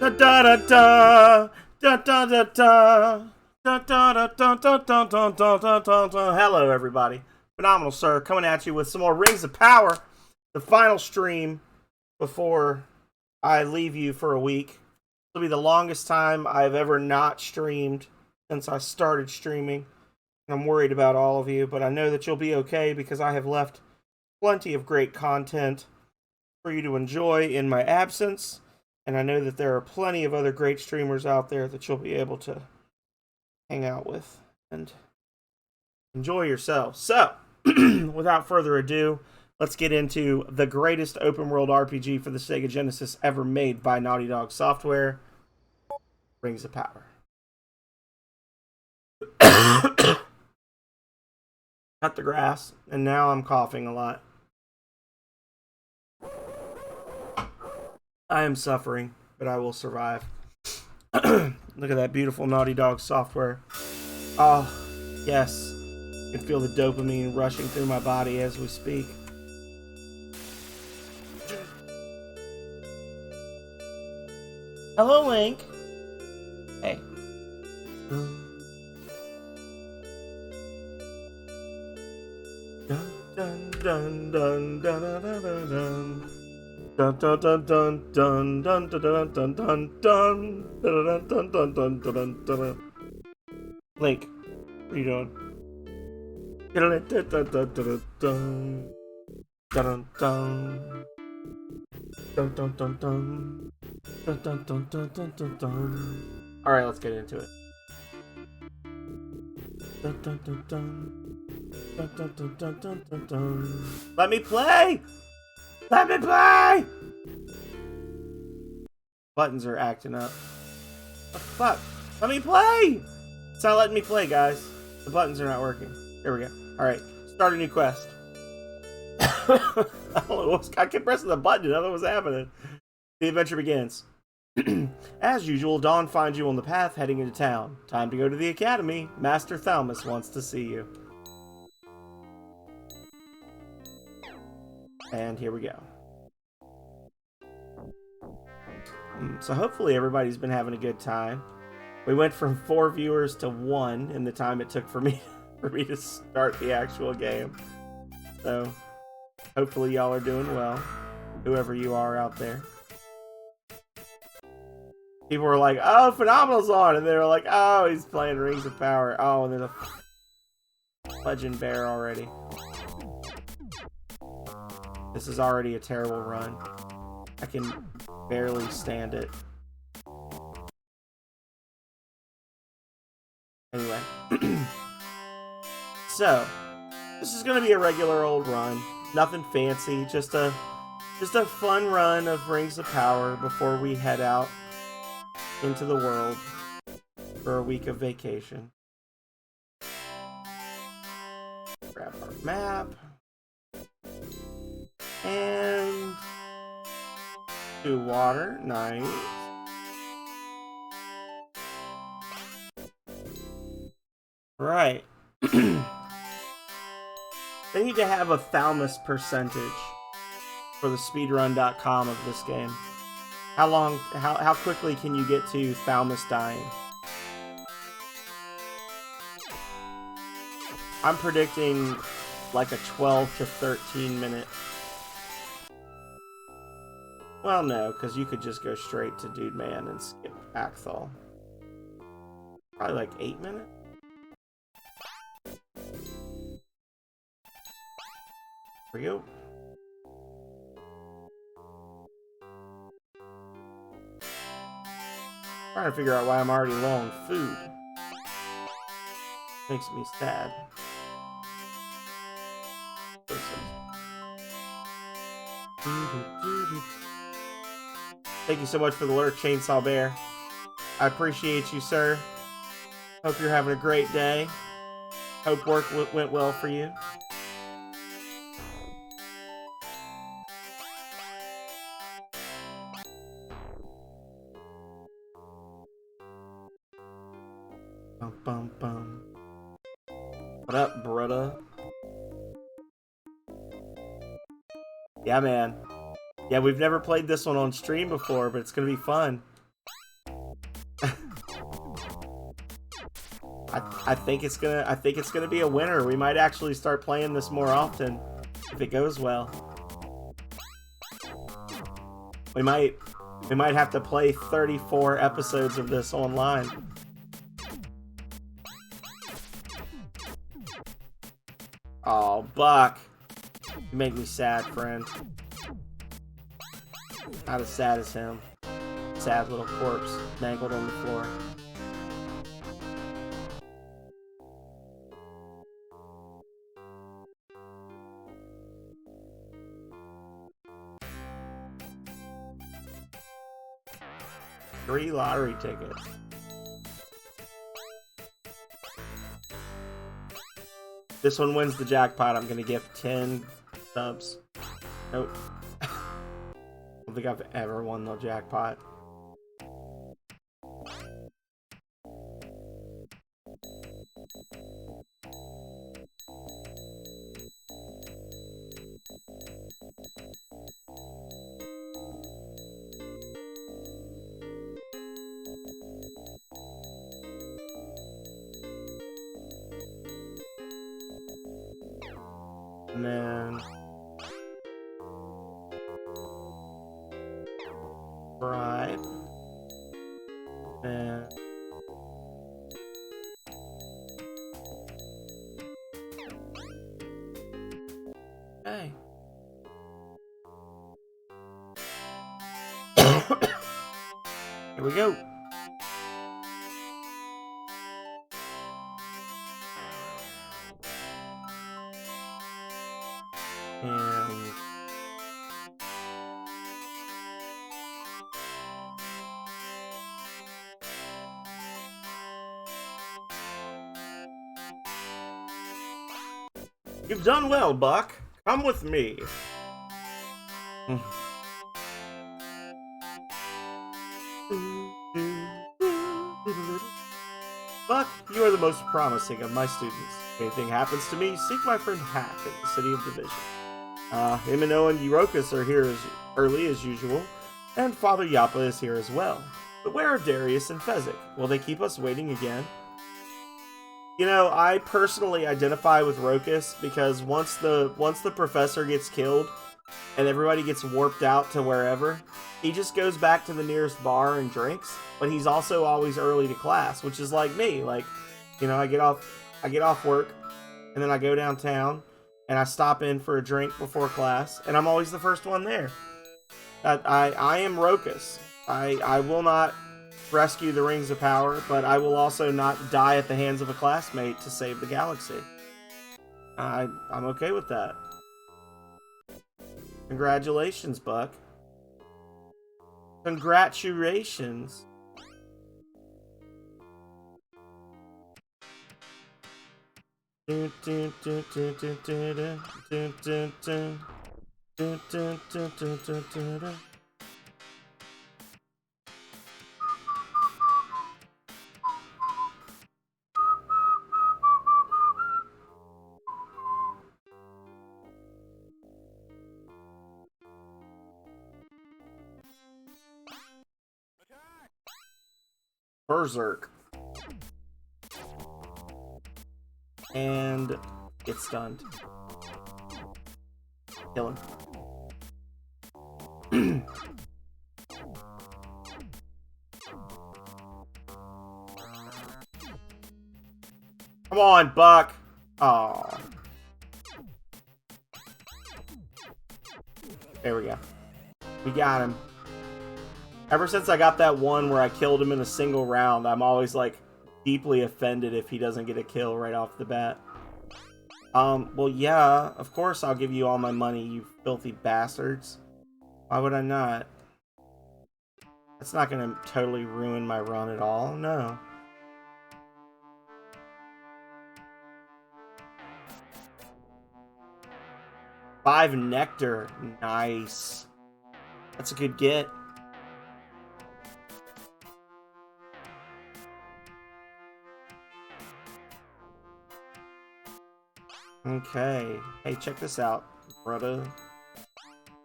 Da da da da da da da da. Hello, everybody. Phenomenal, sir. Coming at you with some more Rings of Power. The final stream before I leave you for a week. This will be the longest time I've ever not streamed since I started streaming. I'm worried about all of you, but I know that you'll be okay because I have left plenty of great content for you to enjoy in my absence. And I know that there are plenty of other great streamers out there that you'll be able to hang out with and enjoy yourselves. So, without further ado, let's get into the greatest open world RPG for the Sega Genesis ever made by Naughty Dog Software, Rings of Power. Cut the grass, and now I'm coughing a lot. I am suffering, but I will survive. Look at that beautiful Naughty Dog Software. Oh, yes. I can feel the dopamine rushing through my body as we speak. Hello, Link. Hey. Dun dun dun dun dun dun dun dun. Dun dun dun dun dun dun dun dun dun dun dun dun dun dun dun dun. Link, what are you doing? Dun dun dun dun dun dun dun dun dun dun dun dun. All right, let's get into it. Dun dun dun dun dun dun dun dun dun dun. Let me play. Let me play! Buttons are acting up. What the fuck? Let me play! It's not letting me play, guys. The buttons are not working. There we go. Alright. Start a new quest. I don't know what's... I kept pressing the button. I don't know what's happening. The adventure begins. As usual, Dawn finds you on the path heading into town. Time to go to the academy. Master Thalmus wants to see you. And here we go. So hopefully everybody's been having a good time. We went from 4 viewers to 1 in the time it took for me to start the actual game. So hopefully y'all are doing well, whoever you are out there. People were like, "Oh, Phenomenal's on," and they were like, "Oh, he's playing Rings of Power." Oh, and there's a Legend Bear already. This is already a terrible run. I can barely stand it. Anyway. So, this is going to be a regular old run. Nothing fancy. Just a fun run of Rings of Power before we head out into the world for a week of vacation. Grab our map. And do water, nice. Right. They need to have a Thalmus percentage for the speedrun.com of this game. How quickly can you get to Thalmus dying? I'm predicting like a 12 to 13 minute. Well, no, because you could just go straight to Dude Man and skip Axel. Probably like 8 minutes. Here we go. Trying to figure out why I'm already low on food. Makes me sad. Thank you so much for the alert, Chainsaw Bear. I appreciate you, sir. Hope you're having a great day. Hope work went well for you. Bum, bum, bum. What up, brother? Yeah, man. Yeah, we've never played this one on stream before, but it's gonna be fun. I think it's gonna be a winner. We might actually start playing this more often if it goes well. We might have to play 34 episodes of this online. Oh, Buck. You make me sad, friend. Not as sad as him. Sad little corpse mangled on the floor. Three lottery tickets. This one wins the jackpot. I'm gonna give 10 subs. Nope. I don't think I've ever won the jackpot. And then bribe. And okay. Here we go. And you've done well, Buck. Come with me. Buck, you are the most promising of my students. If anything happens to me, seek my friend Hack in the City of Division. Himeno and Eurokas are here as early as usual, and Father Yappa is here as well. But where are Darius and Fezzik? Will they keep us waiting again? You know, I personally identify with Rokus because once the professor gets killed and everybody gets warped out to wherever, he just goes back to the nearest bar and drinks, but he's also always early to class, which is like me. Like, you know, I get off work and then I go downtown and I stop in for a drink before class, and I'm always the first one there. I am Rokus. I will not rescue the Rings of Power, but I will also not die at the hands of a classmate to save the galaxy. I'm okay with that. Congratulations, Buck. Congratulations. Berserk. And get stunned. Kill him. Come on, Buck. Aw. There we go. We got him. Ever since I got that one where I killed him in a single round, I'm always, like, deeply offended if he doesn't get a kill right off the bat. Well, yeah, of course I'll give you all my money, you filthy bastards. Why would I not? That's not gonna totally ruin my run at all, no. Five nectar, nice. That's a good get. Okay. Hey, check this out, brother.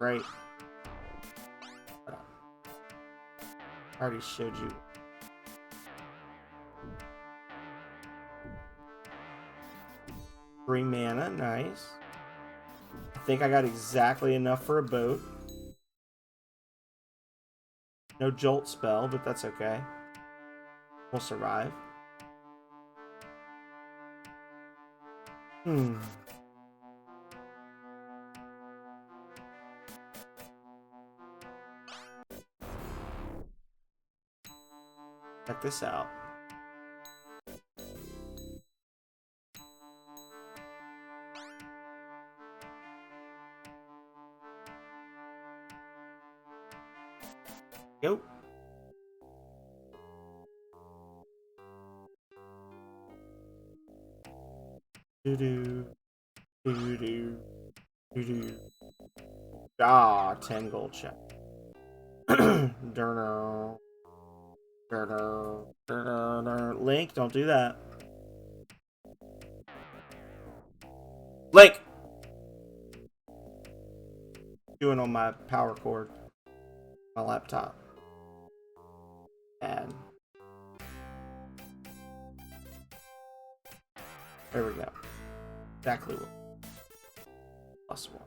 Great. I already showed you. 3 mana, nice. I think I got exactly enough for a boat. No jolt spell, but that's okay. We'll survive. Check this out. Go. Doo-doo. Doo-doo. Doo-doo. Ah, 10 gold check. Durno. Durno. Durno. Link, don't do that. Link! Doing on my power cord. My laptop. And there we go. Exactly what. +1.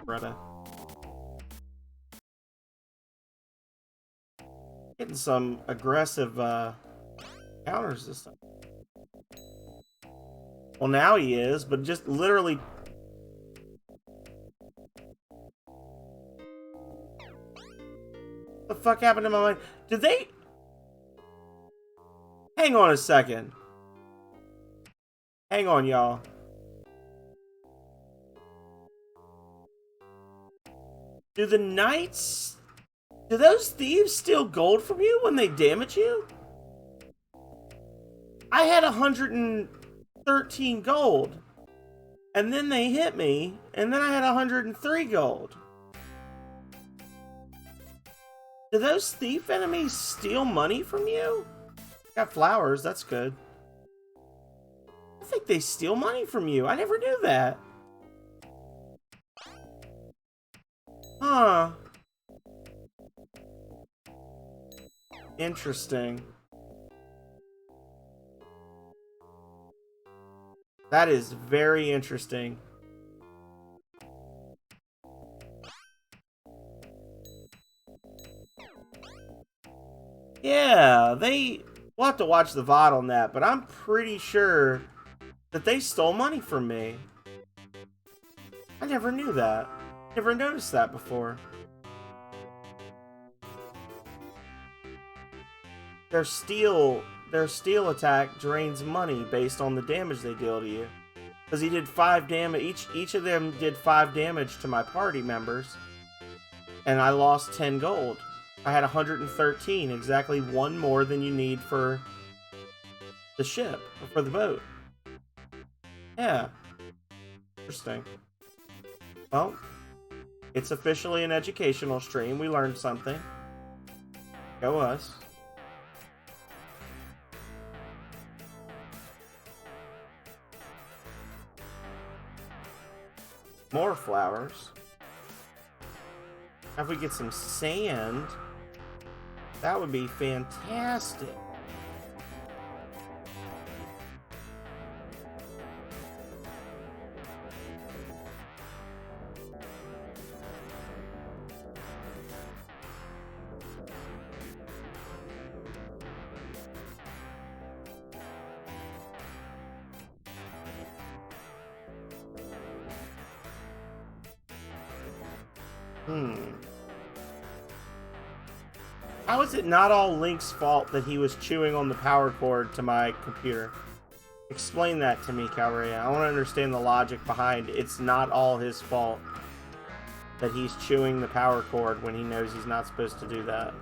Brother. Getting some aggressive counters this time. Well, now he is, but just literally. What the fuck happened to my mind? Did they? Hang on a second. Hang on, y'all. Do the knights... Do those thieves steal gold from you when they damage you? I had 113 gold. And then they hit me. And then I had 103 gold. Do those thief enemies steal money from you? Got flowers, that's good. I think they steal money from you. I never knew that. Huh. Interesting. That is very interesting. Yeah, we'll have to watch the VOD on that, but I'm pretty sure that they stole money from me. I never knew that. Never noticed that before. Their steel attack drains money based on the damage they deal to you. Because he did 5 damage, each of them did 5 damage to my party members. And I lost 10 gold. I had 113, exactly 1 more than you need for the ship, or for the boat. Yeah. Interesting. Well, it's officially an educational stream. We learned something. Go us. More flowers. If we get some sand, that would be fantastic. How is it not all Link's fault that he was chewing on the power cord to my computer? Explain that to me, Calrea. I want to understand the logic behind it's not all his fault that he's chewing the power cord when he knows he's not supposed to do that.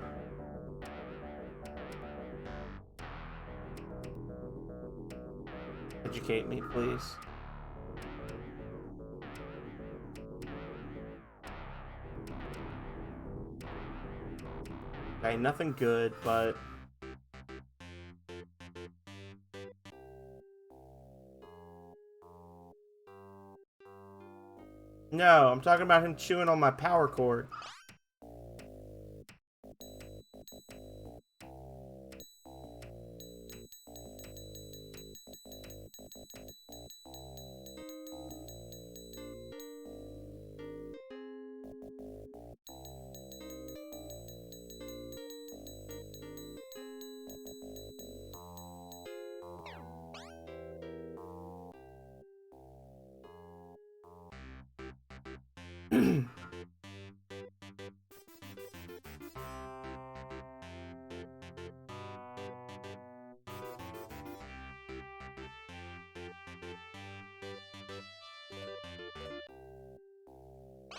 Educate me, please. Okay, nothing good, but No, I'm talking about him chewing on my power cord.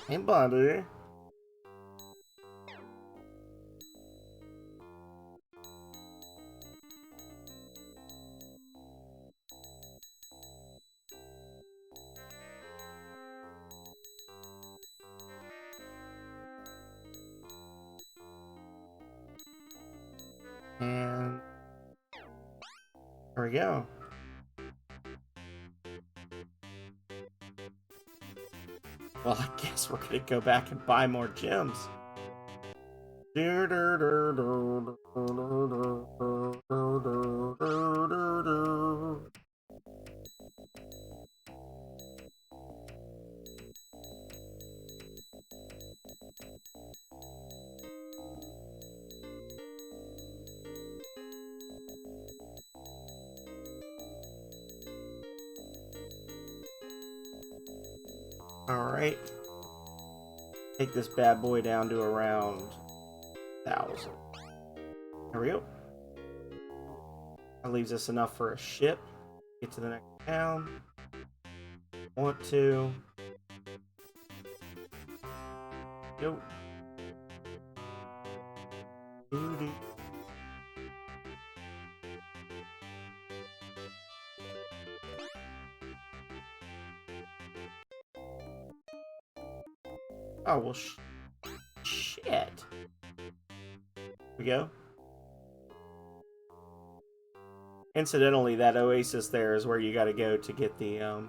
Hey, buddy. And there we go. Well, I guess we're gonna go back and buy more gems. Alright. Take this bad boy down to around 1,000. There we go. That leaves us enough for a ship. Get to the next town. Want to. Go. Doo-doo. Oh, well, shit. Here we go. Incidentally, that oasis there is where you gotta go to get the,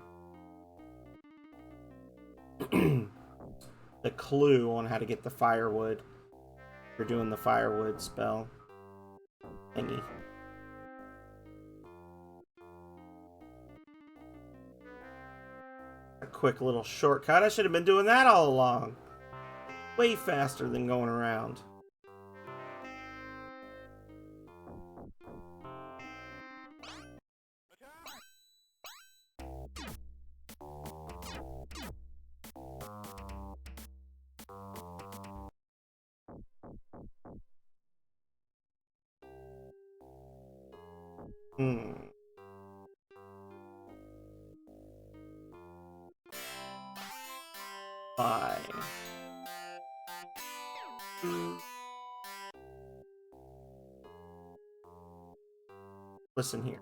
the clue on how to get the firewood. You're doing the firewood spell thingy. A quick little shortcut. I should have been doing that all along. Way faster than going around. Fine. Listen here.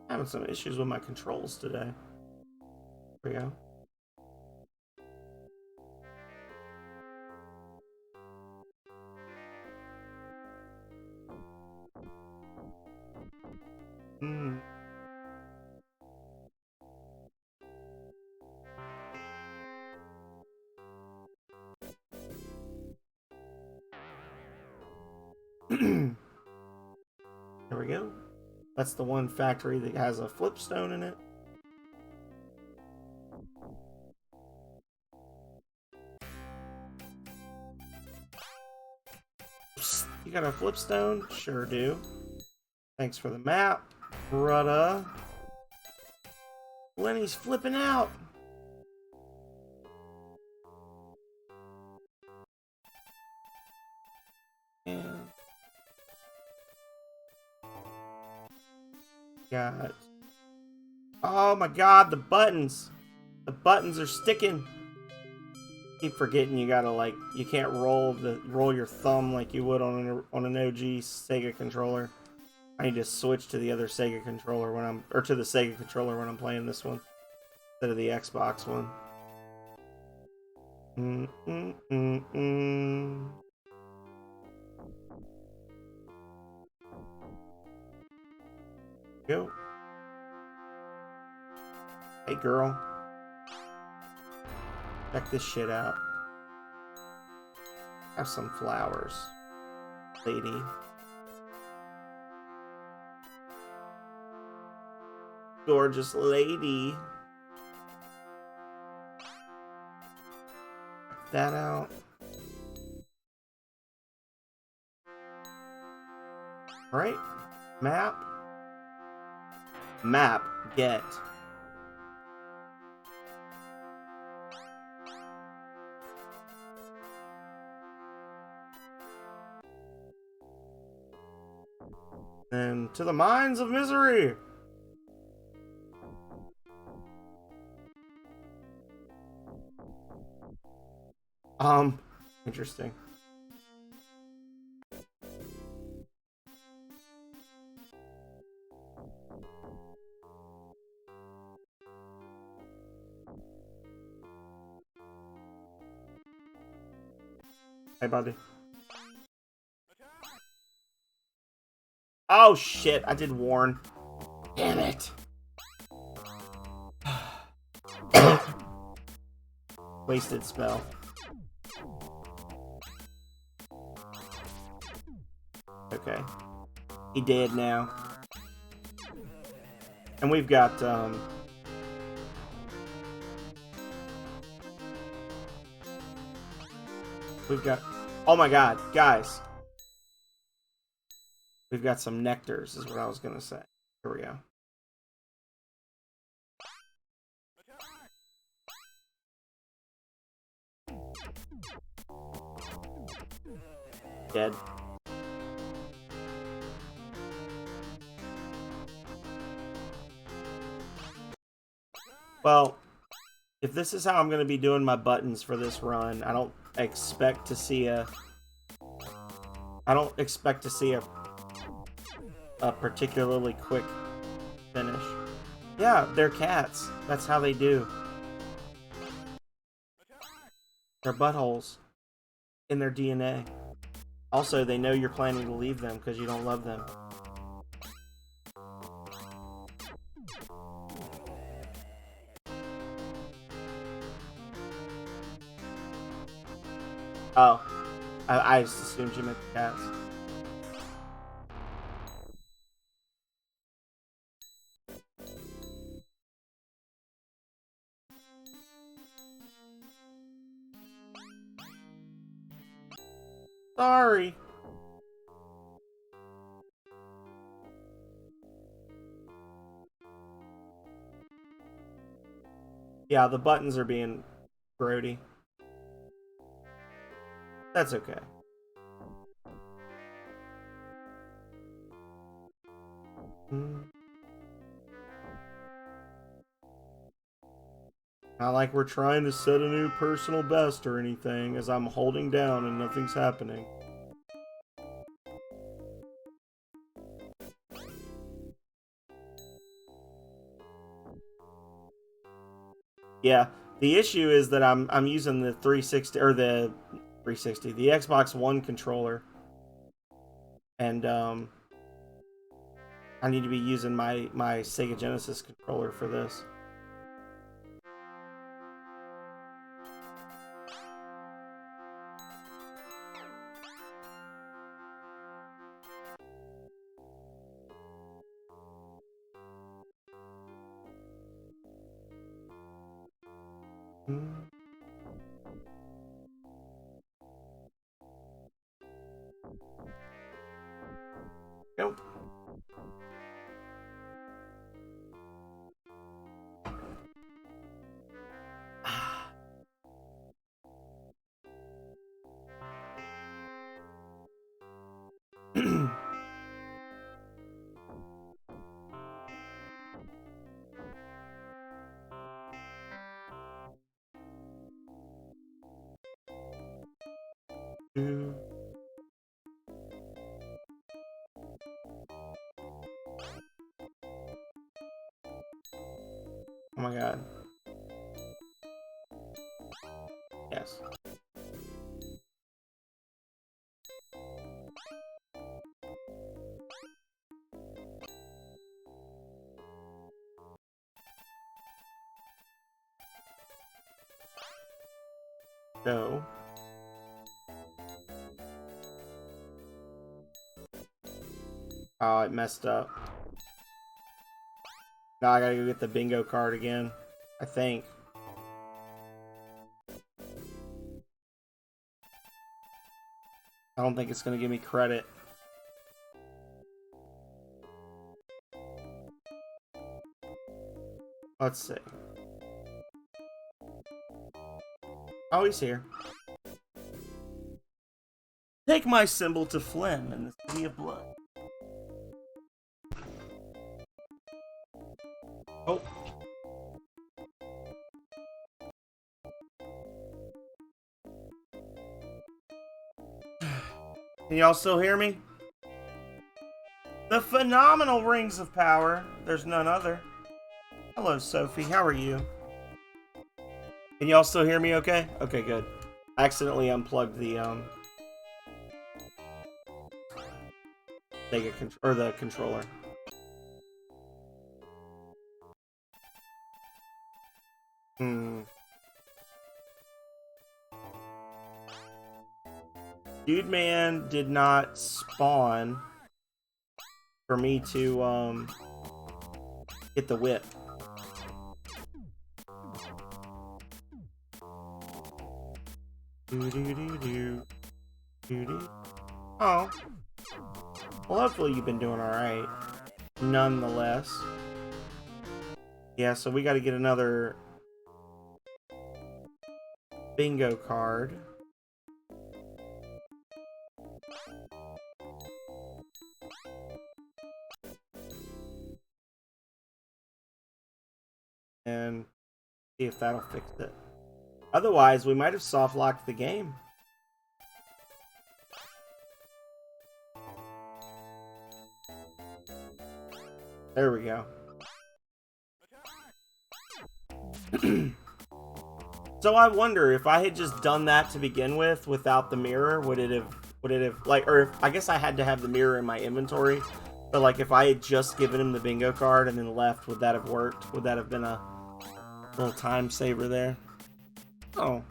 Having some issues with my controls today. There we go. There we go. That's the one factory that has a flipstone in it. You got a flipstone? Sure do. Thanks for the map, brudda. Lenny's flipping out. And got. Oh my god, the buttons. The buttons are sticking. Keep forgetting you gotta, like, you can't roll your thumb like you would on an OG Sega controller. I need to switch to the other Sega controller to the Sega controller when I'm playing this one instead of the Xbox one. Go. Hey, girl. Check this shit out. Have some flowers, lady. Gorgeous lady. Check that out. Alright. Map. Map. Get. And to the mines of misery. Interesting. Hey, buddy. Oh, shit. I did warn. Damn it. Wasted spell. Okay. He dead now. And we've got, oh my god, guys. We've got some nectars, is what I was gonna say. Here we go. Dead. Well, if this is how I'm going to be doing my buttons for this run, I don't expect to see a particularly quick finish. Yeah, they're cats. That's how they do. They're buttholes in their DNA. Also, they know you're planning to leave them because you don't love them. Oh, I just assumed you meant the cats. Sorry. Yeah, the buttons are being grody. That's okay. Not like we're trying to set a new personal best or anything, as I'm holding down and nothing's happening. Yeah, the issue is that I'm using the 360 or the Xbox One controller, and I need to be using my Sega Genesis controller for this. Nope. Oh my god. Yes. Yes. So. Oh, it messed up. Now I gotta go get the bingo card again. I think. I don't think it's gonna give me credit. Let's see. Oh, he's here. Take my symbol to Flynn in the City of Blood. Oh. Can y'all still hear me? The phenomenal rings of power. There's none other. Hello, Sophie. How are you? Can y'all still hear me okay? Okay, good. I accidentally unplugged the the controller. Dude Man did not spawn for me to get the whip. Oh. Well, hopefully you've been doing alright. Nonetheless. Yeah, so we gotta get another bingo card. And see if that'll fix it. Otherwise, we might have soft-locked the game. There we go. So I wonder if I had just done that to begin with without the mirror, would it have like, or if, I guess I had to have the mirror in my inventory, but like if I had just given him the bingo card and then left, would that have worked? Would that have been a little time saver there? Oh.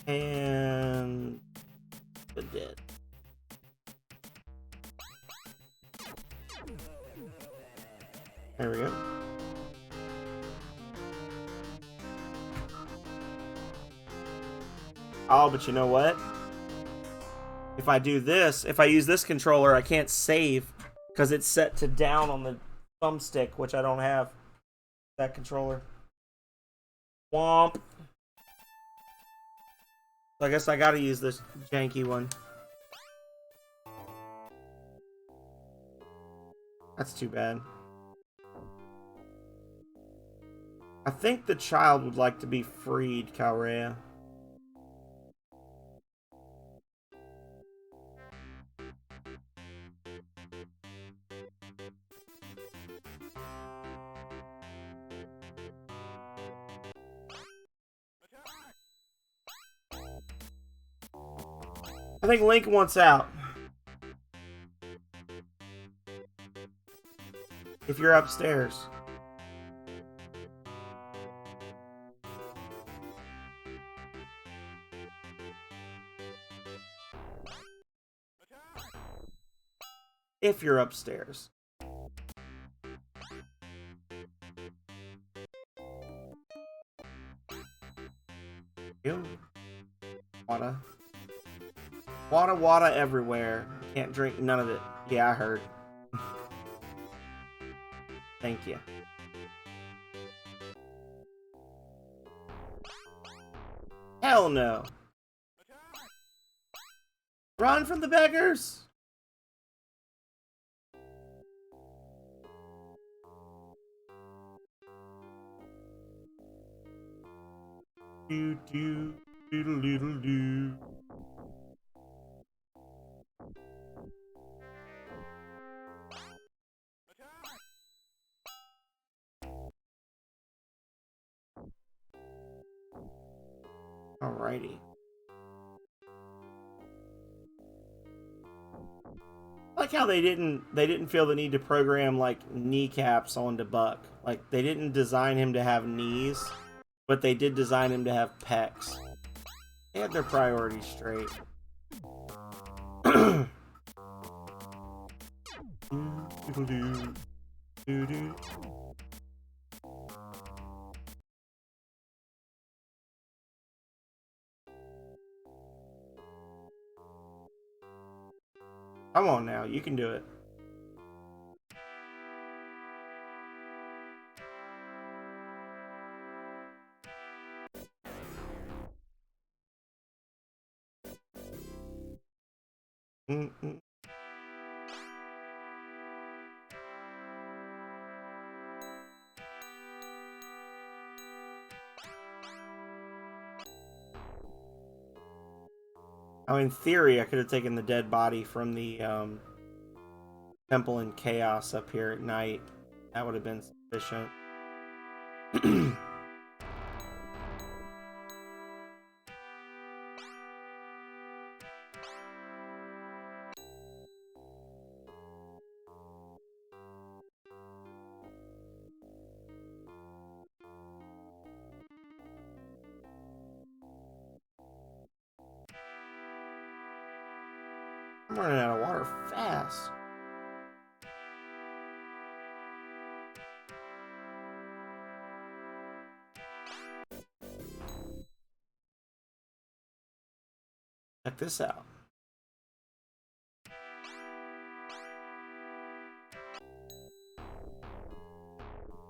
And it did. There we go. Oh, but you know what? If I do this, if I use this controller, I can't save because it's set to down on the thumbstick, which I don't have that controller. Womp. So I guess I gotta use this janky one. That's too bad. I think the child would like to be freed, Calrea. I think Link wants out. If you're upstairs. If you're upstairs. Ew. Water. Water everywhere. Can't drink none of it. Yeah, I heard. Thank you. Hell no. Run from the beggars! Do do doodle doodle doo. Alrighty. I like how they didn't feel the need to program like kneecaps onto Buck. Like they didn't design him to have knees, but they did design him to have pecs. They had their priorities straight. Come on now, you can do it. Mm-mm. Now, in theory, I could have taken the dead body from the Temple in Chaos up here at night. That would have been sufficient. I'm running out of water fast. Check this out.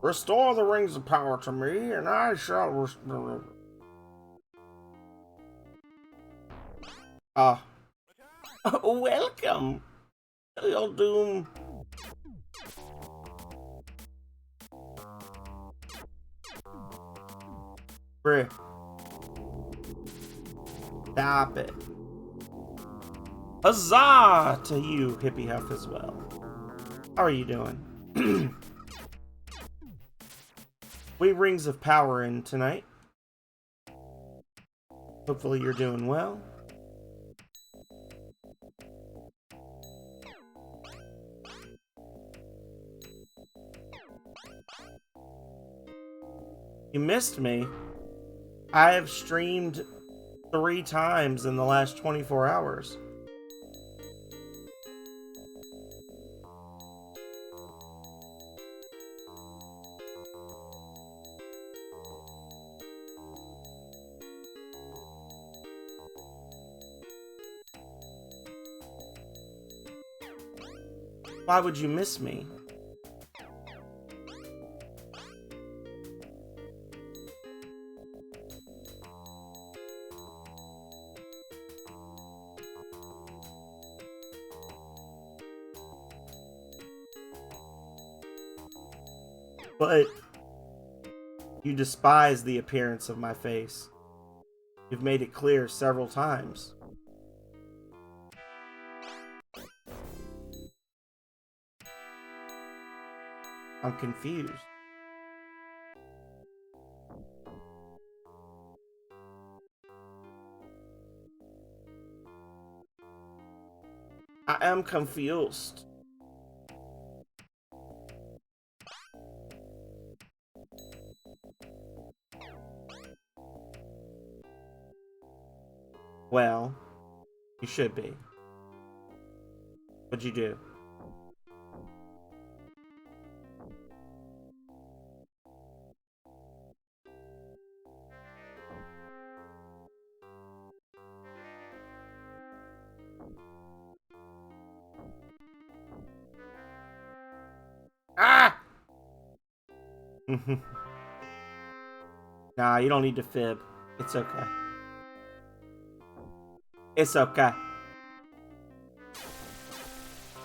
Restore the rings of power to me, and I shall restore. Welcome to your doom. Brick. Stop it. Huzzah to you, Hippie Huff, as well. How are you doing? We rings of power in tonight. Hopefully you're doing well. You missed me. I have streamed 3 times in the last 24 hours. Why would you miss me? But you despise the appearance of my face. You've made it clear several times. I'm confused. I am confused. Well, you should be. What'd you do? Ah! Nah, you don't need to fib. It's okay. It's okay.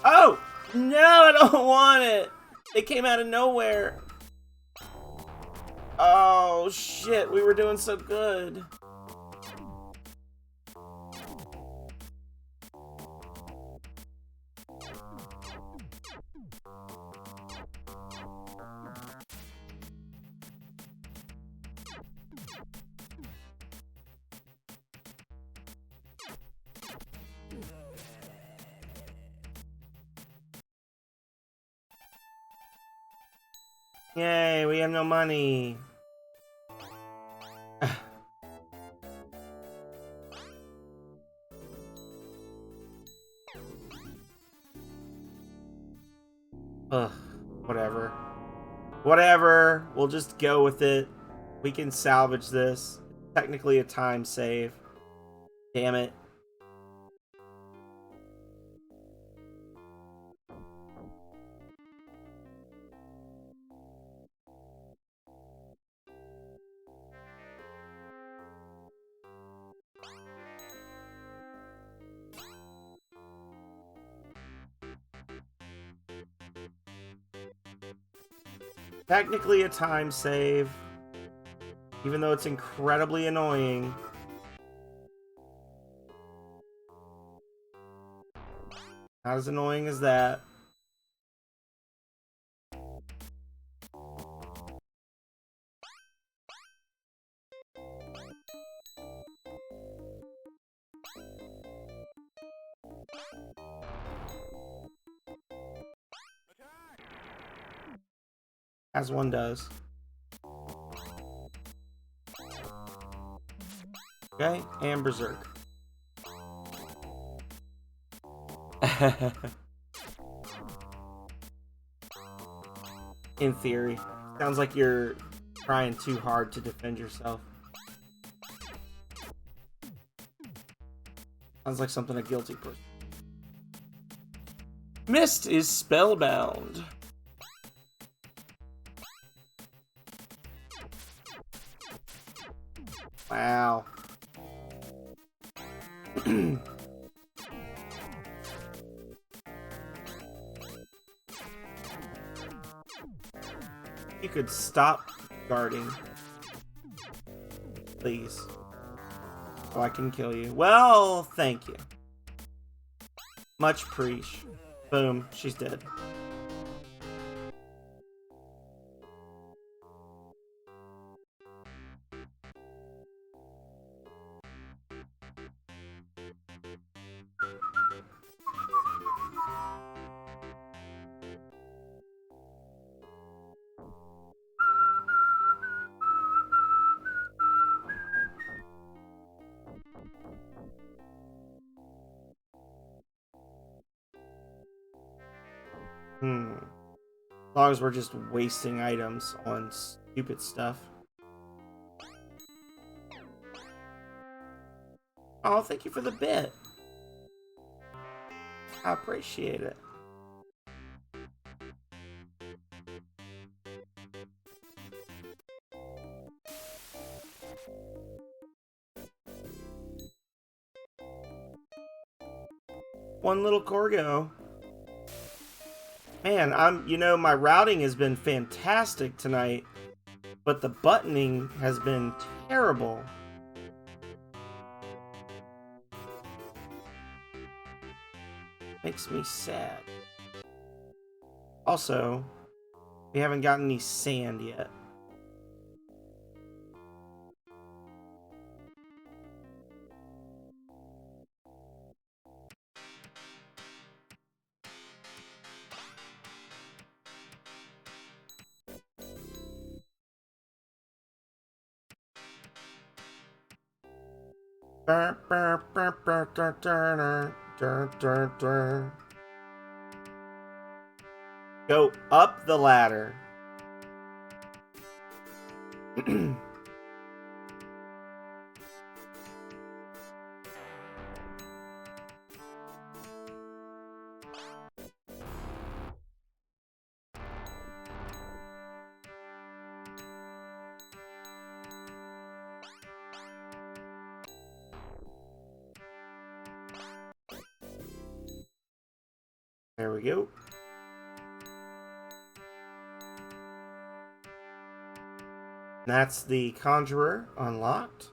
Oh! No, I don't want it! It came out of nowhere. Oh, shit. We were doing so good. Yay, we have no money. Ugh, whatever. Whatever, we'll just go with it. We can salvage this. Technically a time save. Damn it. Technically a time save, even though it's incredibly annoying. Not as annoying as that. As one does. Okay, and Berserk. In theory. Sounds like you're trying too hard to defend yourself. Sounds like something a guilty person. Mist is spellbound. Wow. You could stop guarding. Please. So I can kill you. Well, thank you. Much preach. Boom, she's dead. As long as we're just wasting items on stupid stuff. Oh, thank you for the bit. I appreciate it. One little Corgo. Man, my routing has been fantastic tonight, but the buttoning has been terrible. Makes me sad. Also, we haven't gotten any sand yet. Go up the ladder. There we go. That's the Conjurer unlocked.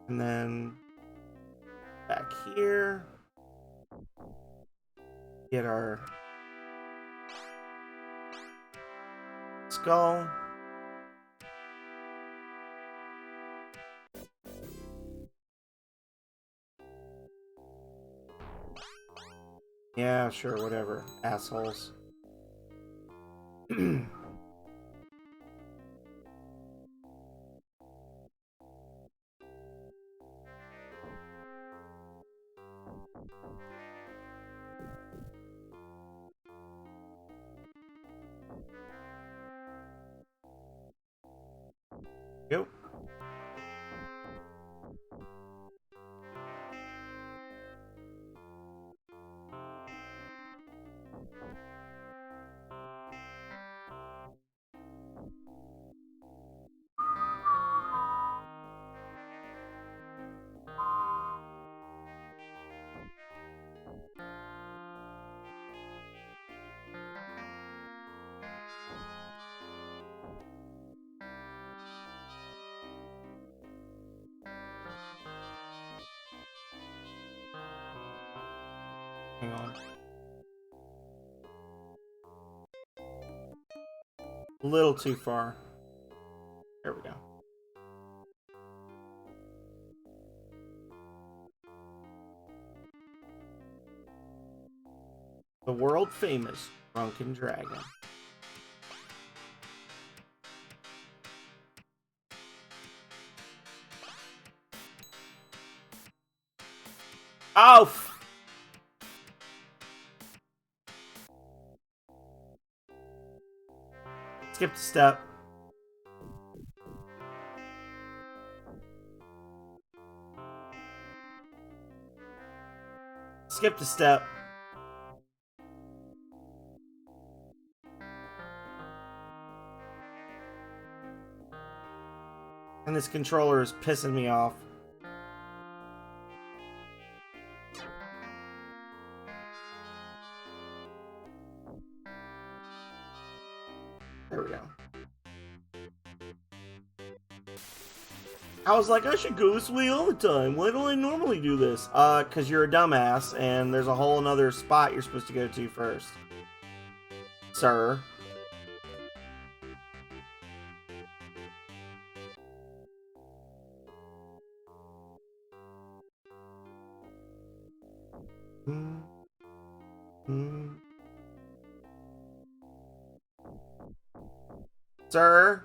And then back here, get our skull. Yeah, sure, whatever. Assholes. Yep. Hang on. A little too far. There we go. The world famous Drunken Dragon. Oh! Skipped a step. Skipped a step. And this controller is pissing me off. There we go. I was like, I should go this way all the time. Why don't I normally do this? Because you're a dumbass, and there's a whole another spot you're supposed to go to first. Sir. Sir.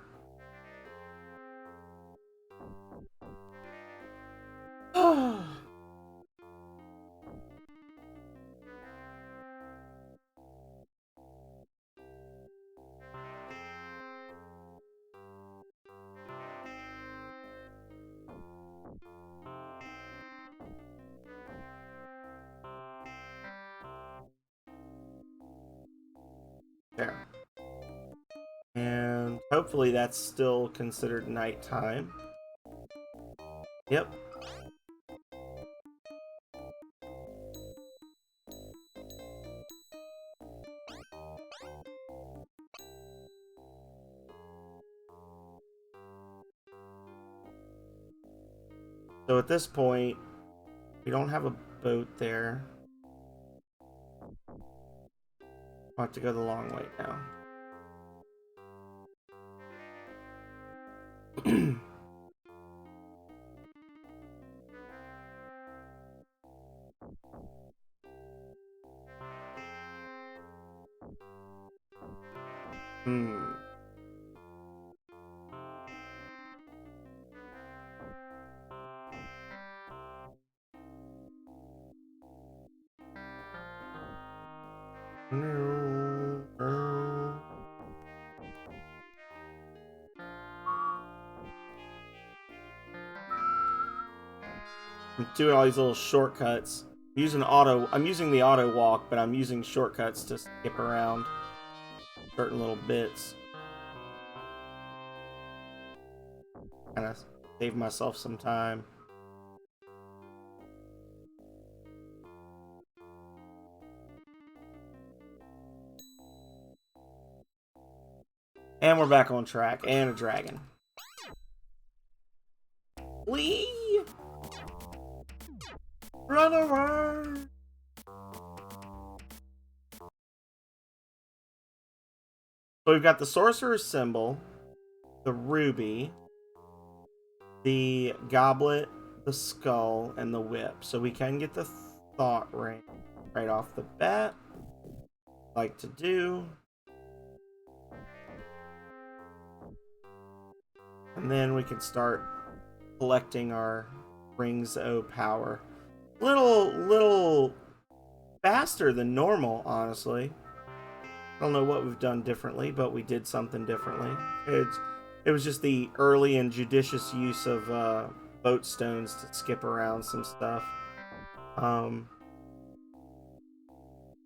There. And hopefully that's still considered nighttime. Yep. So at this point, we don't have a boat there. I'll have to go the long way now. I'm doing all these little shortcuts. I'm using the auto walk, but I'm using shortcuts to skip around certain little bits. Kind of save myself some time. And we're back on track. And a dragon. Whee! Run around! So we've got the sorcerer's symbol, the ruby, the goblet, the skull, and the whip. So we can get the thought ring right off the bat. Like to do. And then we can start collecting our rings o' power. Little faster than normal, honestly. I don't know what we've done differently, but we did something differently. It was just the early and judicious use of boat stones to skip around some stuff.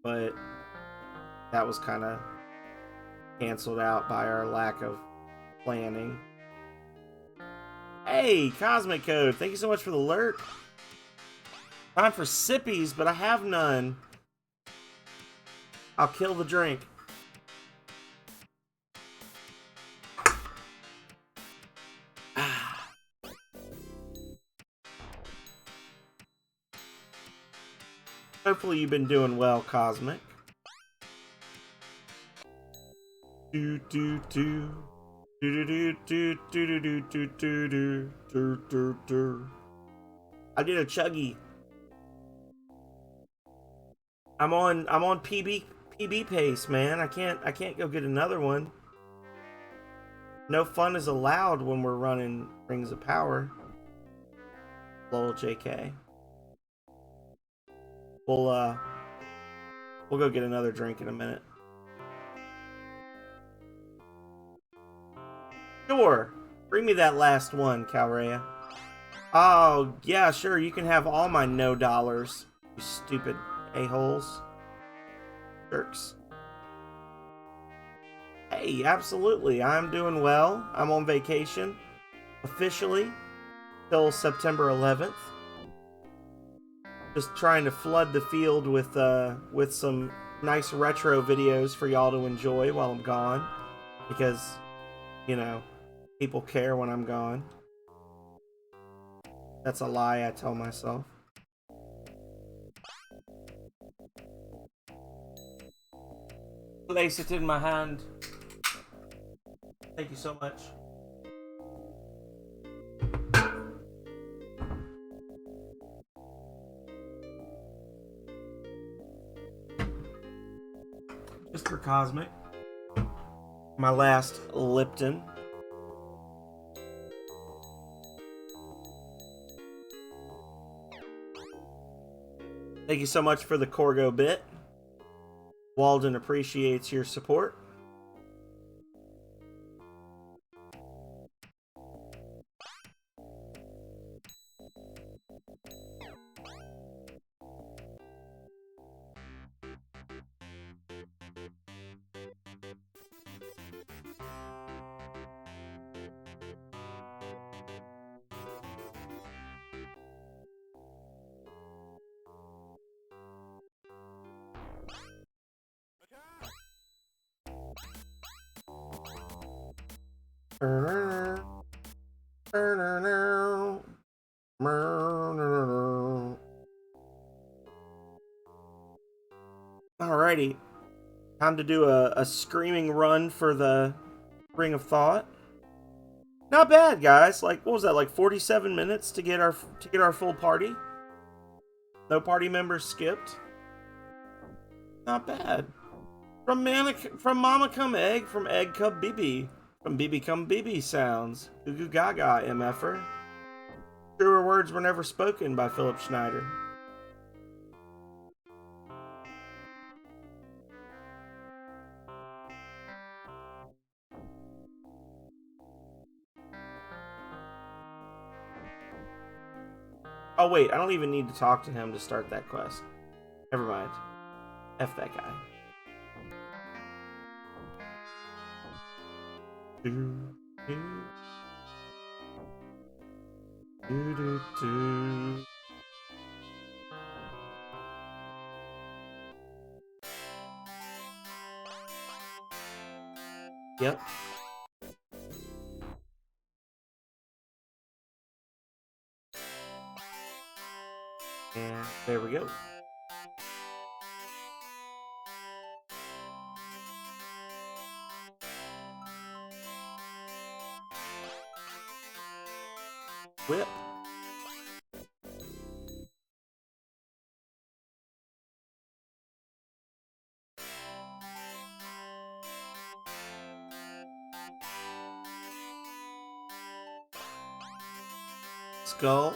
But that was kind of canceled out by our lack of planning. Hey, Cosmic Code, thank you so much for the alert. Time for sippies, but I have none. I'll kill the drink. Hopefully you've been doing well, Cosmic. Do do do do do do do do do do do do do. I did a chuggy. I'm on PB pace, man. I can't go get another one. No fun is allowed when we're running Rings of Power. Lol, JK. We'll go get another drink in a minute. Sure. Bring me that last one, Calrea. Oh, yeah, sure. You can have all my no dollars, you stupid a-holes. Jerks. Hey, absolutely. I'm doing well. I'm on vacation. Officially. Till September 11th. Just trying to flood the field with some nice retro videos for y'all to enjoy while I'm gone. Because, you know, people care when I'm gone. That's a lie I tell myself. Place it in my hand. Thank you so much. Just for Cosmic. My last Lipton. Thank you so much for the Corgo bit. Walden appreciates your support. Alrighty. Time to do a screaming run for the Ring of Thought. Not bad, guys. Like, what was that? Like 47 minutes to get our full party. No party members skipped. Not bad. From Mama Come Egg, from Egg Come BB, from BB Come BB Sounds. Goo Goo Gaga, MFer. Truer words were never spoken by Philip Schneider. Oh wait, I don't even need to talk to him to start that quest. Never mind. F that guy. Do, do, do, do, do. Yep. And there we go. whip. Skull.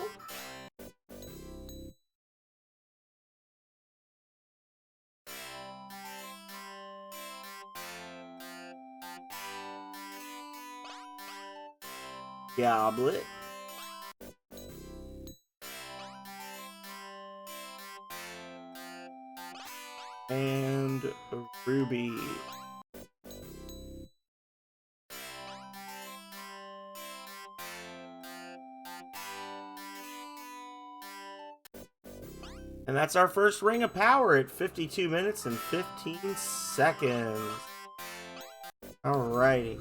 Goblet. And ruby. And that's our first ring of power at 52 minutes and 15 seconds. Alrighty.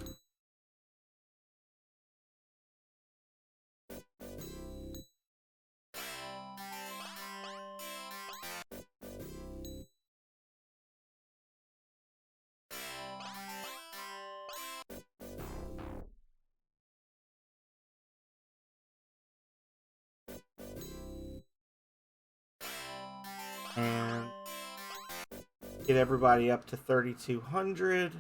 And get everybody up to 3,200.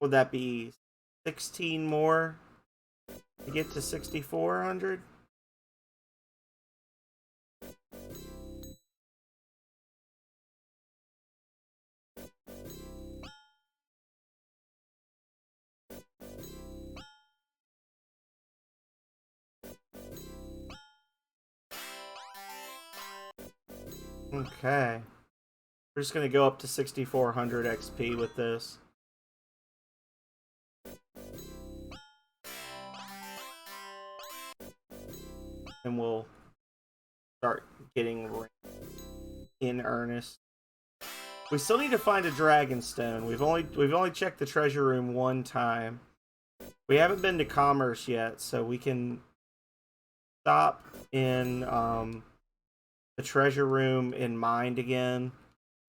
Would that be 16 more to get to 6,400? Okay. We're just going to go up to 6,400 XP with this. And we'll start getting in earnest. We still need to find a dragon stone. We've only checked the treasure room one time. We haven't been to commerce yet, so we can stop in the treasure room in Mind again.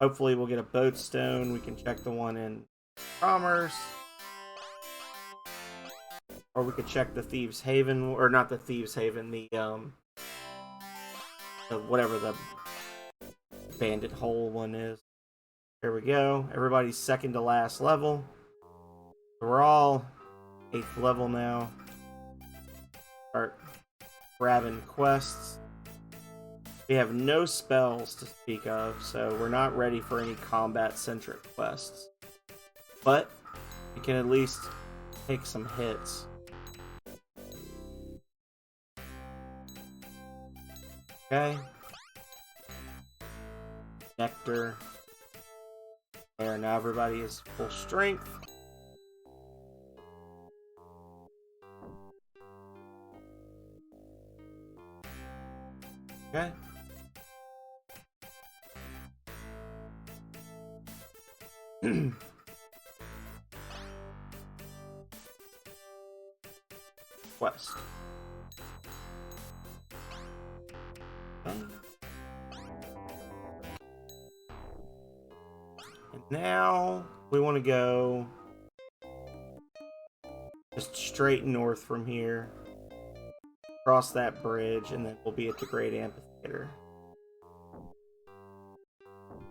Hopefully we'll get a boat stone. We can check the one in commerce. Or we could check the Thieves' Haven, or not the Thieves' Haven, the whatever the bandit hole one is. There we go. Everybody's second to last level. We're all 8th level now. Start grabbing quests. We have no spells to speak of, so we're not ready for any combat-centric quests. But we can at least take some hits. Okay. Nectar. There, now everybody is full strength. Okay. Quest. Okay. And now we want to go just straight north from here. Cross that bridge, and then we'll be at the Great Amphitheater.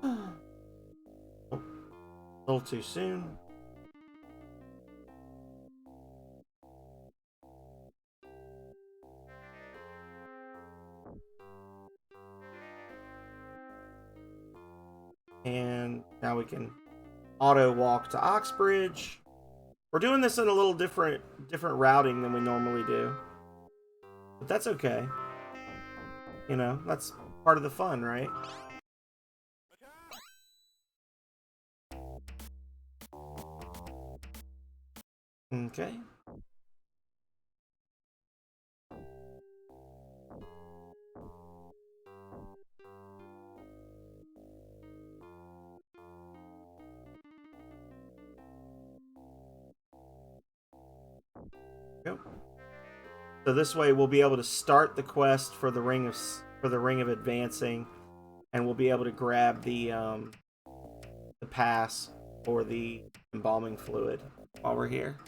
Oh, a little too soon. And now we can auto walk to Oxbridge. We're doing this in a little different routing than we normally do. But that's okay. You know, that's part of the fun, right? Okay. So this way we'll be able to start the quest for the ring of advancing, and we'll be able to grab the pass or the embalming fluid while we're here.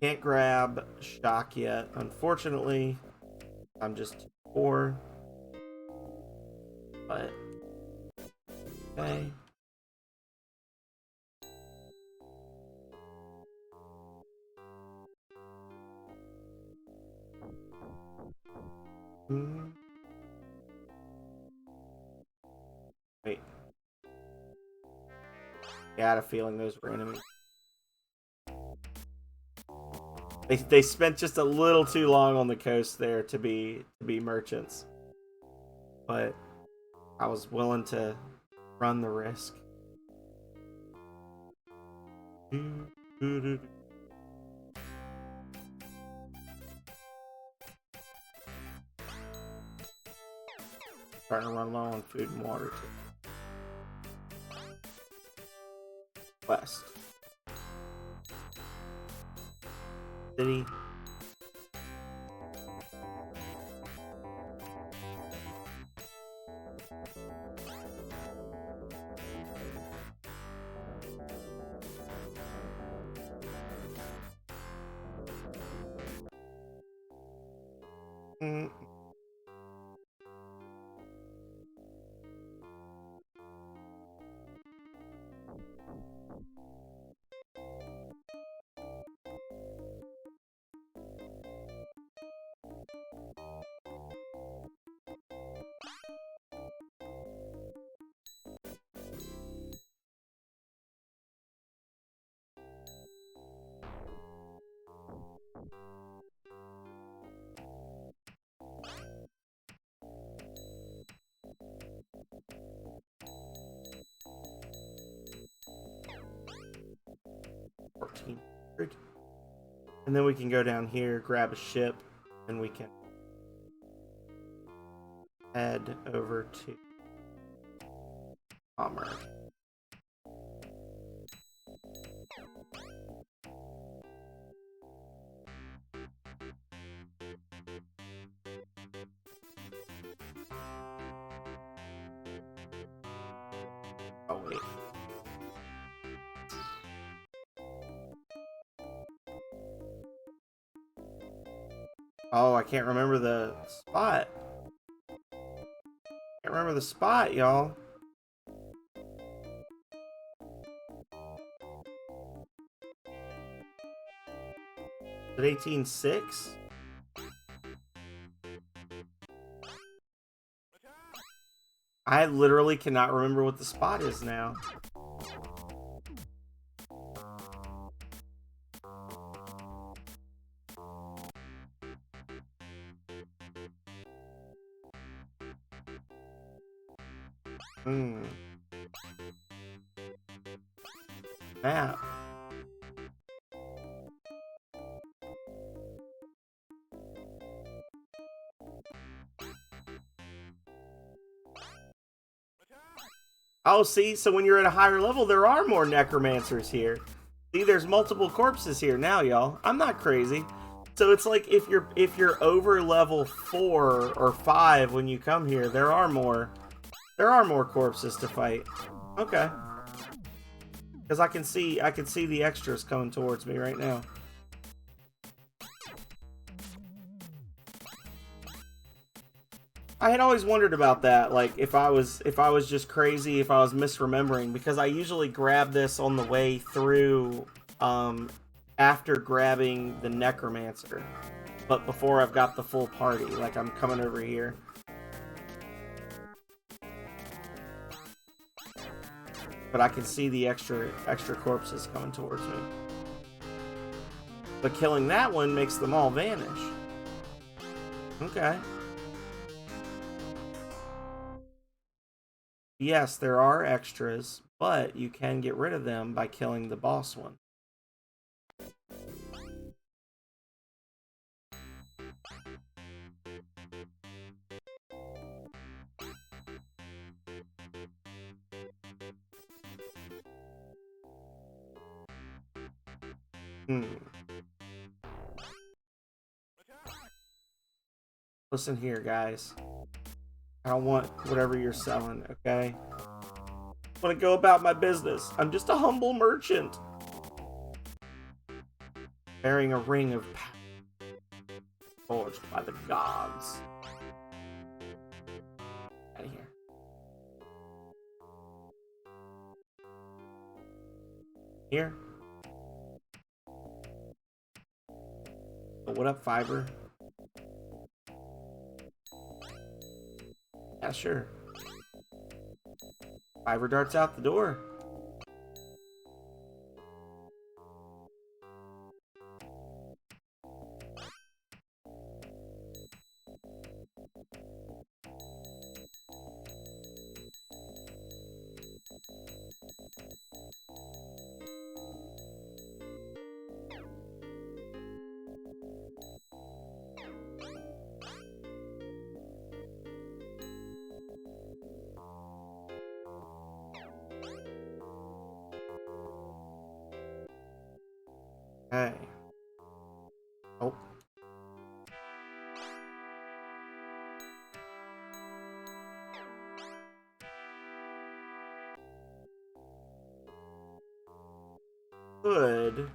Can't grab shock yet, unfortunately. I'm just poor. But okay. Wait. I had a feeling those were enemies. They spent just a little too long on the coast there to be merchants. But I was willing to run the risk. Starting to run low on food and water too. West. City. And then we can go down here, grab a ship, and we can head over to Commerce. Oh, wait. Oh, I can't remember the spot. Can't remember the spot, y'all. Is it 18.6? I literally cannot remember what the spot is now. Map. Oh, see, so when you're at a higher level, there are more necromancers here. See, there's multiple corpses here now, y'all. I'm not crazy. So it's like if you're over level 4 or 5 when you come here, there are more corpses to fight. Okay. Because I can see the extras coming towards me right now. I had always wondered about that, like if I was just crazy, if I was misremembering, because I usually grab this on the way through after grabbing the necromancer, but before I've got the full party, like I'm coming over here. But I can see the extra corpses coming towards me. But killing that one makes them all vanish. Okay. Yes, there are extras, but you can get rid of them by killing the boss one. Listen here, guys. I don't want whatever you're selling, okay? I want to go about my business. I'm just a humble merchant. Bearing a ring of power forged by the gods. Out of here. Here. Oh, what up, Fiber? Yeah, sure. Fiber darts out the door. Hey. Oh. Good.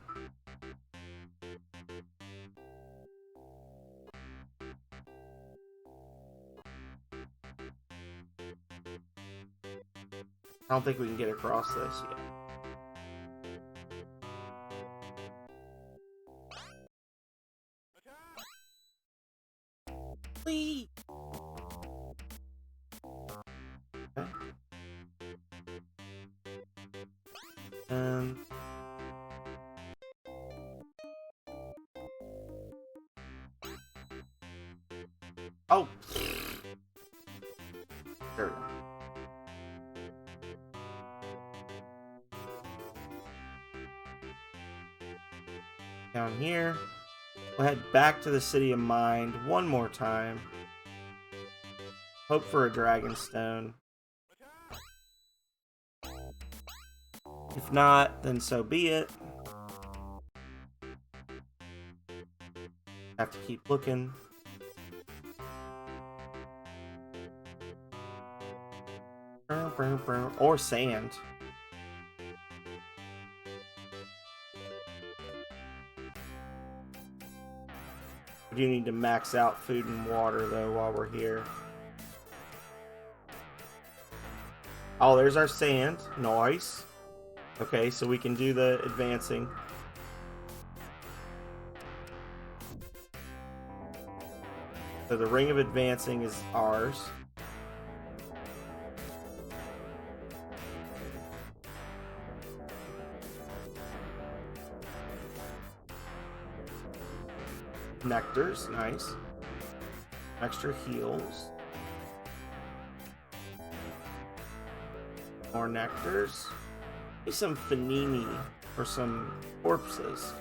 I don't think we can get across this yet. Please. Okay. And oh, there we go. Down here, we'll head back to the City of Mind one more time. Hope for a Dragon Stone. If not, then so be it. Have to keep looking. Or sand. We do need to max out food and water, though, while we're here. Oh, there's our sand. Nice. Okay, so we can do the advancing. So the ring of advancing is ours. Nectars, nice. Extra heals. More nectars. Maybe some Fanini for some corpses.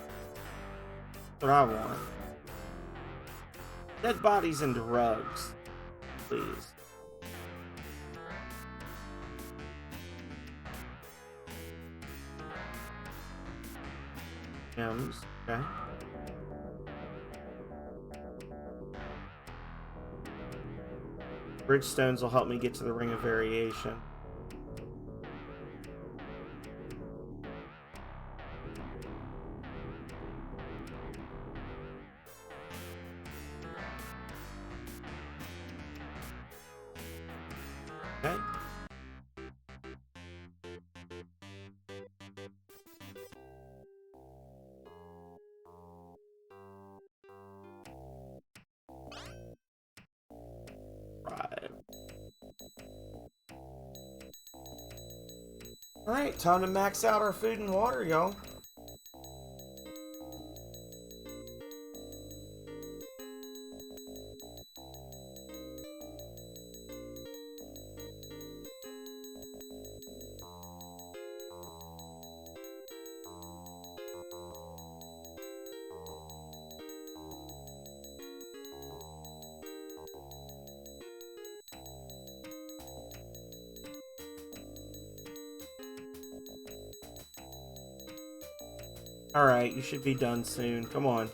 That's what I want. Dead bodies and drugs, please. Gems, okay. Bridgestones will help me get to the Ring of Variation. Okay. Right. Alright, time to max out our food and water, y'all. Alright, you should be done soon. Come on.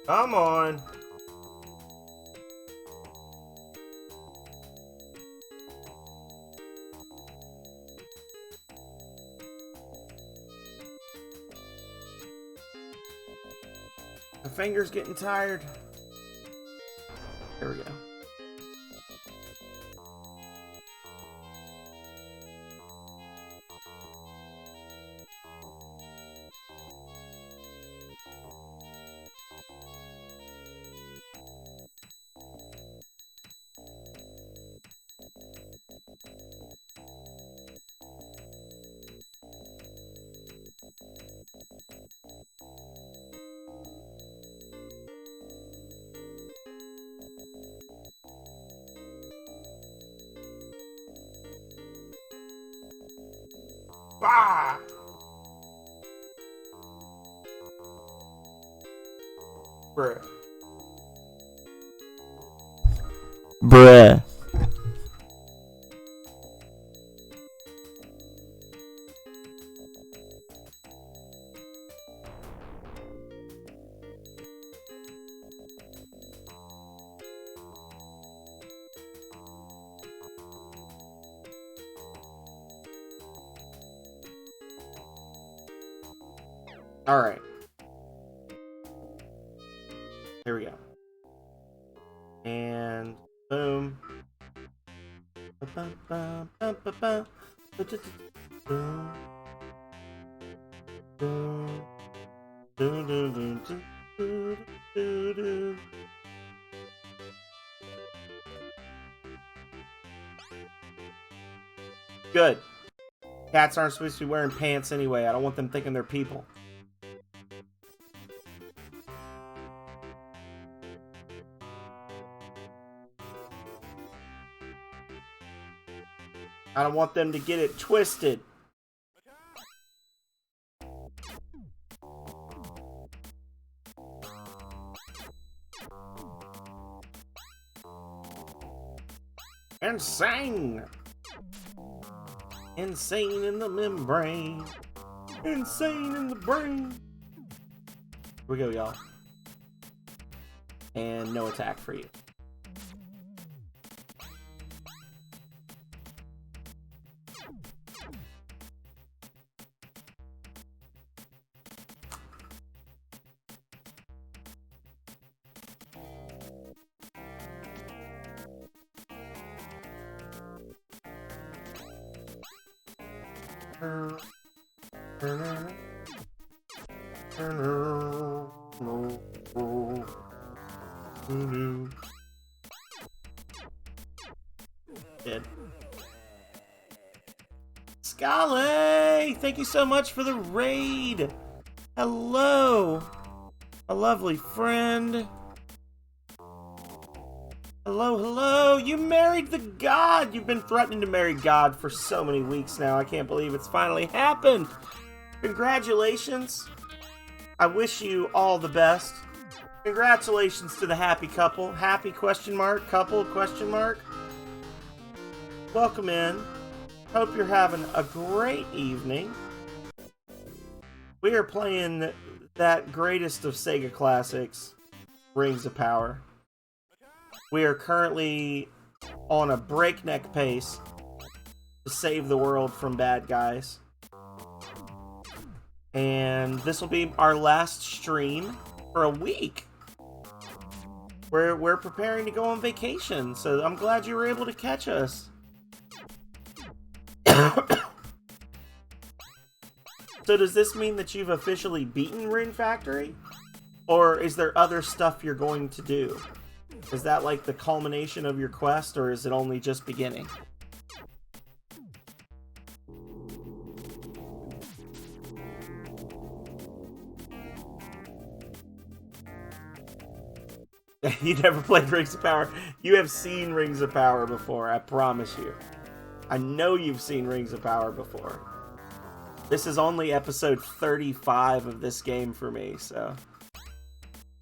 Come on. My finger's getting tired. There we go. Bah! Bruh. Bruh. All right. Here we go. And boom. Good. Cats aren't supposed to be wearing pants anyway. I don't want them thinking they're people. I don't want them to get it twisted. Insane! Insane in the membrane. Insane in the brain. Here we go, y'all. And no attack for you. Dead. Scally, thank you so much for the raid. Hello, a lovely friend. Hello, hello. You married the god. You've been threatening to marry God for so many weeks now. I can't believe it's finally happened. Congratulations. I wish you all the best. Congratulations to the happy couple. Happy question mark, couple question mark. Welcome in. Hope you're having a great evening. We are playing that greatest of Sega classics, Rings of Power. We are currently on a breakneck pace to save the world from bad guys. And this will be our last stream for a week. We're preparing to go on vacation, so I'm glad you were able to catch us. So does this mean that you've officially beaten Rune Factory? Or is there other stuff you're going to do? Is that like the culmination of your quest, or is it only just beginning? You never played Rings of Power. You have seen Rings of Power before, I promise you. I know you've seen Rings of Power before. This is only episode 35 of this game for me, so...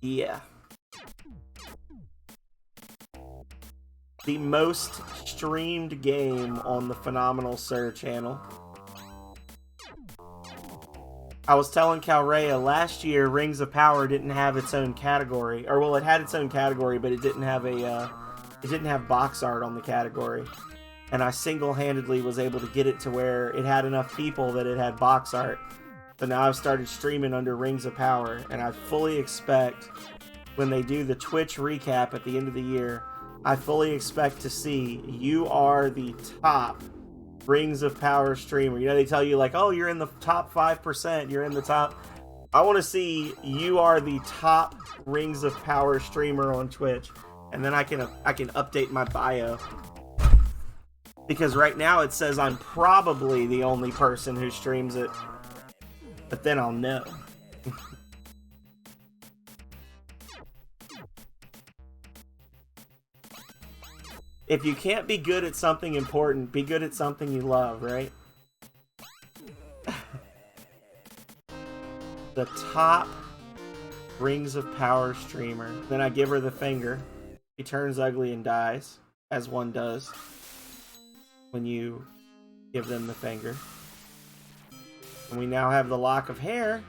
yeah. The most streamed game on the Phenomenal Sir channel. I was telling Calrea last year, Rings of Power didn't have its own category, or well, it had its own category, but it didn't have box art on the category. And I single-handedly was able to get it to where it had enough people that it had box art. So now I've started streaming under Rings of Power, and I fully expect when they do the Twitch recap at the end of the year, I fully expect to see you are the top Rings of Power streamer. You know, they tell you like, oh, you're in the top 5%, you're in the top. I want to see you are the top Rings of Power streamer on Twitch, and then I can update my bio. Because right now it says I'm probably the only person who streams it, but then I'll know. If you can't be good at something important, be good at something you love, right? The top Rings of Power streamer. Then I give her the finger. She turns ugly and dies, as one does when you give them the finger. And we now have the lock of hair.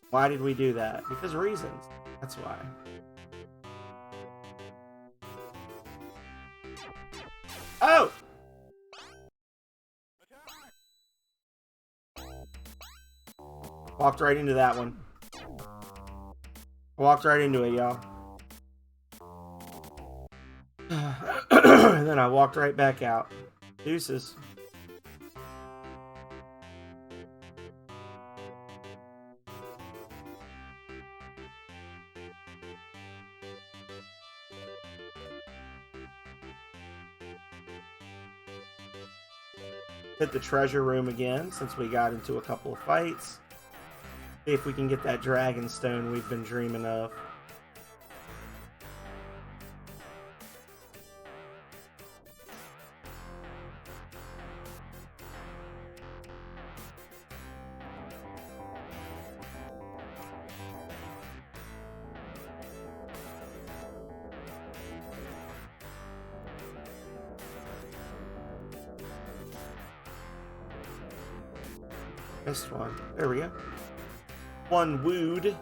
Why did we do that? Because reasons. That's why. Oh! Walked right into that one. Walked right into it, y'all. And then I walked right back out. Deuces. Hit the treasure room again since we got into a couple of fights. See if we can get that dragon stone we've been dreaming of. Missed one. There we go. One wooed.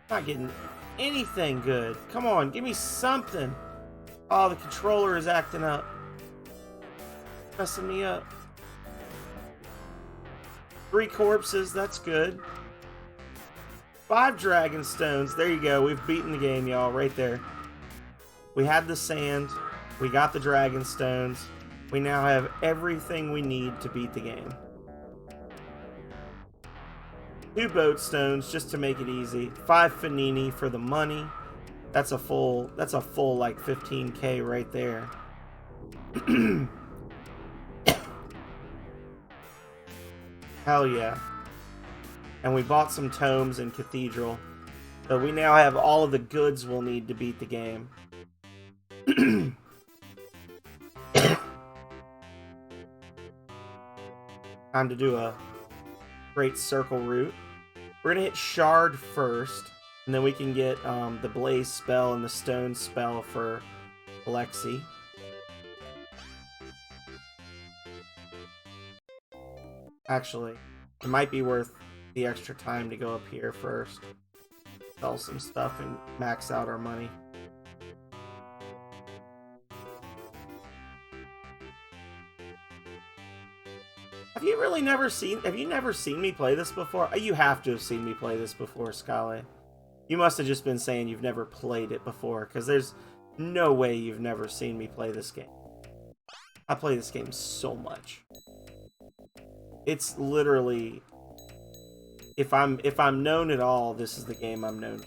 Not getting anything good. Come on, give me something. Oh, the controller is acting up. Messing me up. 3 corpses, that's good. 5 dragon stones. There you go. We've beaten the game, y'all, right there. We had the sand. We got the dragon stones. We now have everything we need to beat the game. 2 boat stones just to make it easy. 5 Fanini for the money. That's a full like 15k right there. Hell yeah. And we bought some tomes in Cathedral. So we now have all of the goods we'll need to beat the game. Time to do a great circle route. We're gonna hit Shard first, and then we can get the Blaze spell and the Stone spell for Alexi. Actually, it might be worth the extra time to go up here first. Sell some stuff and max out our money. Have you never seen me play this before? You have to have seen me play this before, Scale. You must have just been saying you've never played it before, because there's no way you've never seen me play this game. I play this game so much. It's literally, if I'm known at all, this is the game I'm known.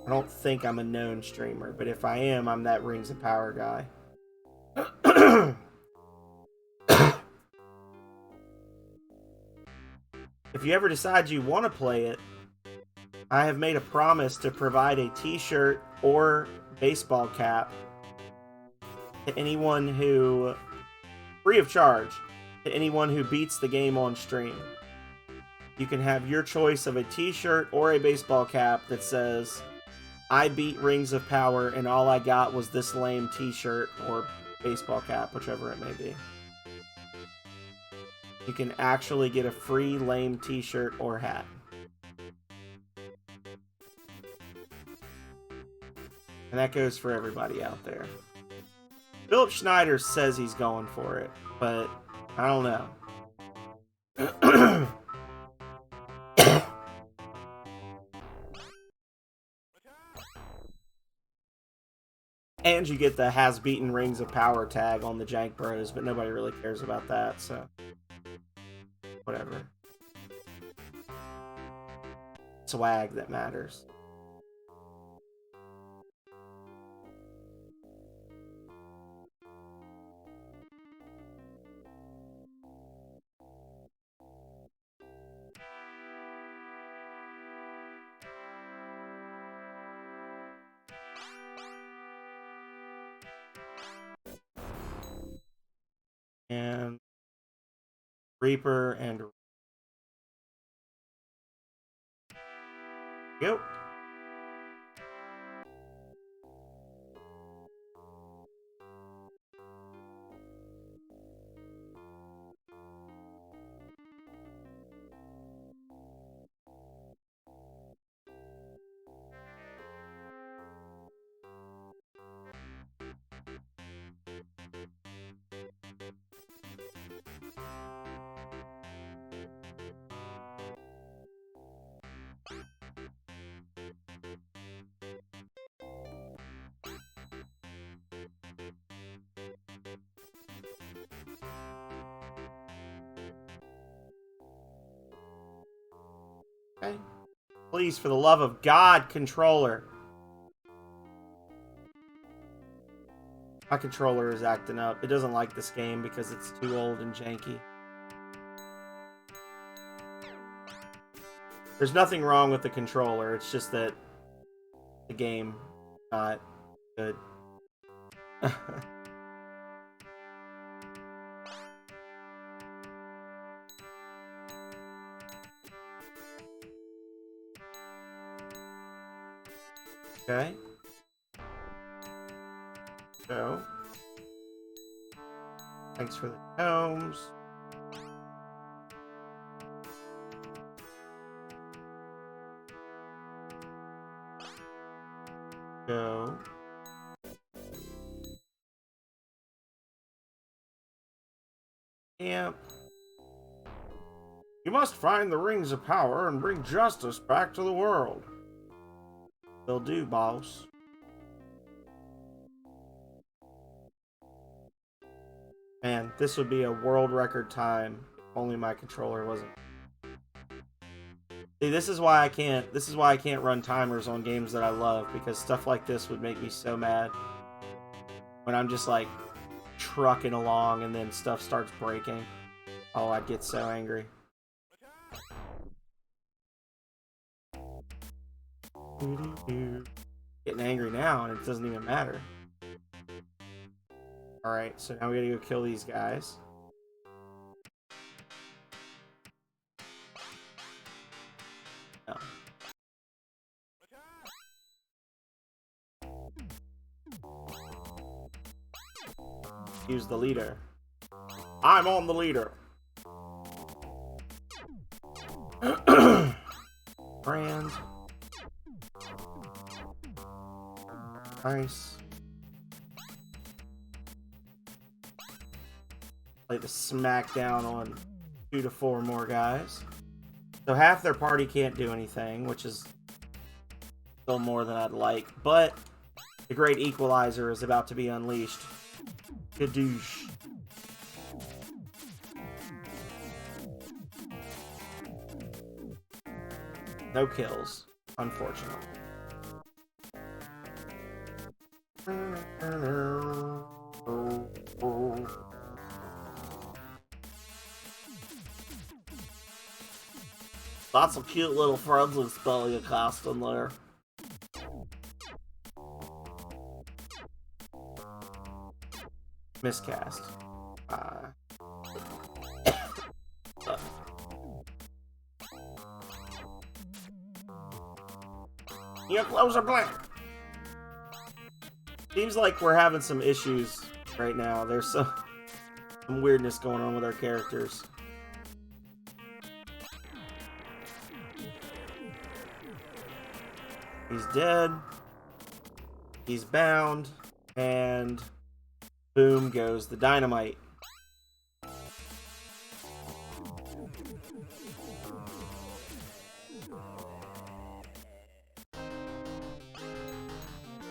I don't think I'm a known streamer, but if I am, I'm that Rings of Power guy. If you ever decide you want to play it, I have made a promise to provide a t-shirt or baseball cap to anyone who, free of charge, to anyone who beats the game on stream. You can have your choice of a t-shirt or a baseball cap that says, I beat Rings of Power and all I got was this lame t-shirt or baseball cap, whichever it may be. you can actually get a free lame t-shirt or hat. And that goes for everybody out there. Philip Schneider says he's going for it, but I don't know. And you get the has beaten Rings of Power tag on the Jank Bros, but nobody really cares about that, so whatever. Swag that matters. And Reaper and go. Okay. Please, for the love of God, controller. My controller is acting up. It doesn't like this game because it's too old and janky. There's nothing wrong with the controller. It's just that the game not good. Okay. So, thanks for the tomes. Go. Camp. You must find the Rings of Power and bring justice back to the world. Will do, boss. Man, this would be a world record time if only my controller wasn't. See, this is why I can't run timers on games that I love, because stuff like this would make me so mad. When I'm just like trucking along and then stuff starts breaking. Oh, I'd get so angry. Getting angry now and it doesn't even matter. Alright, so now we gotta go kill these guys. No. Use the leader. I'm on the leader. Brand. Nice. Play the smackdown on 2 to 4 more guys. So half their party can't do anything, which is still more than I'd like. But the great equalizer is about to be unleashed. Gadoosh. No kills, unfortunately. Lots of cute little friendly spelling across in there. Miscast. Your clothes are blank. Seems like we're having some issues right now. There's some weirdness going on with our characters. He's dead. He's bound. And boom goes the dynamite.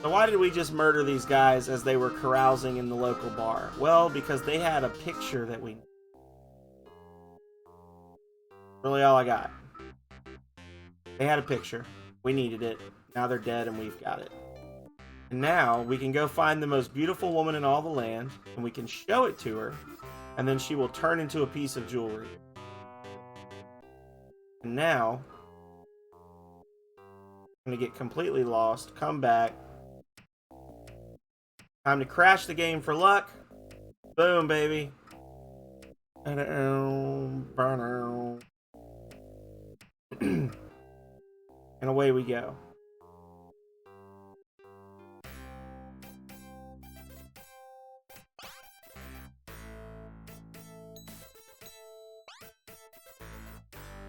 So why did we just murder these guys as they were carousing in the local bar? Well, because they had a picture that we... Really all I got. They had a picture. We needed it. Now they're dead and we've got it. And now we can go find the most beautiful woman in all the land and we can show it to her and then she will turn into a piece of jewelry. And now I'm going to get completely lost, come back. Time to crash the game for luck. Boom, baby. And away we go.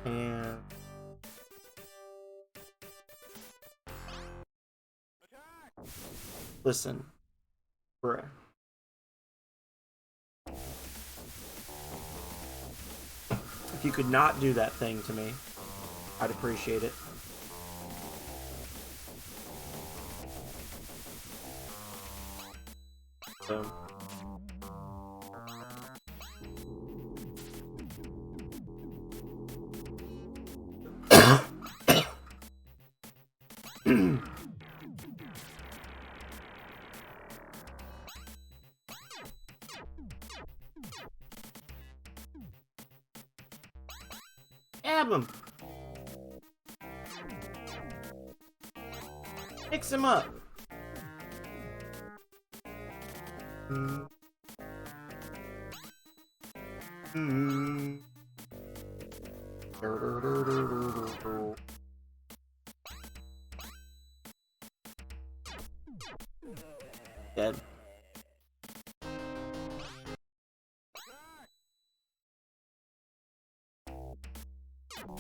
And listen. Bruh. If you could not do that thing to me, I'd appreciate it. Boom. Stab him. Fix him up. Dead.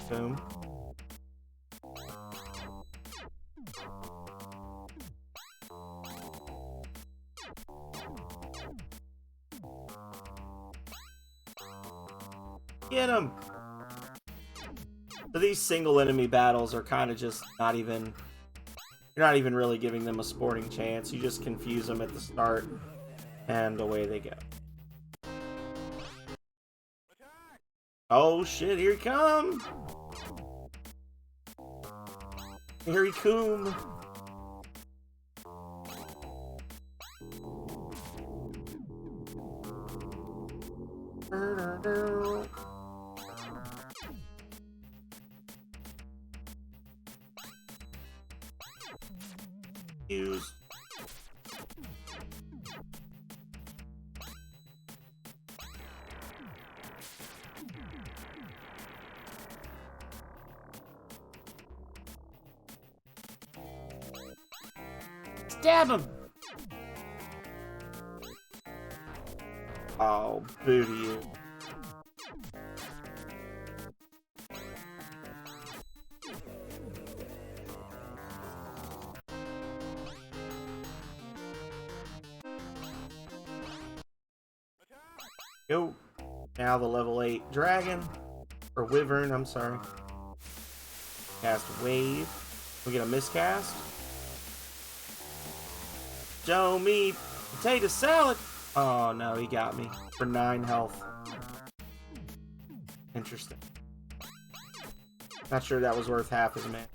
Boom. Get him! So these single enemy battles are kind of just not even... You're not even really giving them a sporting chance. You just confuse them at the start, and away they go. Oh shit, here he come! Here he come! Use. Stab him! Oh, boo to you. Go. Now the level 8 dragon. Or wyvern, I'm sorry. Cast wave. We get a miscast. Show me potato salad. Oh no, he got me for 9 health. Interesting. Not sure that was worth half his man.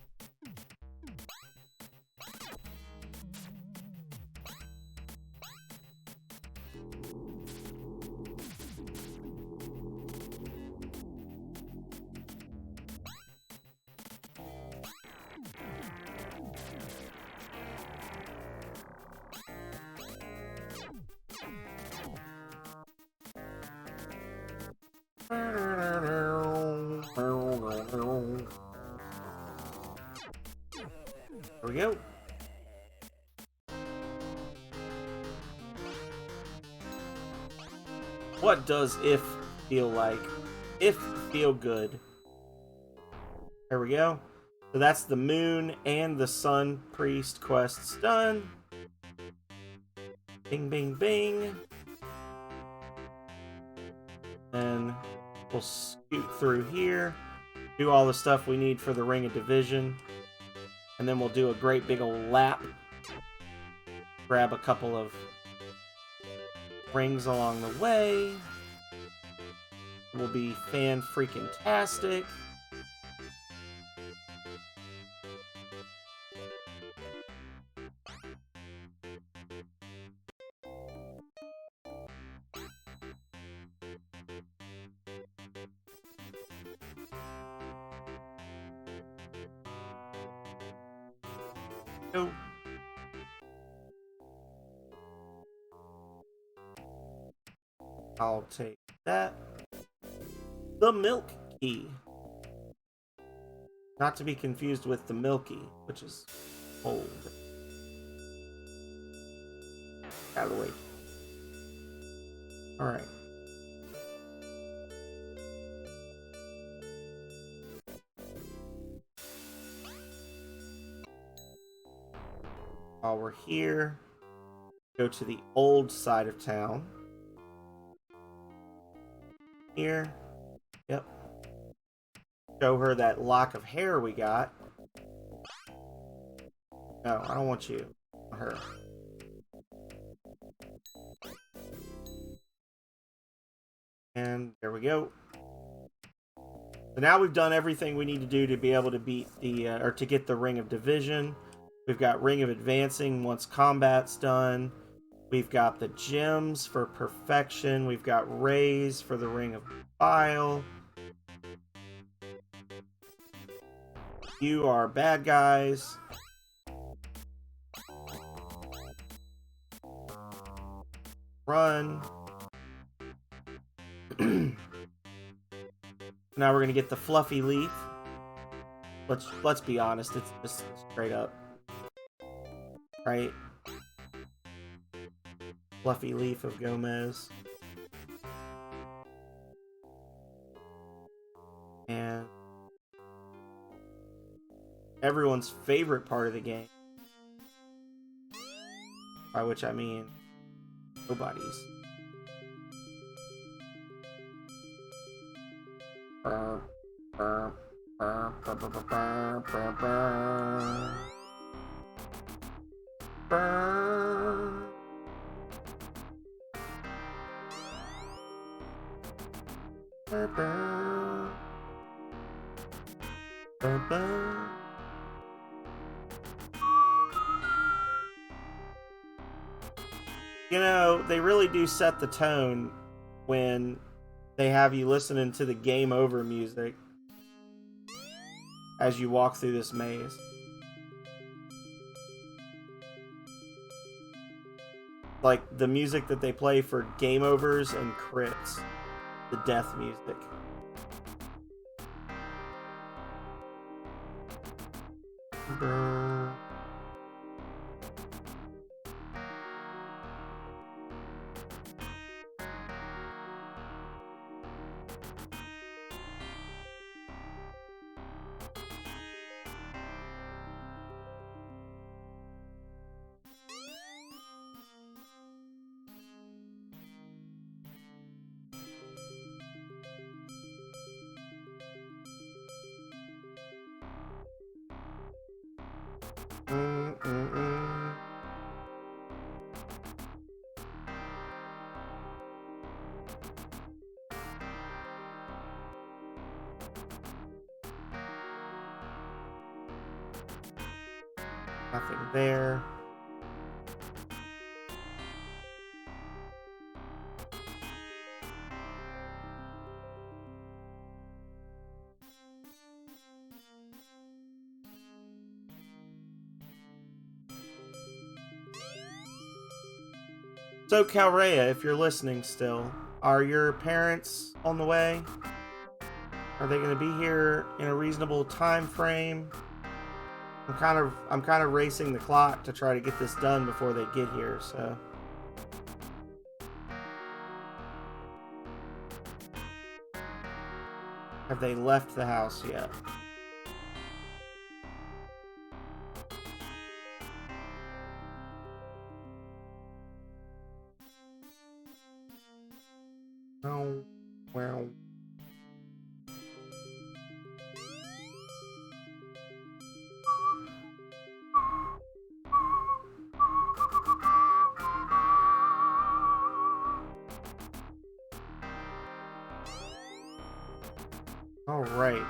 There we go. What does if feel like? If feel good. There we go. So that's the moon and the sun priest quests done. Bing, bing, bing. And we'll scoot through here, do all the stuff we need for the Ring of Division, and then we'll do a great big old lap. Grab a couple of rings along the way. Will be fan-freaking-tastic. Go. I'll take that. The Milk Key. Not to be confused with the Milky, which is old. Out of the way. Alright. While we're here, go to the old side of town. Here. Yep. Show her that lock of hair we got. No, I don't want you. I want her. And there we go. So now we've done everything we need to do to be able to beat the, or to get the Ring of Division. We've got Ring of Advancing once combat's done. We've got the gems for perfection. We've got rays for the Ring of File. You are bad guys. Run. Now we're gonna get the fluffy leaf. Let's be honest, it's just straight up. Right? Fluffy leaf of Gomez. And everyone's favorite part of the game. By which I mean nobody's. You know, they really do set the tone when they have you listening to the game over music as you walk through this maze. Like the music that they play for game overs and crits. The death music. Nothing there. So, Calrea, if you're listening still, are your parents on the way? Are they going to be here in a reasonable time frame? I'm kind of racing the clock to try to get this done before they get here, so. Have they left the house yet? Wow. All right.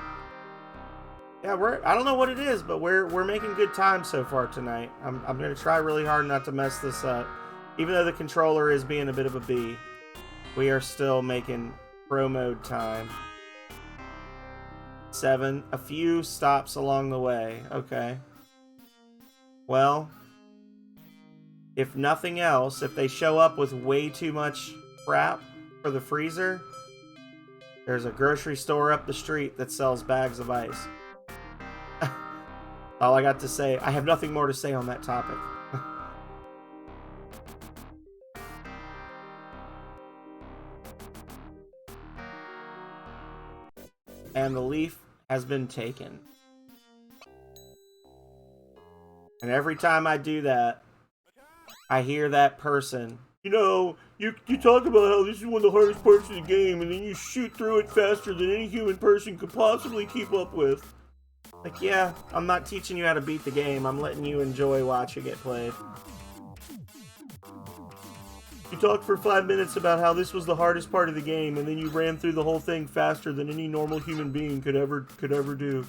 Yeah, I don't know what it is, but we're making good time so far tonight. I'm gonna try really hard not to mess this up. Even though the controller is being a bit of a bee, we are still making pro mode time. 7, a few stops along the way. Okay. Well, if nothing else, if they show up with way too much crap for the freezer, there's a grocery store up the street that sells bags of ice. All I got to say, I have nothing more to say on that topic. And the leaf has been taken. And every time I do that, I hear that person, you know, you talk about how this is one of the hardest parts of the game, and then you shoot through it faster than any human person could possibly keep up with. Like, yeah, I'm not teaching you how to beat the game. I'm letting you enjoy watching it played. You talked for 5 minutes about how this was the hardest part of the game, and then you ran through the whole thing faster than any normal human being could ever do.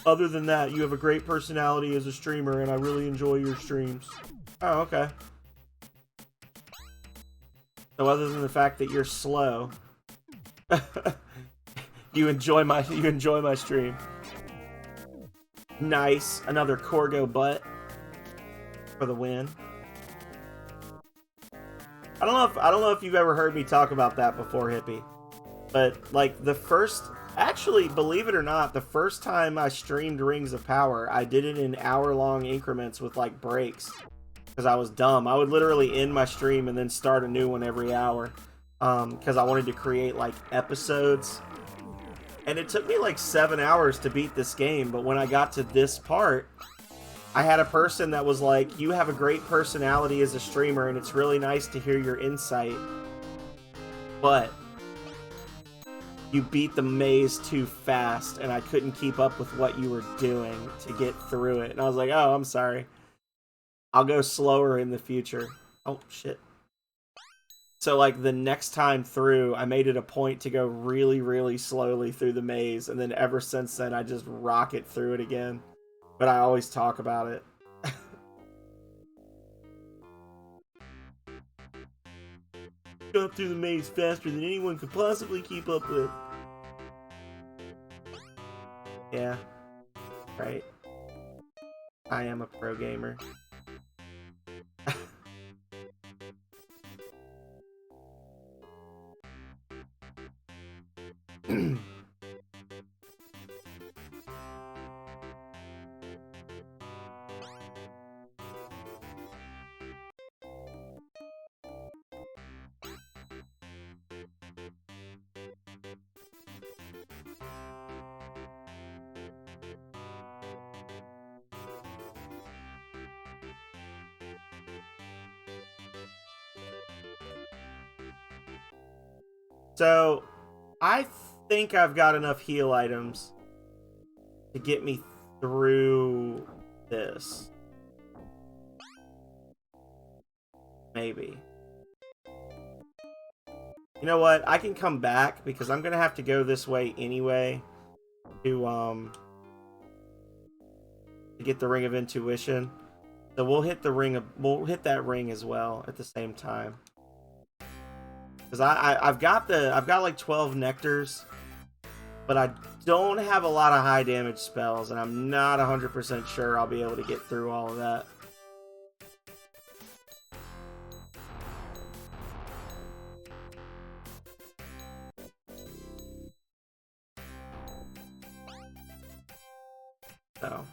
Other than that, you have a great personality as a streamer, and I really enjoy your streams. Oh, okay. So other than the fact that you're slow, you enjoy my stream. Nice, another Corgo butt for the win. I don't know if you've ever heard me talk about that before, Hippie. But like actually, believe it or not, the first time I streamed Rings of Power, I did it in hour-long increments with like breaks. Because I was dumb. I would literally end my stream and then start a new one every hour. Because I wanted to create like episodes. And it took me like 7 hours to beat this game, but when I got to this part, I had a person that was like, you have a great personality as a streamer, and it's really nice to hear your insight. But you beat the maze too fast, and I couldn't keep up with what you were doing to get through it. And I was like, oh, I'm sorry. I'll go slower in the future. Oh, shit. So, like, the next time through, I made it a point to go really, really slowly through the maze, and then ever since then, I just rocket through it again. But I always talk about it. Got through the maze faster than anyone could possibly keep up with. Yeah. Right. I am a pro gamer. So, I think I've got enough heal items to get me through this. Maybe. You know what? I can come back because I'm gonna have to go this way anyway to get the Ring of Intuition. So we'll hit that ring as well at the same time. Because I've got like 12 nectars, but I don't have a lot of high damage spells, and I'm not 100% sure I'll be able to get through all of that. So.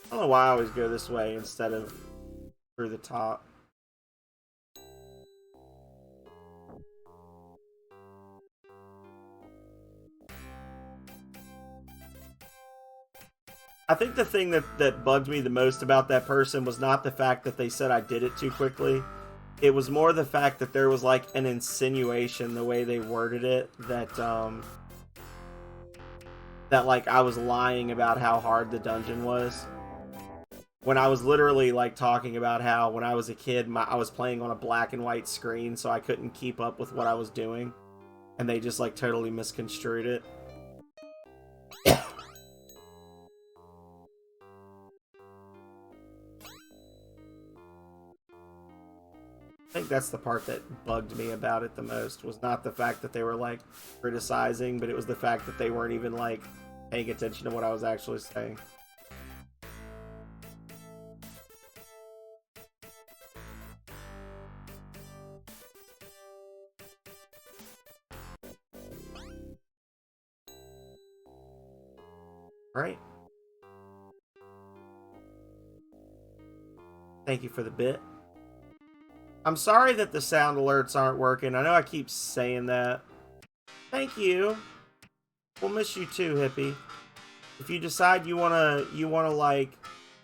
I don't know why I always go this way instead of through the top. I think the thing that bugged me the most about that person was not the fact that they said I did it too quickly. It was more the fact that there was like an insinuation, the way they worded it, that like I was lying about how hard the dungeon was. When I was literally like talking about how when I was a kid, I was playing on a black and white screen, so I couldn't keep up with what I was doing. And they just like totally misconstrued it. I think that's the part that bugged me about it the most, was not the fact that they were like criticizing, but it was the fact that they weren't even like paying attention to what I was actually saying. Right? Thank you for the bit. I'm sorry that the sound alerts aren't working. I know I keep saying that. Thank you. We'll miss you too, hippie. If you decide you wanna like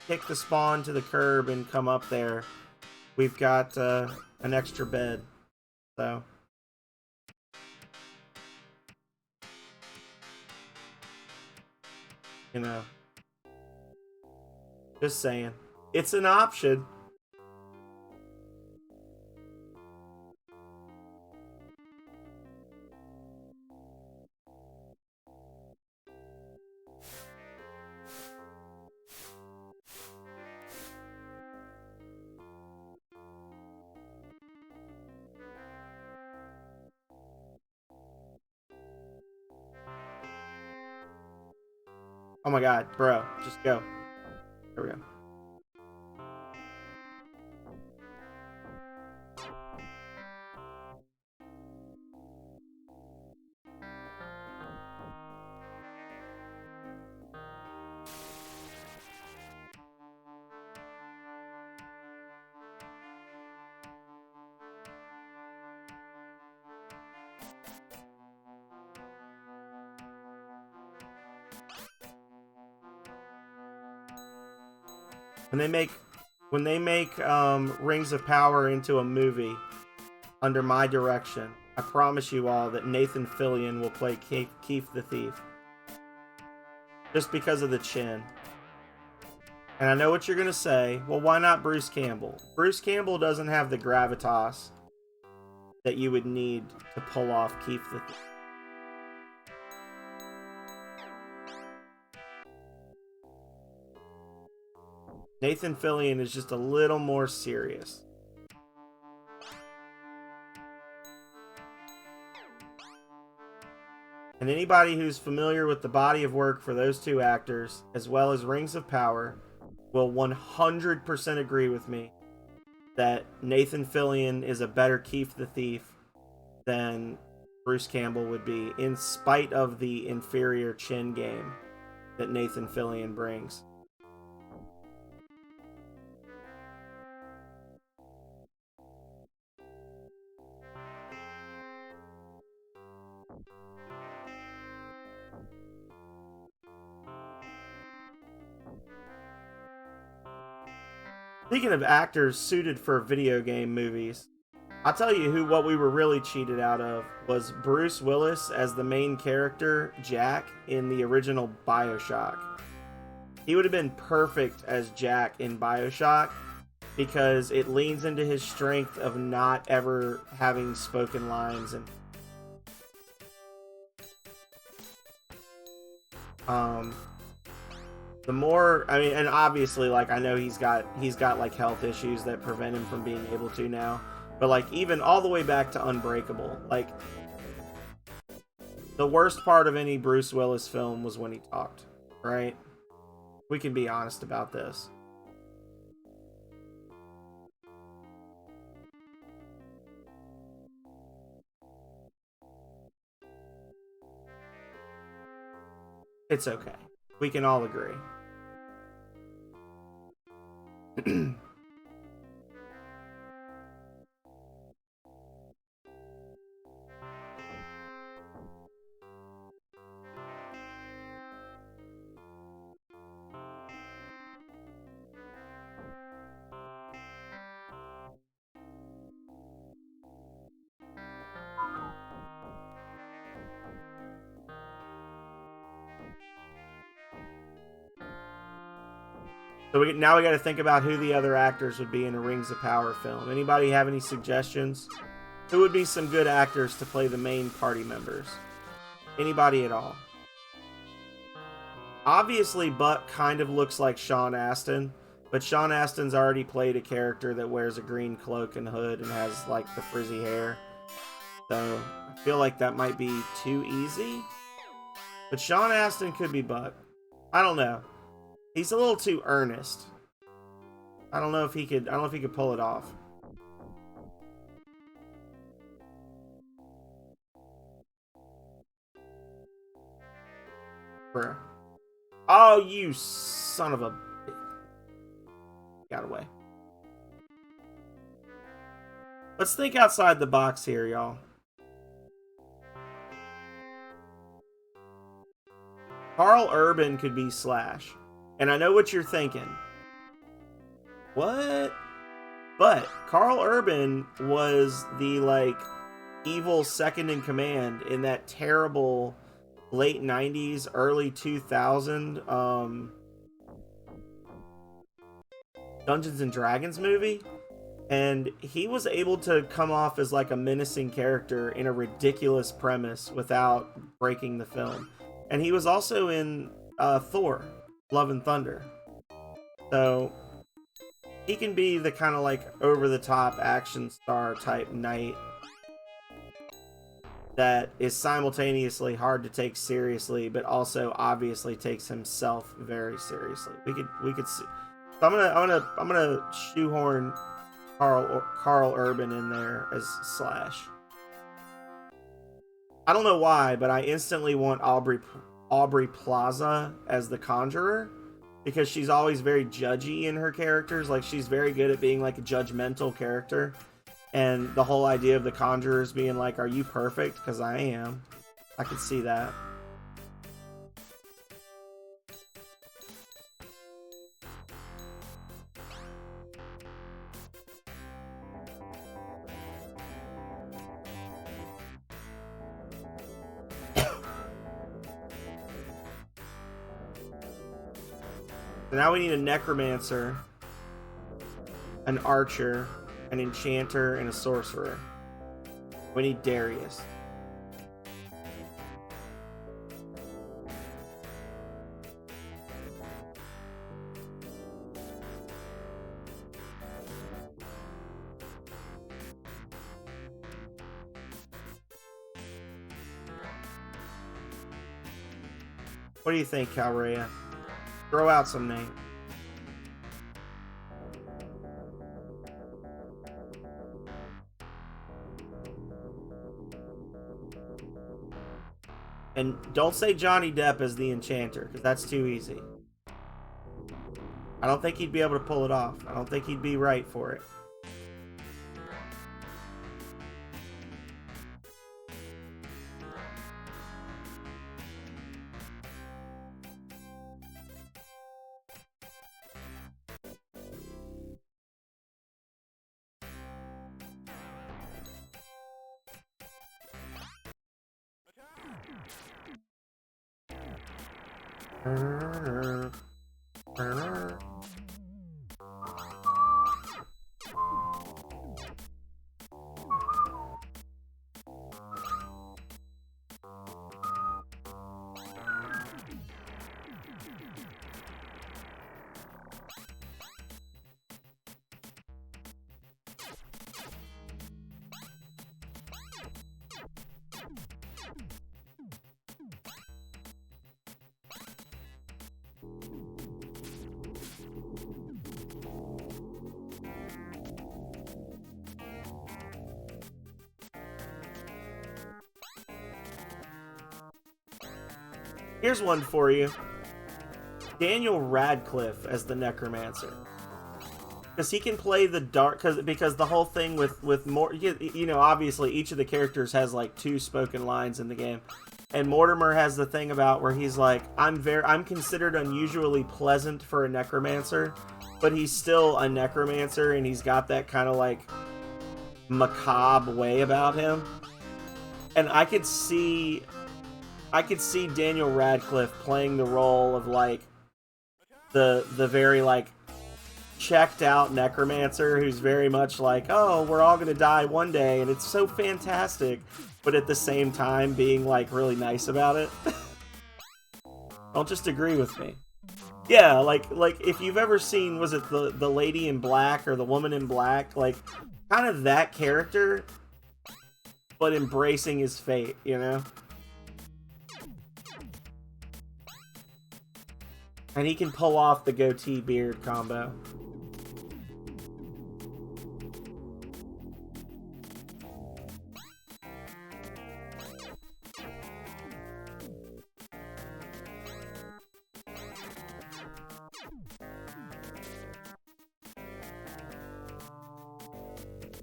kick the spawn to the curb and come up there, we've got an extra bed. So you know, just saying, it's an option. Oh my god, bro, just go. There we go. When they make Rings of Power into a movie under my direction, I promise you all that Nathan Fillion will play Keith the Thief. Just because of the chin. And I know what you're going to say. Well, why not Bruce Campbell? Bruce Campbell doesn't have the gravitas that you would need to pull off Keith the Thief. Nathan Fillion is just a little more serious. And anybody who's familiar with the body of work for those two actors, as well as Rings of Power, will 100% agree with me that Nathan Fillion is a better Keith the Thief than Bruce Campbell would be, in spite of the inferior chin game that Nathan Fillion brings. Speaking of actors suited for video game movies, I'll tell you what we were really cheated out of was Bruce Willis as the main character, Jack, in the original BioShock. He would have been perfect as Jack in BioShock because it leans into his strength of not ever having spoken lines, and the more, I mean, and obviously, like, I know he's got like health issues that prevent him from being able to now, but like even all the way back to Unbreakable, like the worst part of any Bruce Willis film was when he talked, right? We can be honest about this. It's okay. We can all agree. So now we got to think about who the other actors would be in a Rings of Power film. Anybody have any suggestions? Who would be some good actors to play the main party members? Anybody at all? Obviously, Buck kind of looks like Sean Astin, but Sean Astin's already played a character that wears a green cloak and hood and has, like, the frizzy hair. So, I feel like that might be too easy. But Sean Astin could be Buck. I don't know. He's a little too earnest. I don't know if he could pull it off. Bruh. Oh, you son of a... Got away. Let's think outside the box here, y'all. Carl Urban could be Slash. And I know what you're thinking. What? But Carl Urban was the, like, evil second in command in that terrible late 90s, early 2000 Dungeons and Dragons movie. And he was able to come off as like a menacing character in a ridiculous premise without breaking the film. And he was also in Thor, Love and Thunder. So he can be the kind of like over-the-top action star type knight that is simultaneously hard to take seriously, but also obviously takes himself very seriously. We could see. So I'm gonna shoehorn Carl Urban in there as Slash. I don't know why, but I instantly want Aubrey Plaza as the Conjurer, because she's always very judgy in her characters. Like, she's very good at being like a judgmental character. And the whole idea of the Conjurers being like, are you perfect? Because I am. I could see that. So now we need a Necromancer, an Archer, an Enchanter, and a Sorcerer. We need Darius. What do you think, Calrea? Throw out some names. And don't say Johnny Depp as the Enchanter, because that's too easy. I don't think he'd be able to pull it off. I don't think he'd be right for it. Here's one for you. Daniel Radcliffe as the Necromancer. Because he can play the dark... Because the whole thing with more... You know, obviously, each of the characters has, like, 2 spoken lines in the game. And Mortimer has the thing about where he's like, I'm considered unusually pleasant for a Necromancer, but he's still a Necromancer, and he's got that kind of, like, macabre way about him. And I could see Daniel Radcliffe playing the role of, like, the very, like, checked out necromancer who's very much like, oh, we're all gonna die one day and it's so fantastic, but at the same time being like really nice about it. Don't just agree with me. Yeah, like if you've ever seen, was it the Lady in Black or the Woman in Black, like kind of that character, but embracing his fate, you know? And he can pull off the goatee beard combo.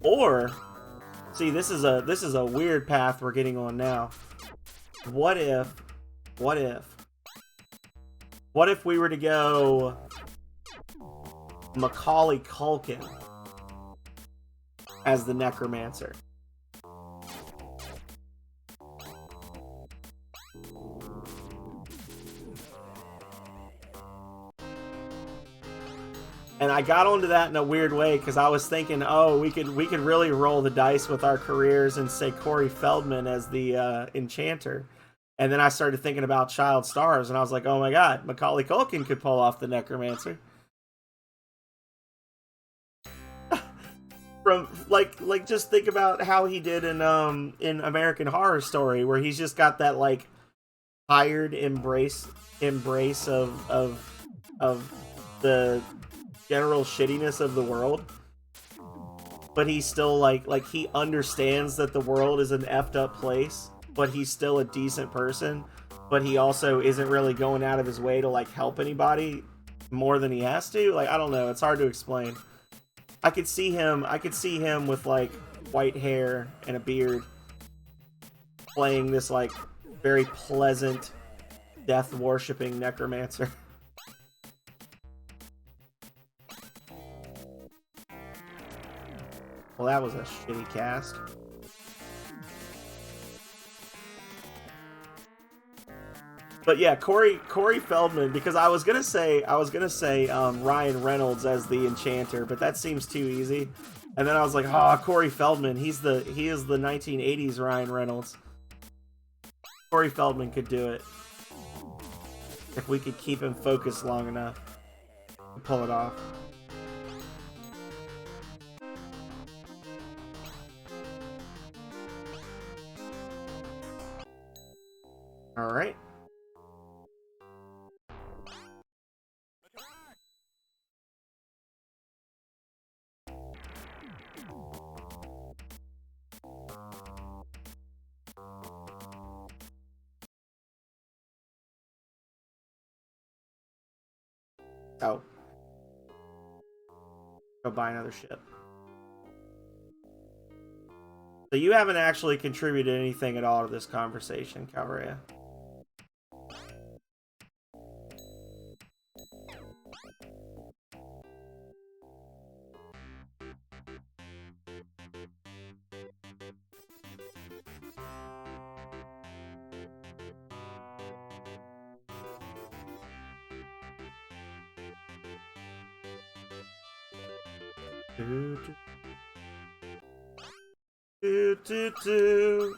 Or, see, this is a weird path we're getting on now. What if we were to go Macaulay Culkin as the necromancer? And I got onto that in a weird way because I was thinking, oh, we could really roll the dice with our careers and say Corey Feldman as the enchanter. And then I started thinking about child stars, and I was like, oh my god, Macaulay Culkin could pull off the necromancer. From like just think about how he did in American Horror Story, where he's just got that like tired embrace of the general shittiness of the world, but he's still like he understands that the world is an effed up place, but he's still a decent person, but he also isn't really going out of his way to like help anybody more than he has to. Like, I don't know, it's hard to explain. I could see him with like white hair and a beard playing this like very pleasant death worshipping necromancer. Well, that was a shitty cast. But yeah, Corey Feldman, because I was gonna say Ryan Reynolds as the enchanter, but that seems too easy. And then I was like, Corey Feldman, he is the 1980s Ryan Reynolds. Corey Feldman could do it if we could keep him focused long enough to pull it off. All right. Oh. Go buy another ship. So you haven't actually contributed anything at all to this conversation, Calrea. Do.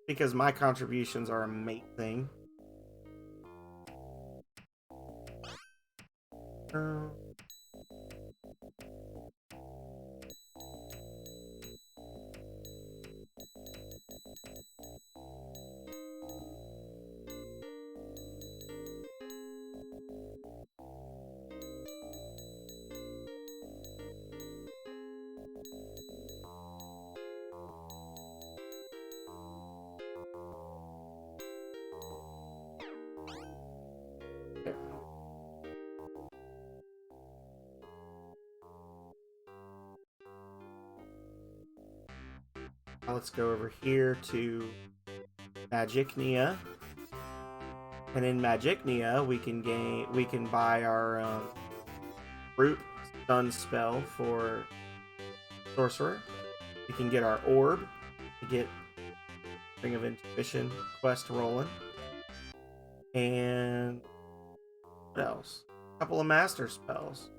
Because my contributions are amazing. Now let's go over here to Magicnia. And in Magicnia, we can buy our root stun spell for sorcerer. We can get our orb to get Ring of Intuition quest rolling. And what else? A couple of master spells.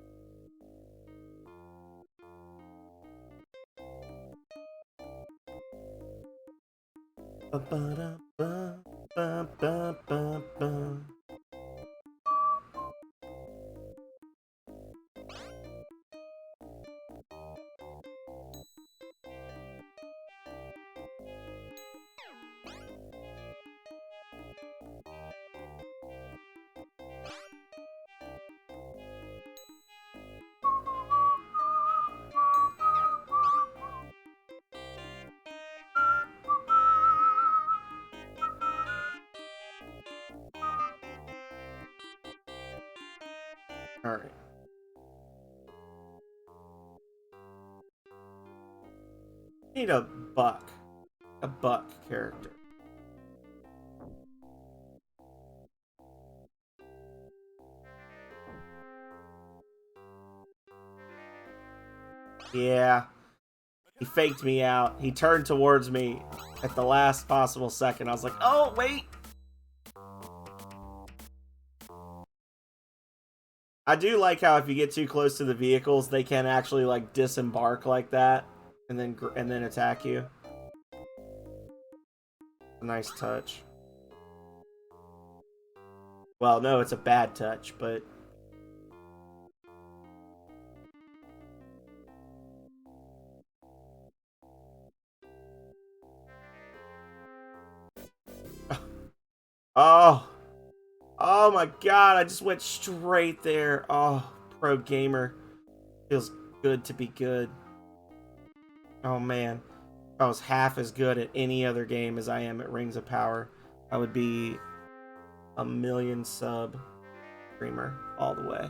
Alright. Need a buck. A buck character. Yeah. He faked me out. He turned towards me at the last possible second. I was like, oh, wait. I do like how if you get too close to the vehicles, they can actually like disembark like that and then attack you. A nice touch. Well, no, it's a bad touch, but oh. Oh my god, I just went straight there. Oh, pro gamer. Feels good to be good. Oh man. If I was half as good at any other game as I am at Rings of Power, I would be a million sub streamer all the way.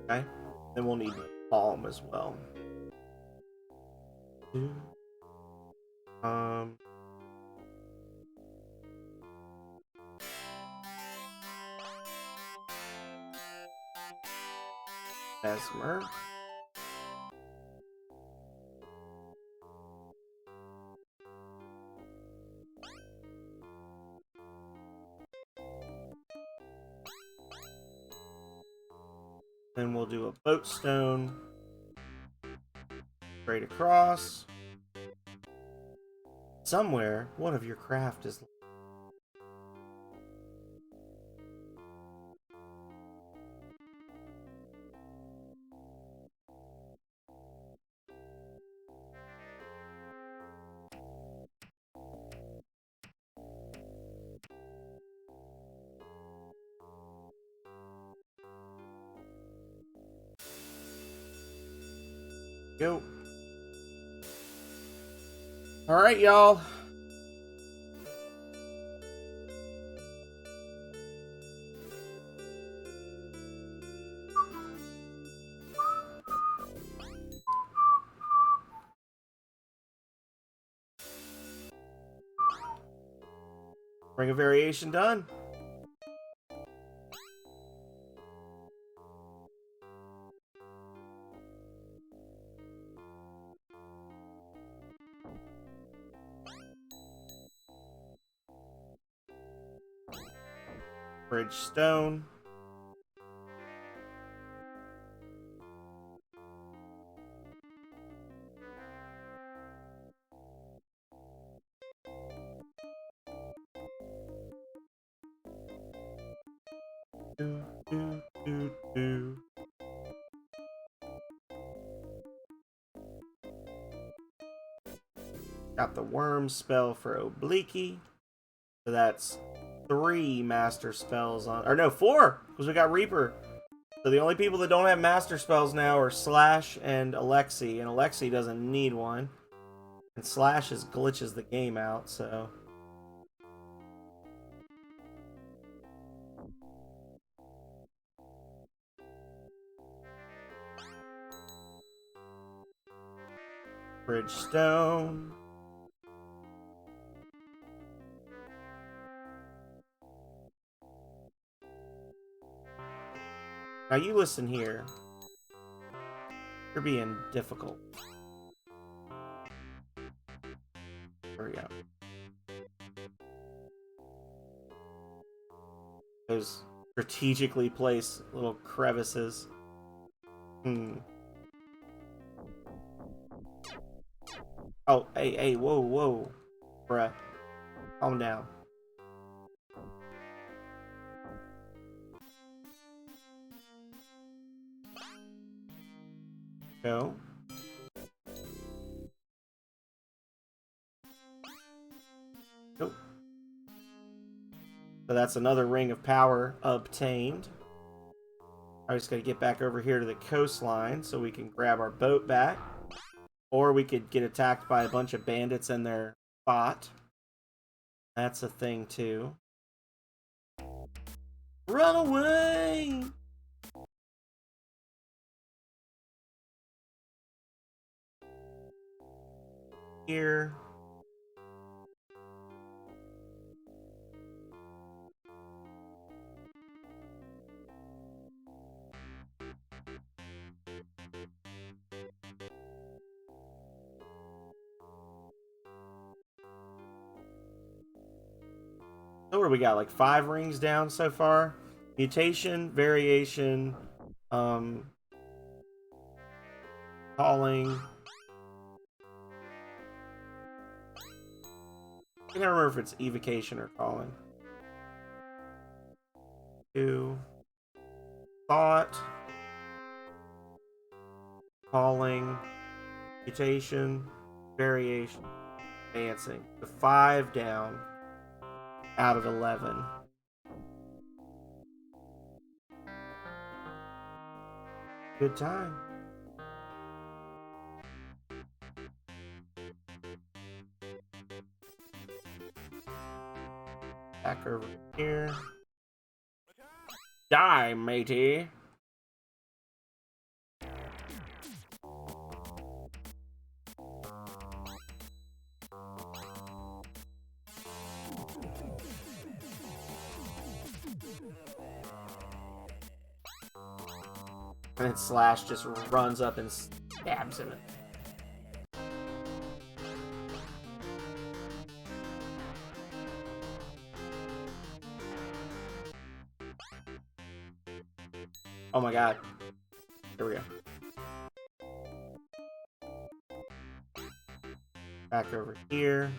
Okay, then we'll need Palm as well. Mesmer. Then we'll do a boat stone straight across. Somewhere, one of your craft is. Go. All right, y'all. Ring of Variation done. Bridge stone. Do, do, do, do. Got the worm spell for Oblique. So that's 3 master spells on, or no, 4, because we got Reaper. So the only people that don't have master spells now are Slash and Alexi, and Alexi doesn't need one. And Slash just glitches the game out, so. Bridgestone. Now you listen here. You're being difficult. There we go. Those strategically placed little crevices. Oh, hey, whoa. Bruh. Calm down. Go. Nope. So that's another ring of power obtained. I just gotta get back over here to the coastline so we can grab our boat back. Or we could get attacked by a bunch of bandits in their spot. That's a thing too. Run away! Here. So what do we got? Like 5 rings down so far? Mutation, variation, calling. I can't remember if it's evocation or calling. 2. Thought. Calling. Mutation. Variation. Advancing. The 5 down out of 11. Good time. Back over here. Die, matey. And then Slash just runs up and stabs him. Oh my god. Here we go. Back over here.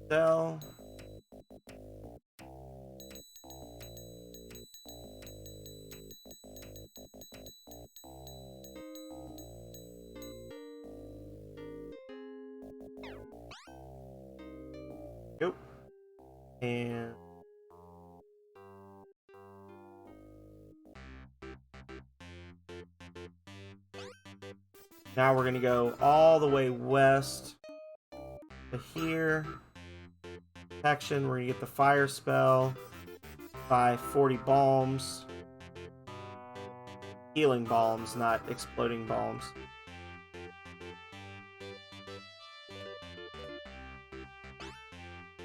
Sell. Nope. And now we're gonna go all the way west to here. Protection, we're gonna get the fire spell by 40 bombs. Healing bombs, not exploding bombs.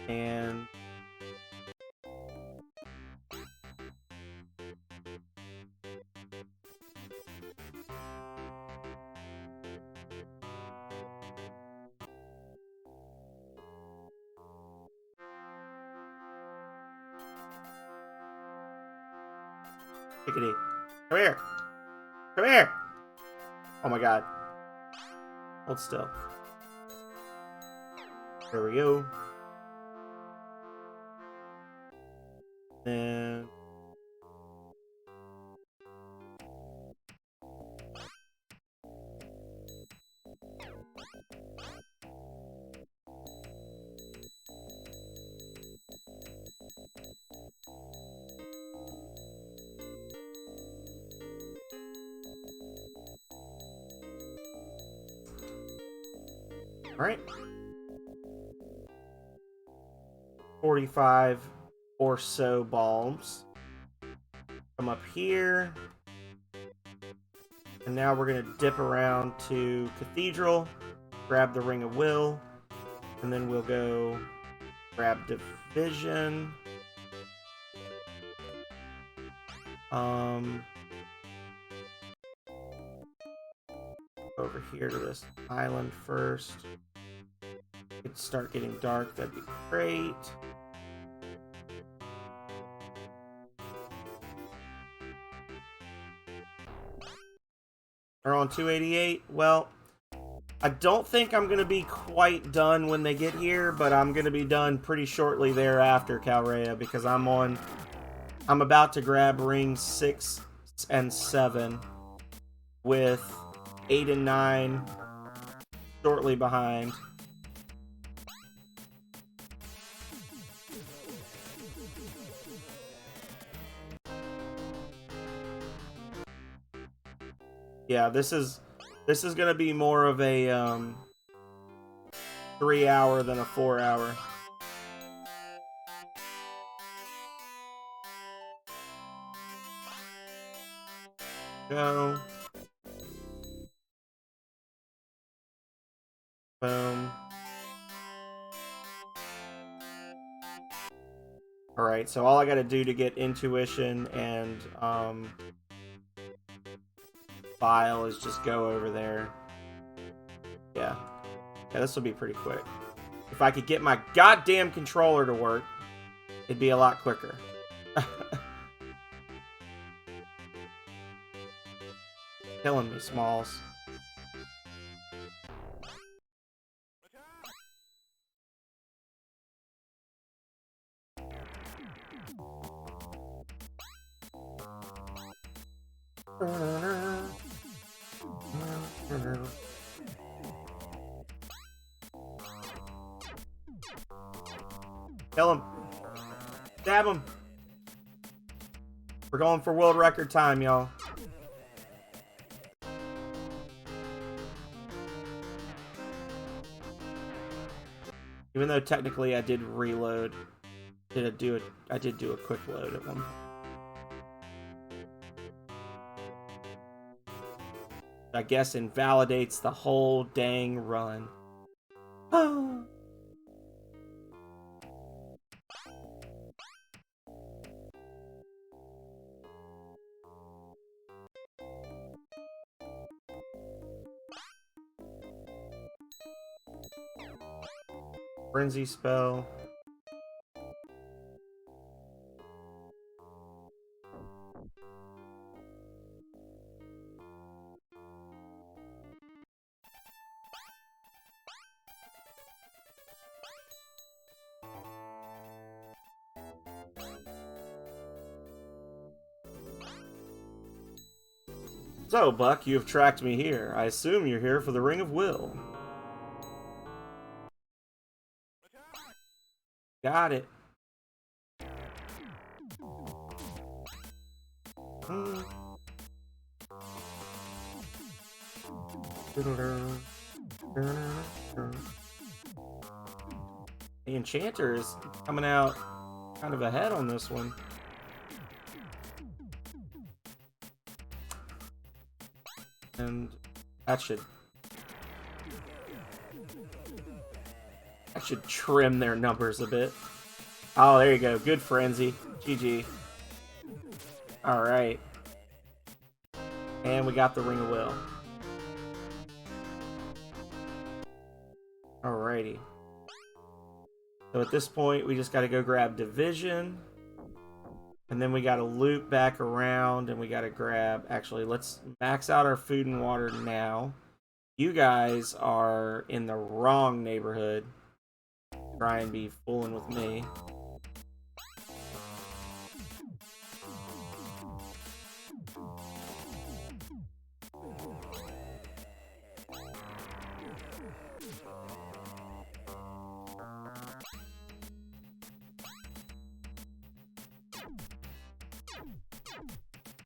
And Chickadee. Come here. Come here. Oh my god. Hold still. There we go. And all right. 45 or so bulbs. Come up here. And now we're going to dip around to Cathedral, grab the Ring of Will, and then we'll go grab Division. Over here to this island first. It'd start getting dark, that'd be great. Are on 288. Well, I don't think I'm gonna be quite done when they get here, but I'm gonna be done pretty shortly thereafter, Calrea, because I'm about to grab rings 6 and 7 with 8 and 9 shortly behind. Yeah, this is gonna be more of a 3-hour than a 4-hour. Go. Boom. Alright, so all I gotta do to get Intuition and File is just go over there. Yeah, this will be pretty quick. If I could get my goddamn controller to work, it'd be a lot quicker. Killing me, Smalls. Kill him. Stab him. We're going for world record time, y'all. Even though technically I did reload. I did do a quick load at one point. I guess invalidates the whole dang run. Oh. Frenzy spell. So, Buck, you have tracked me here. I assume you're here for the Ring of Will. Got it. The Enchanter is coming out kind of ahead on this one. And that should trim their numbers a bit. Oh, there you go. Good frenzy. GG. Alright. And we got the Ring of Will. Alrighty. So at this point, we just got to go grab Division. And then we got to loop back around and we got to grab... Actually, let's max out our food and water now. You guys are in the wrong neighborhood. Try and be fooling with me.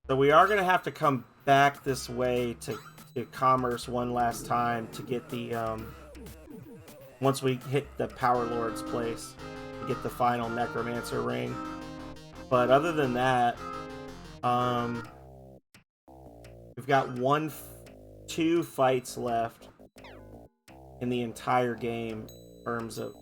So we are going to have to come back this way to commerce one last time to get the, once we hit the Power Lord's place, to get the final Necromancer ring. But other than that, we've got two fights left in the entire game in terms of...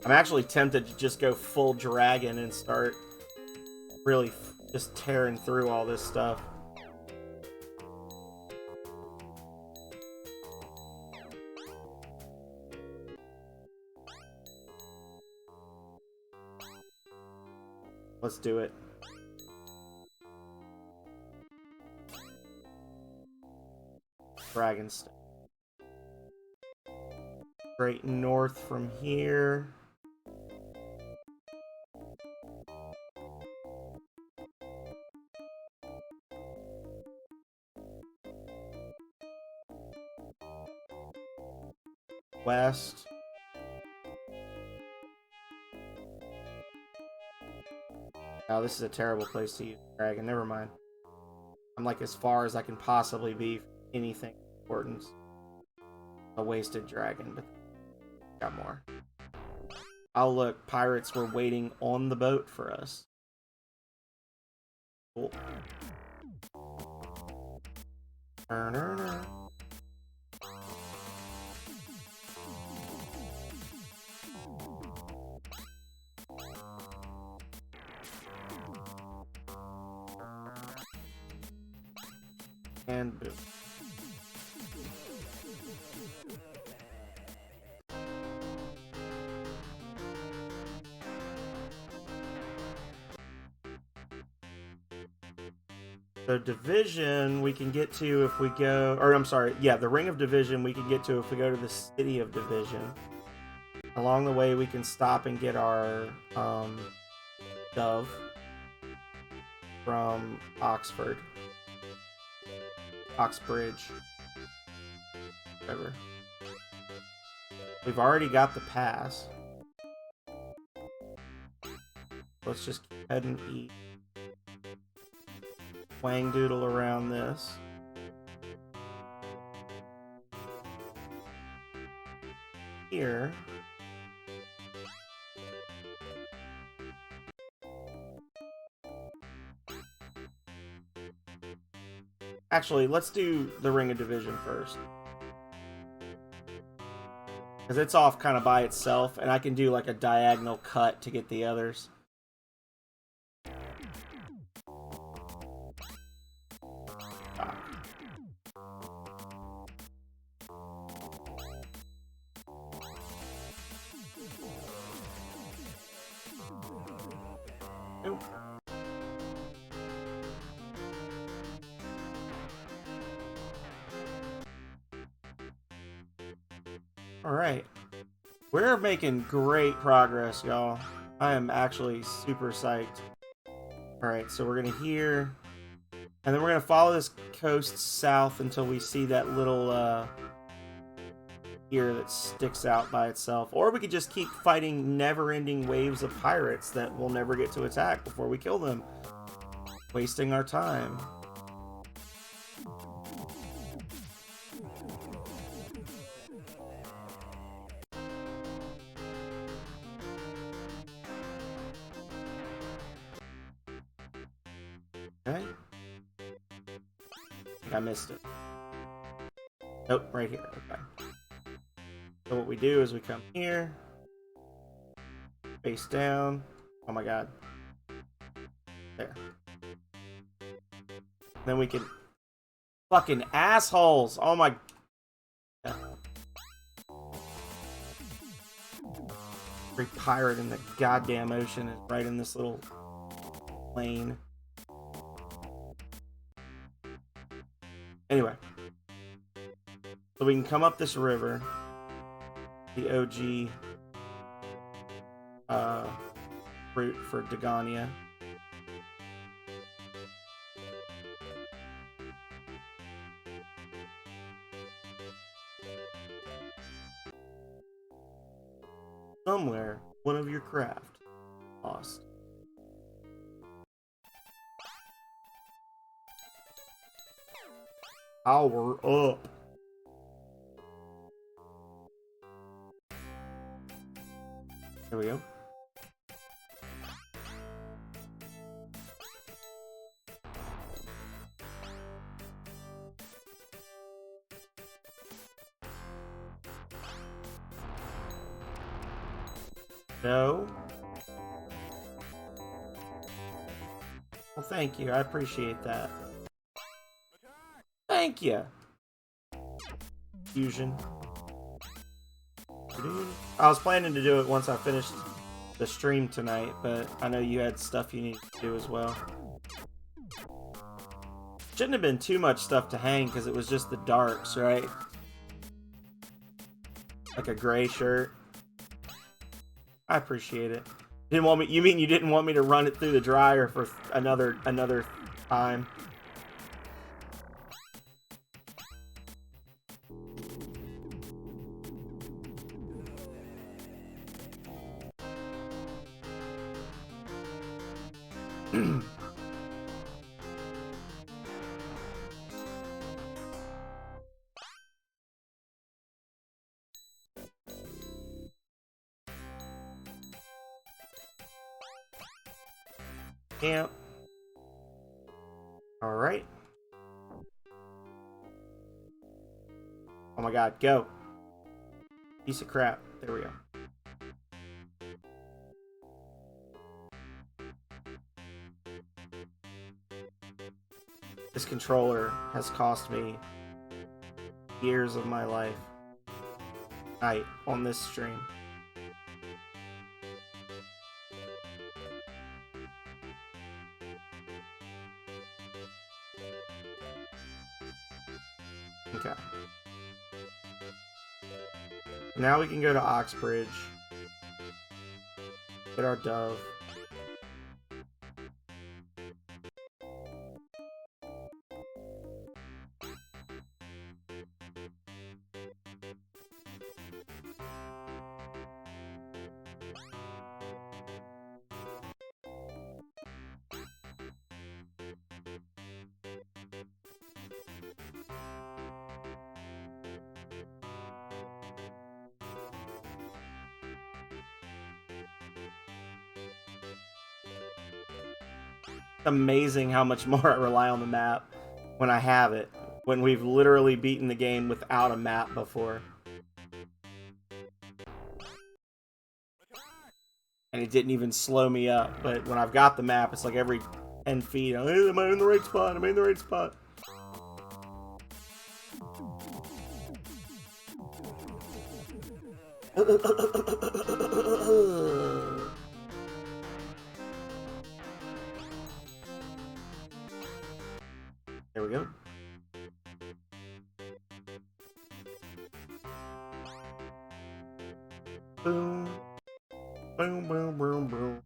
I'm actually tempted to just go full dragon and start really just tearing through all this stuff. Let's do it. Dragon stuff. Straight north from here. West. Oh, this is a terrible place to use dragon. Never mind. I'm like as far as I can possibly be for anything of importance. A wasted dragon, but got more. Oh look, pirates were waiting on the boat for us. Cool. And boom. The division we can get to if we go, or I'm sorry, yeah, the Ring of Division we can get to if we go to the City of Division. Along the way we can stop and get our dove from Oxbridge. Whatever. We've already got the pass. Let's just keep heading east. Wang doodle around this. Here. Actually, let's do the Ring of Division first. Because it's off kind of by itself, and I can do like a diagonal cut to get the others. Alright. We're making great progress, y'all. I am actually super psyched. Alright, so we're going to hear... And then we're going to follow this coast south until we see that little pier that sticks out by itself. Or we could just keep fighting never-ending waves of pirates that we'll never get to attack before we kill them. Wasting our time. Okay. I think I missed it. Nope, right here. Okay. So what we do is we come here. Face down. Oh my god. There. Then we can... Fucking assholes! Oh my... Yeah. Every pirate in the goddamn ocean is right in this little lane. Anyway. So we can come up this river. The OG route for Dagania. Somewhere, one of your craft lost. Power up. There we go. No. Well, thank you. I appreciate that. Thank you. Fusion. I was planning to do it once I finished the stream tonight, but I know you had stuff you needed to do as well. Shouldn't have been too much stuff to hang because it was just the darks, right? Like a gray shirt. I appreciate it. Didn't want me? You mean you didn't want me to run it through the dryer for another time? Camp. All right. Oh my god, go. Piece of crap. There we go. This controller has cost me years of my life. Night on this stream. Okay. Now we can go to Oxbridge. Get our dove. Amazing how much more I rely on the map when I have it, when we've literally beaten the game without a map before. And it didn't even slow me up, but when I've got the map, it's like every 10 feet, am I in the right spot? Am I in the right spot? There we go. Boom. Boom, boom, boom, boom.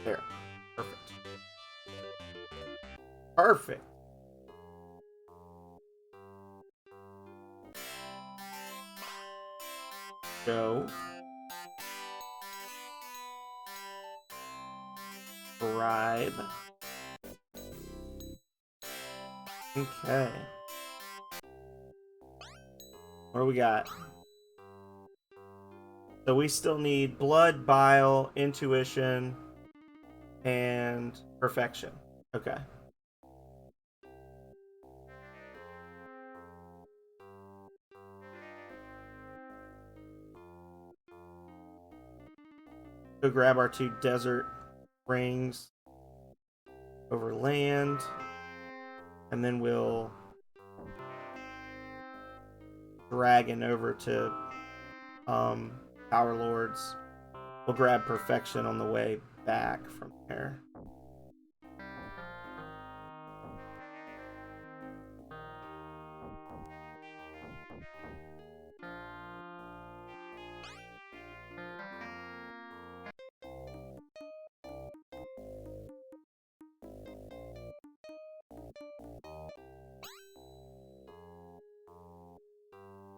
There. Perfect. Perfect. Go. Bribe. Okay. What do we got? So we still need blood, bile, intuition, and perfection. Okay. Go grab our 2 desert rings over land, and then we'll dragon over to Power Lords. We'll grab perfection on the way back from there.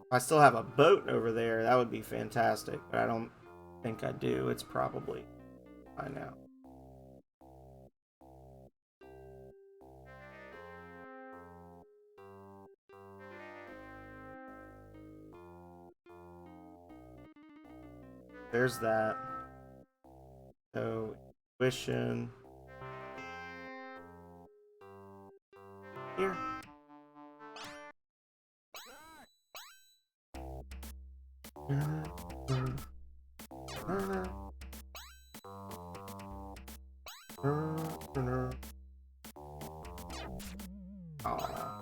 If I still have a boat over there, that would be fantastic, but I don't think I do. It's probably by now. There's that. So, intuition. Here. Aw.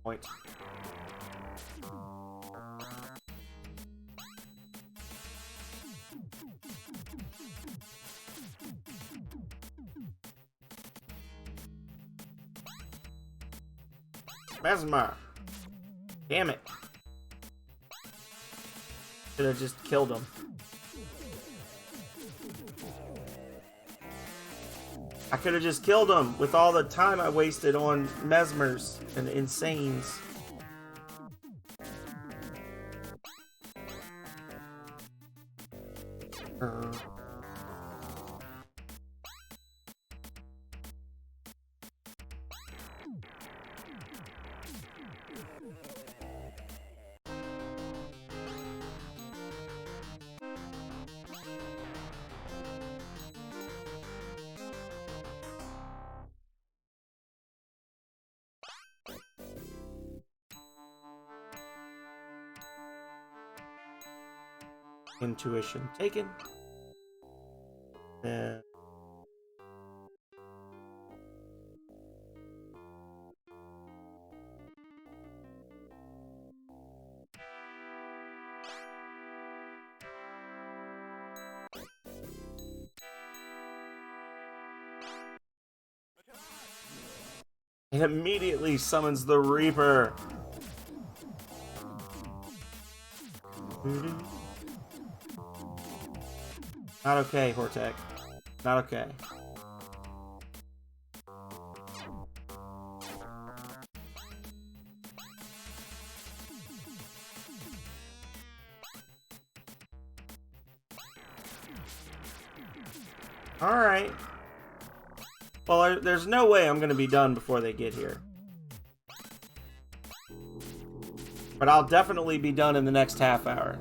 Point. Mesmer. Damn it. Should have just killed him. I could have just killed him with all the time I wasted on Mesmers and Insanes. Intuition taken. And it immediately summons the Reaper. Not okay, Hortek. Not okay. Alright. Well, there's no way I'm going to be done before they get here. But I'll definitely be done in the next half hour.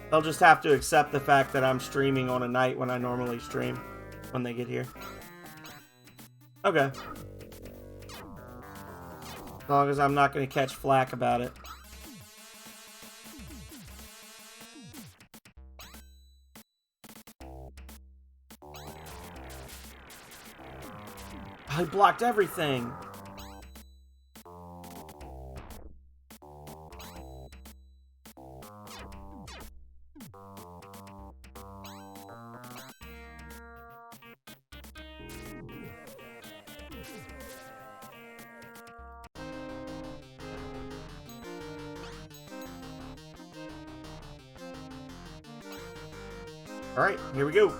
They'll just have to accept the fact that I'm streaming on a night when I normally stream when they get here. Okay. As long as I'm not going to catch flack about it. I blocked everything. All right, here we go.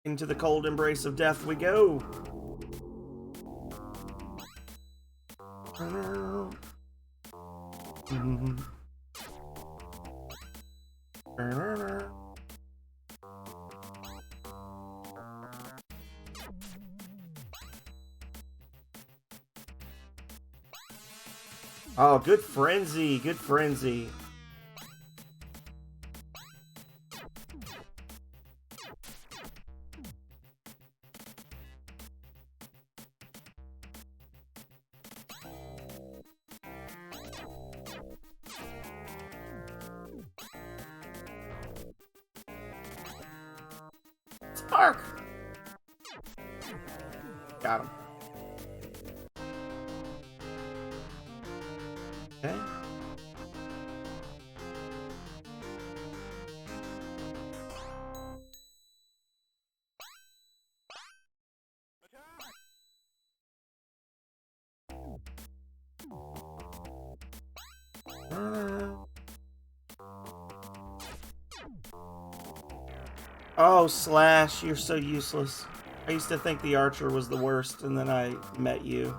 Into the cold embrace of death we go. Oh, good frenzy. Good frenzy. Spark! Got him. Okay. Oh, Slash, you're so useless. I used to think the Archer was the worst, and then I met you.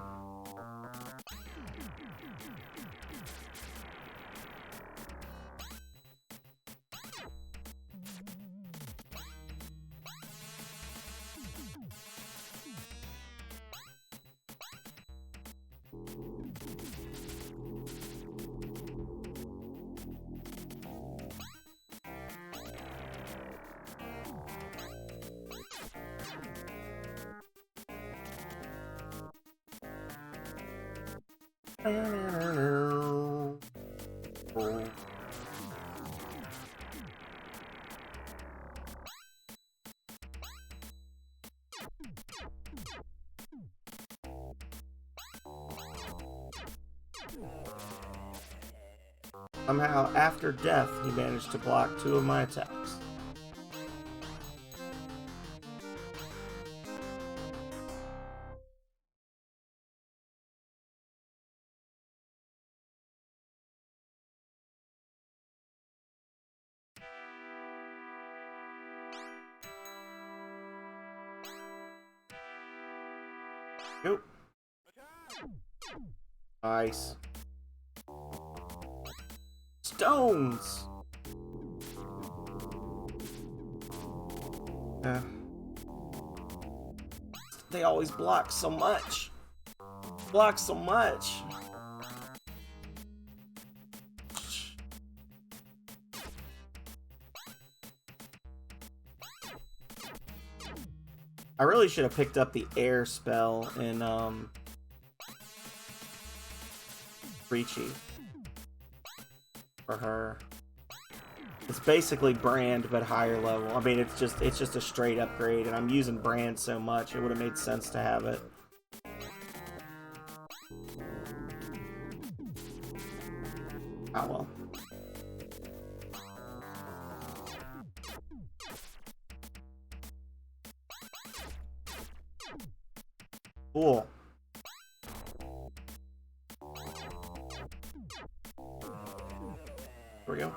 Somehow, after death, he managed to block 2 of my attacks. Nope. Nice. Stones! They always block so much. Block so much. I really should have picked up the air spell in Breachy for her. It's basically Brand but higher level. I mean, it's just a straight upgrade, and I'm using Brand so much it would have made sense to have it. Oh well. Cool. Here we go.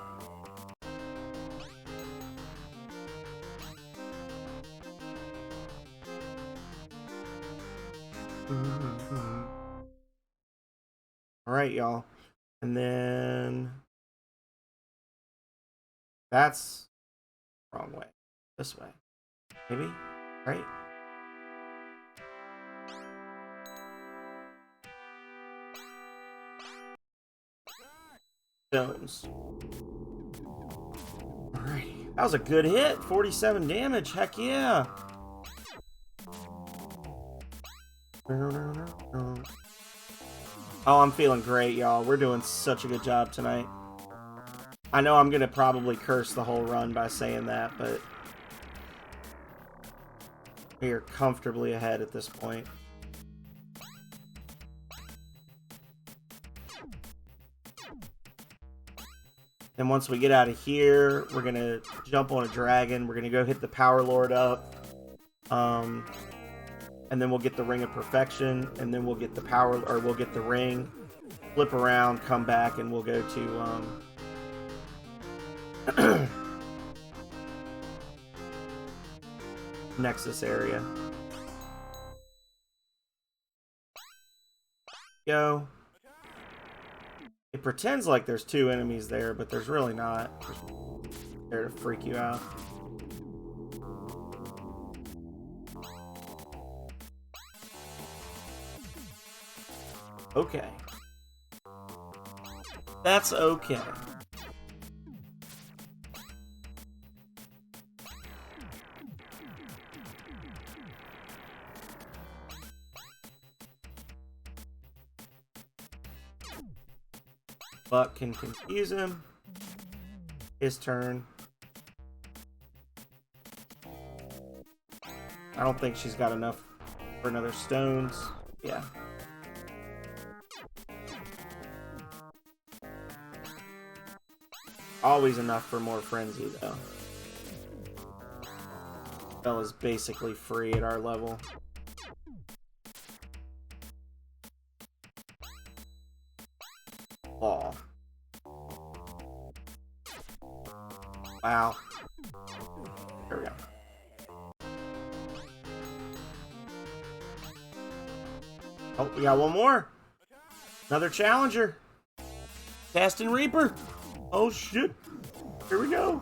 All right, y'all. And then that's wrong way. This way. Maybe? Right? Stones. Alright. That was a good hit. 47 damage. Heck yeah. Oh, I'm feeling great, y'all. We're doing such a good job tonight. I know I'm going to probably curse the whole run by saying that, but we are comfortably ahead at this point. And once we get out of here, we're going to jump on a dragon. We're going to go hit the Power Lord up. And then we'll get the Ring of Perfection. And then we'll get the power, or we'll get the ring. Flip around, come back, and we'll go to Nexus area. Go. It pretends like there's 2 enemies there, but there's really not. There to freak you out. Okay. That's okay. Buck can confuse him. His turn. I don't think she's got enough for another stones. Yeah. Always enough for more frenzy, though. Bella's basically free at our level. Aw. Wow. There we go. Oh, we got one more. Another challenger. Cast and Reaper. Oh, shit. Here we go.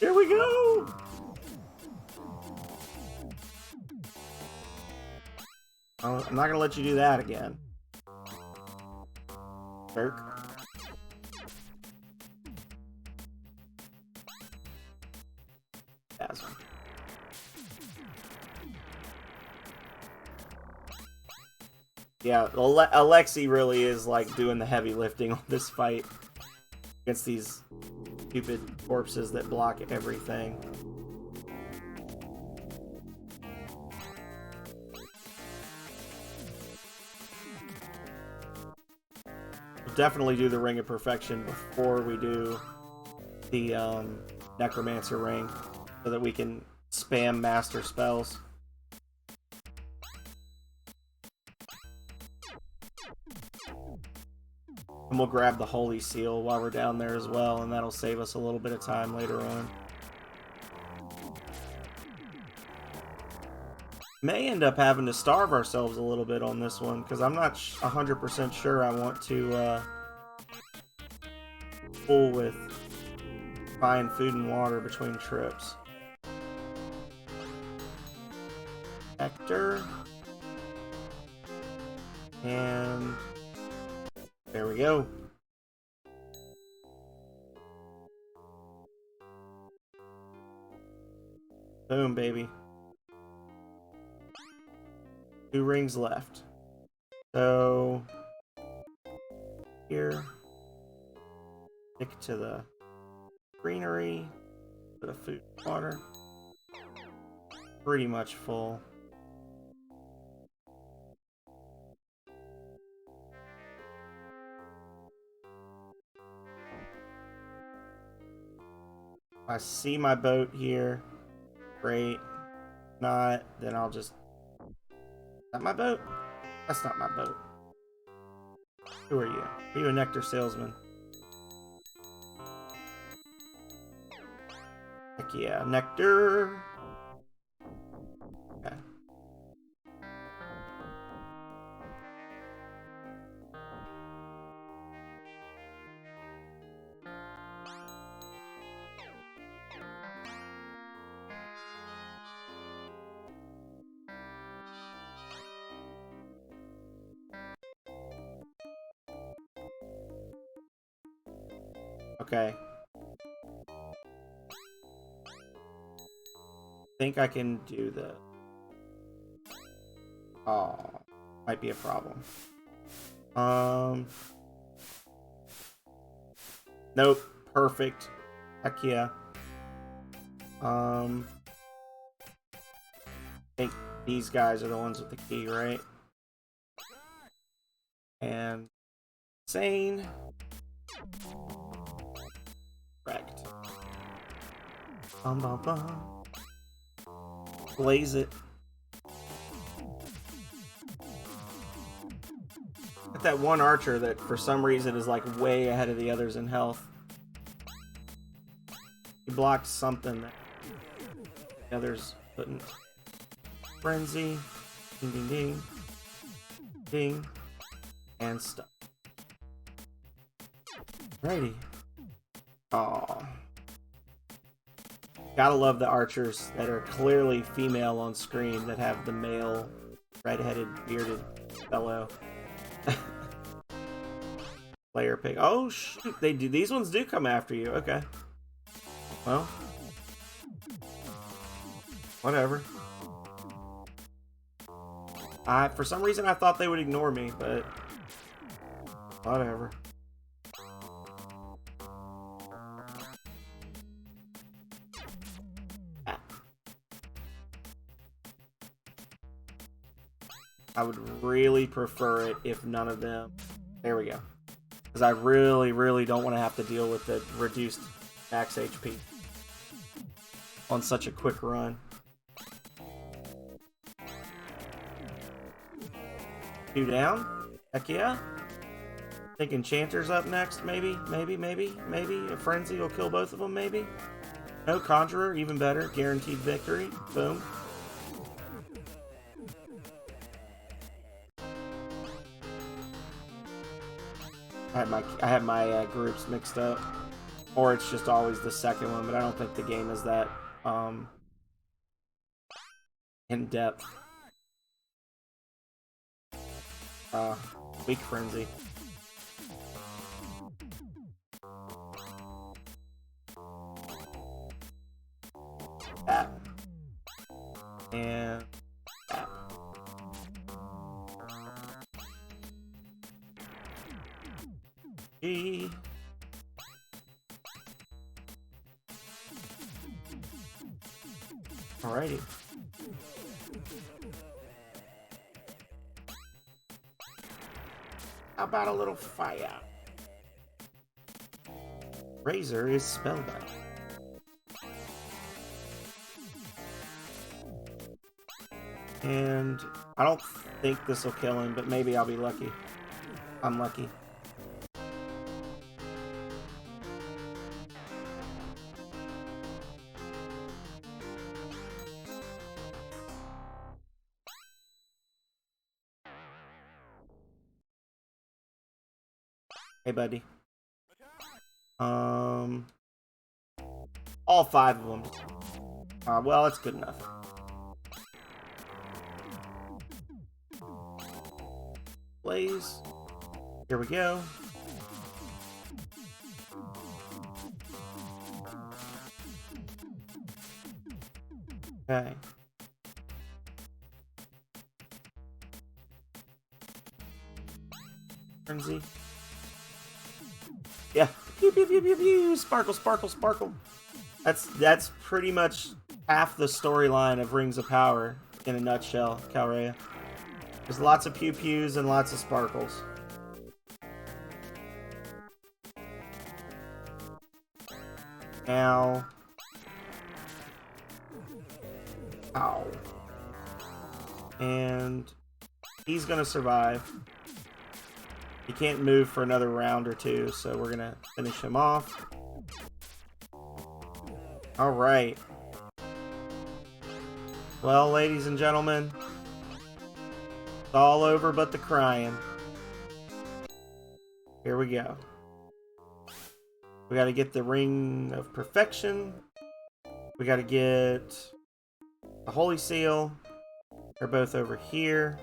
Here we go. I'm not going to let you do that again. Jerk. Asthma. Yeah, Alexi really is like doing the heavy lifting on this fight against these stupid corpses that block everything. We'll definitely do the Ring of Perfection before we do the Necromancer Ring so that we can spam master spells. And we'll grab the Holy Seal while we're down there as well, and that'll save us a little bit of time later on. May end up having to starve ourselves a little bit on this one, because I'm not 100% sure I want to pull with buying food and water between trips. Hector. And there we go. Boom, baby. 2 rings left. So here, stick to the greenery, bit of food and water. Pretty much full. I see my boat here. Great. Not, then I'll just... Is that my boat? That's not my boat. Who are you? Are you a nectar salesman? Heck yeah, nectar! Okay. Okay. I think I can do the... Oh, might be a problem. Nope. Perfect. Heck yeah. I think these guys are the ones with the key, right? And... Insane. Correct. Bum bum bum. Blaze it. Got that one archer that for some reason is like way ahead of the others in health. He blocked something that the others couldn't. Frenzy. Ding ding ding. Ding. And stuff. Righty. Aww. Gotta love the archers that are clearly female on screen that have the male red-headed bearded fellow. Player pick. Oh shoot, they do. These ones do come after you. Okay. Well, whatever. For some reason I thought they would ignore me, but whatever. I would really prefer it if none of them... There we go. Because I really, really don't want to have to deal with the reduced max HP on such a quick run. Two down? Heck yeah. Think Enchanter's up next, maybe? Maybe. A Frenzy will kill both of them, maybe? No, Conjurer, even better. Guaranteed victory. Boom. I had my groups mixed up. Or it's just always the second one, but I don't think the game is that in depth. Weak Frenzy. Tap. And tap. G. Alrighty. How about a little fire? Razor is spellbound. And I don't think this will kill him, but maybe I'll be lucky. I'm lucky. Hey, buddy. All 5 of them. Well, that's good enough. Blaze. Here we go. Okay. Frenzy. Yeah. Pew, pew, pew, pew, pew. Sparkle, sparkle, sparkle. That's pretty much half the storyline of Rings of Power in a nutshell, Calrea. There's lots of pew pews and lots of sparkles. Now. Ow. And he's gonna survive. He can't move for another round or two, so we're gonna finish him off. Alright. Well, ladies and gentlemen, it's all over but the crying. Here we go. We gotta get the Ring of Perfection. We gotta get the Holy Seal. They're both over here.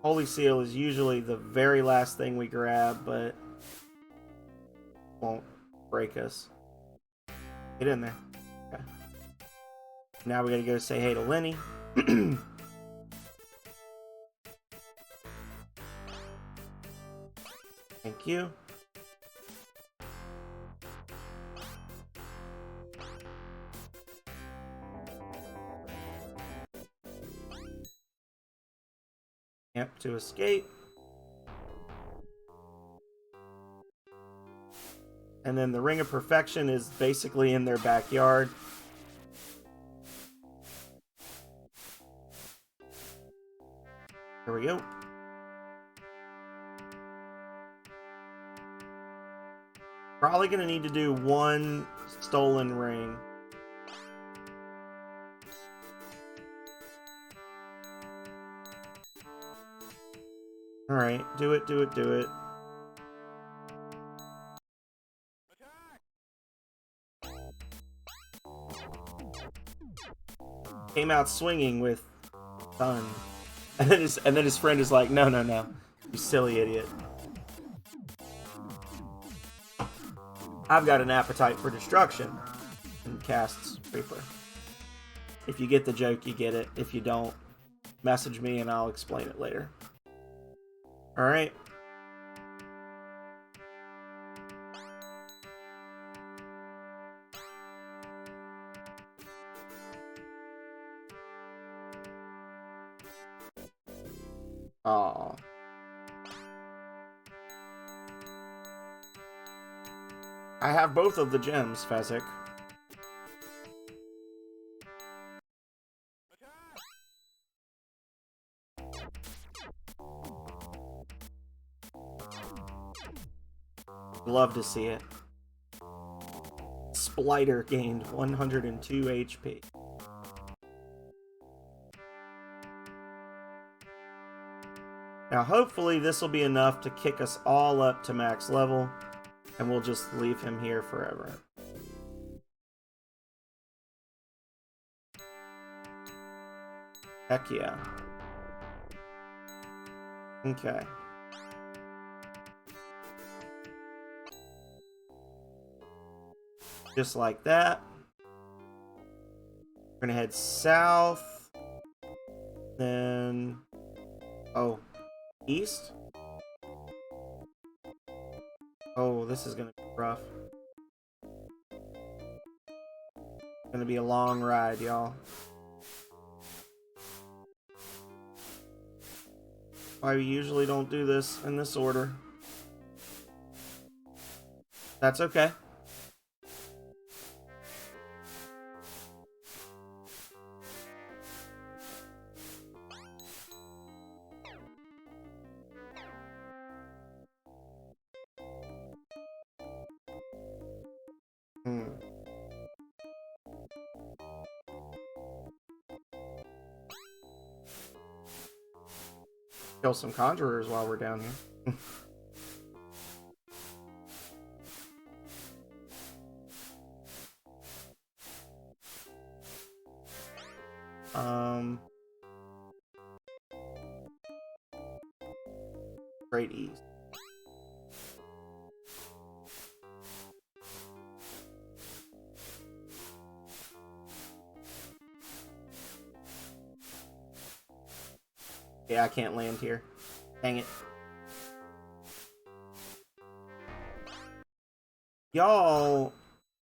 Holy Seal is usually the very last thing we grab, but won't break us. Get in there. Okay. Now we gotta go say hey to Lenny. Thank you. Yep, to escape. And then the Ring of Perfection is basically in their backyard. Here we go. Probably gonna need to do one stolen ring. Alright, do it, do it, do it. Came out swinging with Sun. And then his friend is like, no, no, no. You silly idiot. I've got an appetite for destruction. And casts Reaper. If you get the joke, you get it. If you don't, message me and I'll explain it later. Alright. Aww. I have both of the gems, Fezzik. Love to see it. Splitter gained 102 HP. Now hopefully this will be enough to kick us all up to max level, and we'll just leave him here forever. Heck yeah. Okay. Just like that. We're gonna head south. Then... oh. East? Oh, this is gonna be rough. It's gonna be a long ride, y'all. Why we usually don't do this in this order. That's okay. Kill some conjurers while we're down here. Great ease. Yeah, I can't land here. Dang it. Y'all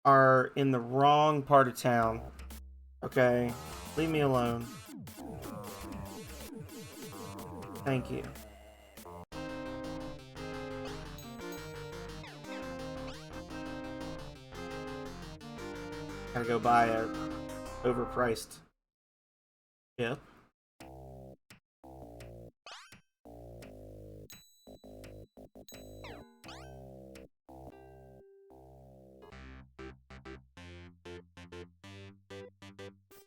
are in the wrong part of town. Okay? Leave me alone. Thank you. Gotta go buy a overpriced ship.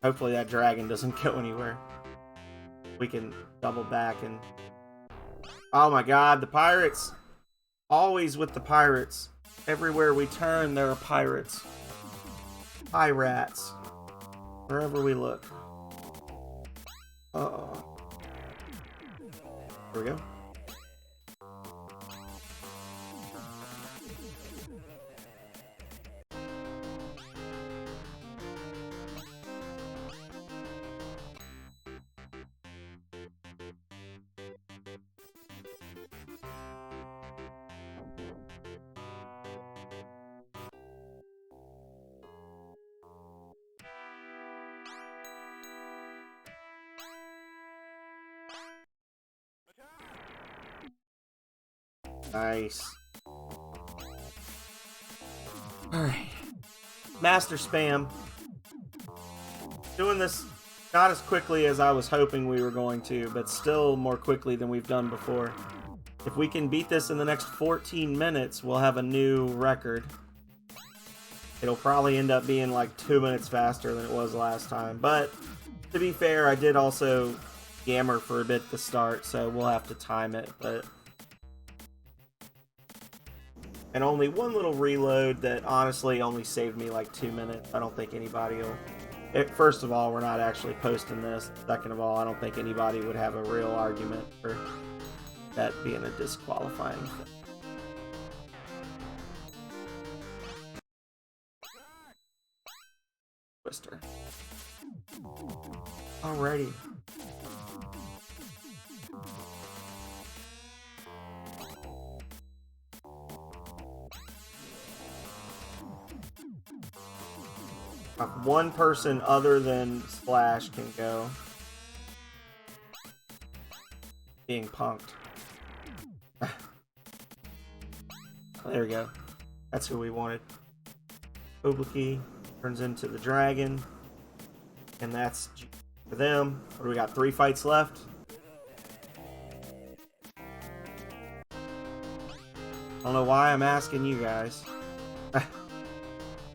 Hopefully that dragon doesn't go anywhere. We can double back and... oh my god, the pirates! Always with the pirates. Everywhere we turn, there are pirates. Pirates. Wherever we look. Uh-oh. Here we go. Nice. Alright. Master spam. Doing this not as quickly as I was hoping we were going to, but still more quickly than we've done before. If we can beat this in the next 14 minutes, we'll have a new record. It'll probably end up being like 2 minutes faster than it was last time. But, to be fair, I did also yammer for a bit at the start, so we'll have to time it, but... and only one little reload that honestly only saved me like 2 minutes. I don't think anybody will First of all, we're not actually posting this. Second of all, I don't think anybody would have a real argument for that being a disqualifying thing. Twister. Alrighty. One person other than Splash can go. Being punked. There we go. That's who we wanted. Oblique turns into the dragon. And that's G for them. What do we got? 3 fights left. I don't know why I'm asking you guys.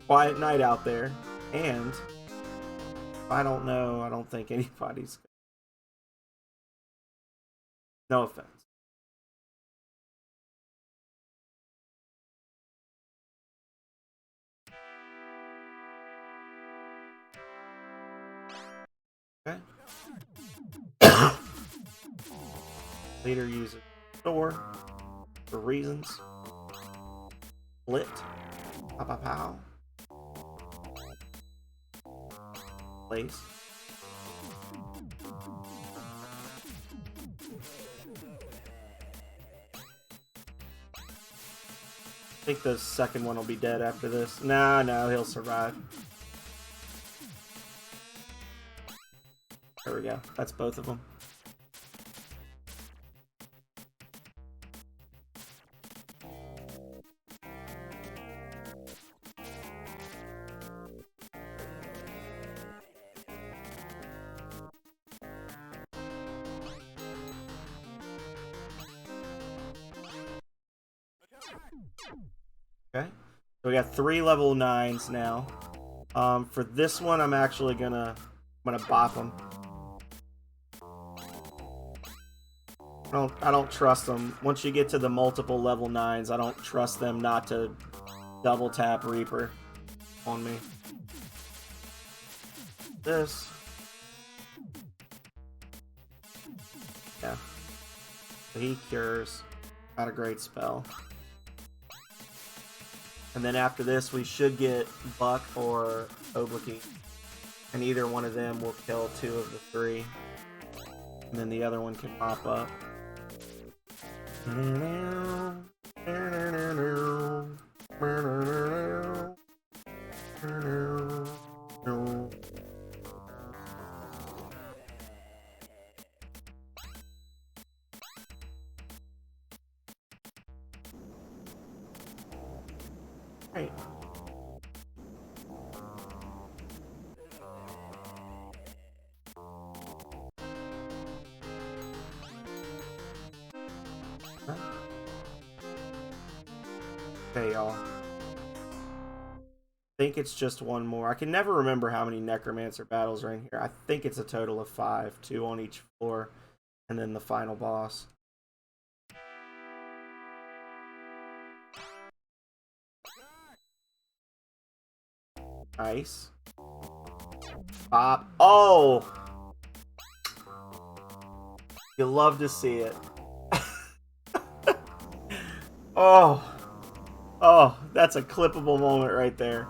Quiet night out there. And I don't know. I don't think anybody's. No offense. Okay. Leader uses store for reasons. Split. Pow pow pow. Place. I think the second one will be dead after this. Nah, no, he'll survive. There we go. That's both of them. Okay, so we got 3 level 9s now. For this one, I'm actually gonna bop them. I don't trust them. Once you get to the multiple level 9s, I don't trust them not to double tap Reaper on me. This. Yeah. He cures. Not a great spell. And then after this, we should get Buck or Oblique. And either one of them will kill 2 of the 3. And then the other one can pop up. Right. Okay, y'all. I think it's just one more. I can never remember how many Necromancer battles are in here. I think it's a total of 5, 2 on each floor, and then the final boss. Nice. Pop. Oh! You love to see it. Oh. Oh, that's a clippable moment right there.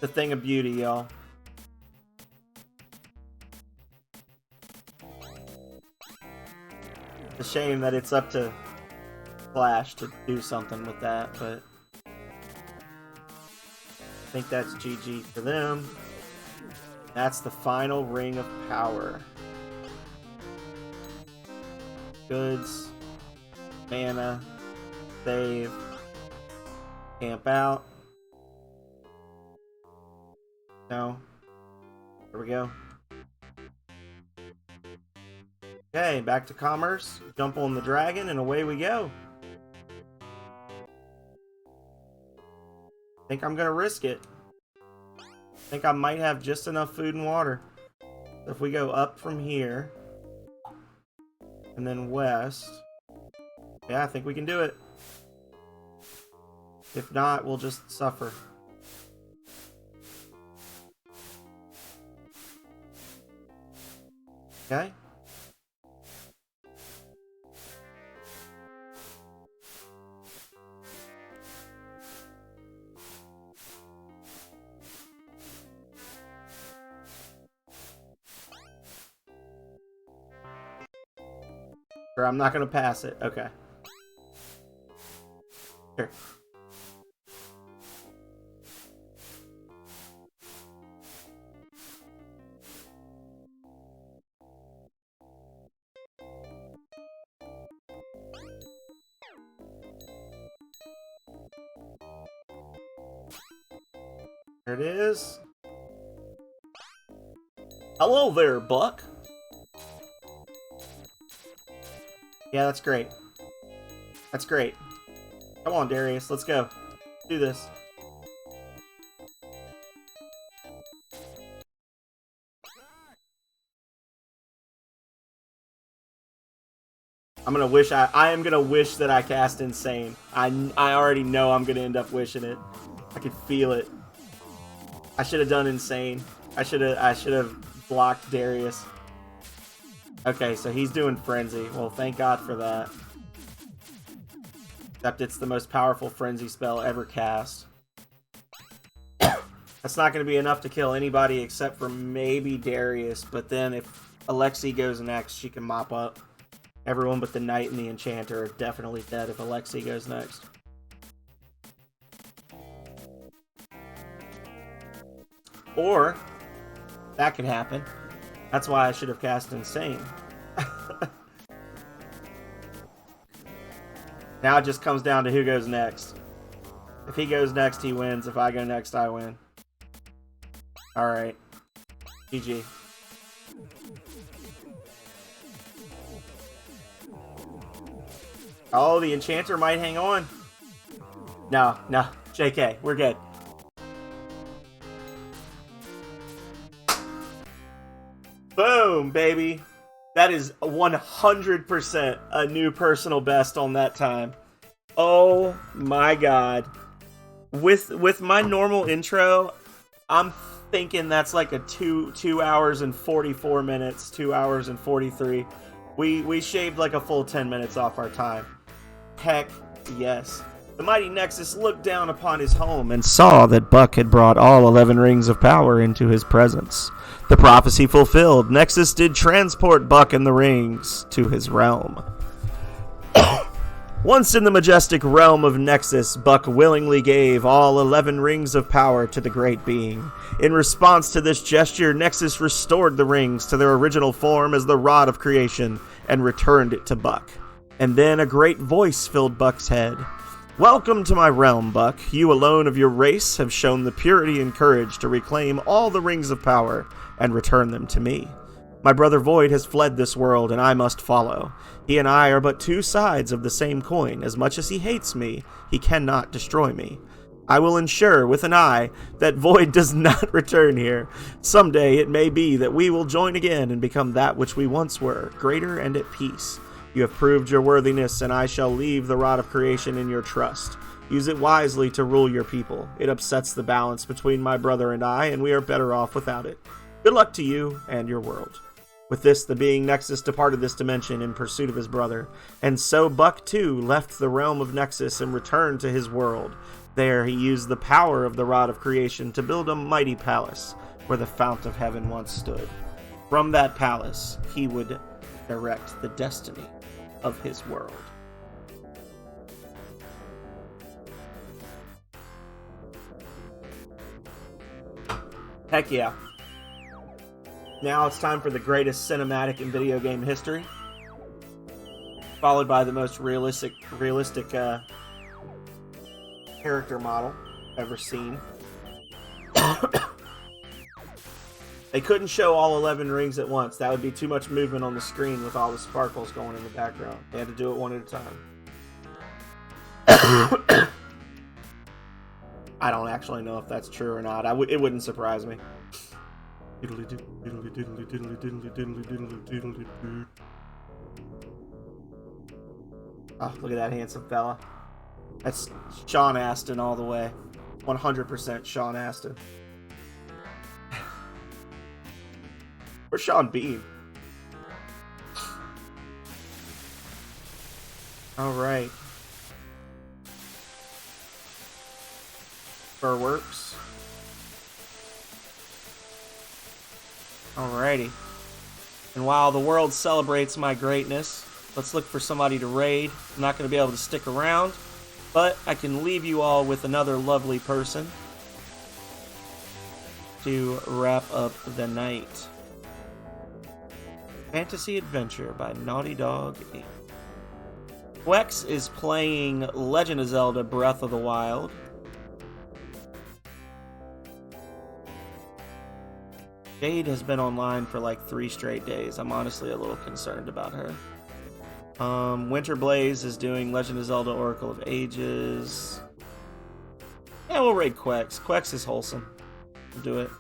The thing of beauty, y'all. It's a shame that it's up to Flash to do something with that, but I think that's GG for them. That's the final Ring of Power. Goods, mana, save, camp out. No. There we go. Okay, back to commerce. Jump on the dragon and away we go. I think I'm gonna risk it. I think I might have just enough food and water. If we go up from here and then west, yeah, I think we can do it. If not, we'll just suffer. Okay. Or I'm not going to pass it. Okay. Here. There it is. Hello there, Buck. Yeah, that's great. That's great. Come on, Darius. Let's go. Do this. I'm gonna wish I am gonna wish that I cast Insane. I already know I'm gonna end up wishing it. I could feel it. I should have done Insane. I should have blocked Darius. Okay, so he's doing Frenzy. Well, thank God for that. Except it's the most powerful Frenzy spell ever cast. That's not going to be enough to kill anybody except for maybe Darius, but then if Alexi goes next, she can mop up. Everyone but the Knight and the Enchanter are definitely dead if Alexi goes next. Or, that could happen. That's why I should have cast Insane. Now it just comes down to who goes next. If he goes next, he wins. If I go next, I win. Alright. GG. Oh, the Enchanter might hang on. No, no. JK, we're good. Boom, baby. That is 100% a new personal best on that time. Oh my god. With my normal intro, I'm thinking that's like a 2 hours and 44 minutes, 2 hours and 43. We shaved like a full 10 minutes off our time. Heck yes. The mighty Nexus looked down upon his home and saw that Buck had brought all 11 rings of power into his presence. The prophecy fulfilled, Nexus did transport Buck and the rings to his realm. Once in the majestic realm of Nexus, Buck willingly gave all 11 rings of power to the great being. In response to this gesture, Nexus restored the rings to their original form as the Rod of Creation and returned it to Buck. And then a great voice filled Buck's head. Welcome to my realm, Buck. You alone of your race have shown the purity and courage to reclaim all the rings of power and return them to me. My brother Void has fled this world, and I must follow. He and I are but two sides of the same coin. As much as he hates me, he cannot destroy me. I will ensure, with an eye, that Void does not return here. Someday it may be that we will join again and become that which we once were, greater and at peace. You have proved your worthiness, and I shall leave the Rod of Creation in your trust. Use it wisely to rule your people. It upsets the balance between my brother and I, and we are better off without it. Good luck to you and your world. With this, the being Nexus departed this dimension in pursuit of his brother, and so Buck too left the realm of Nexus and returned to his world. There he used the power of the Rod of Creation to build a mighty palace where the Fount of Heaven once stood. From that palace, he would direct the destiny of his world. Heck yeah. Now it's time for the greatest cinematic in video game history, followed by the most realistic character model ever seen. They couldn't show all 11 rings at once. That would be too much movement on the screen with all the sparkles going in the background. They had to do it one at a time. I don't actually know if that's true or not. It wouldn't surprise me. Oh, look at that handsome fella. That's Sean Astin all the way. 100% Sean Astin. Where's Sean Bean? Alright. Furworks. Alrighty. And while the world celebrates my greatness, let's look for somebody to raid. I'm not going to be able to stick around, but I can leave you all with another lovely person to wrap up the night. Fantasy Adventure by Naughty Dog Inc. Wex is playing Legend of Zelda Breath of the Wild. Jade has been online for like 3 straight days. I'm honestly a little concerned about her. Winter Blaze is doing Legend of Zelda Oracle of Ages. Yeah, we'll raid Quex. Quex is wholesome. We'll do it.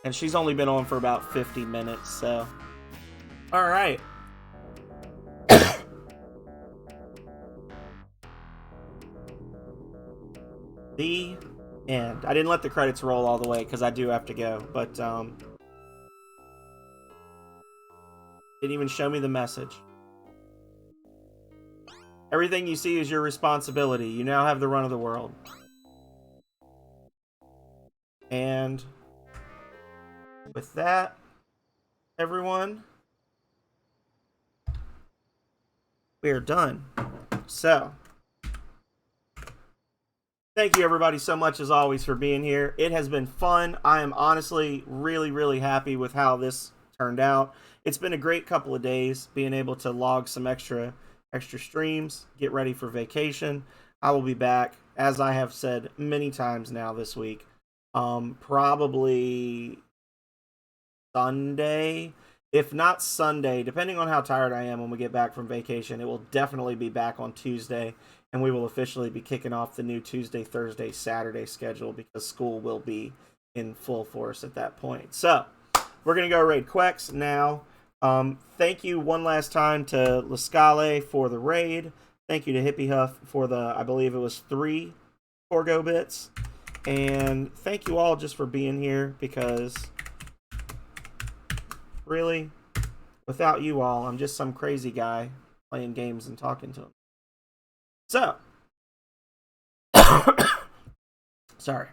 And she's only been on for about 50 minutes, so... Alright. The end. I didn't let the credits roll all the way, because I do have to go, but, didn't even show me the message. Everything you see is your responsibility. You now have the run of the world. And... with that, everyone, we are done. So, thank you everybody so much as always for being here. It has been fun. I am honestly really, really happy with how this turned out. It's been a great couple of days being able to log some extra streams, get ready for vacation. I will be back, as I have said many times now this week, probably Sunday, if not Sunday, depending on how tired I am when we get back from vacation. It will definitely be back on Tuesday, and we will officially be kicking off the new Tuesday, Thursday, Saturday schedule because school will be in full force at that point. So, we're going to go raid Quex now. Thank you one last time to Lascale for the raid. Thank you to Hippie Huff for the, I believe it was 3 Corgo bits. And thank you all just for being here because... really, without you all, I'm just some crazy guy playing games and talking to him. So, sorry.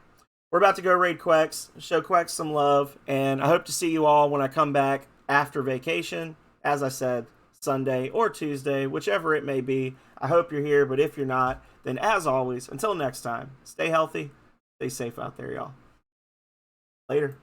We're about to go raid Quex, show Quex some love, and I hope to see you all when I come back after vacation. As I said, Sunday or Tuesday, whichever it may be. I hope you're here, but if you're not, then as always, until next time, stay healthy, stay safe out there, y'all. Later.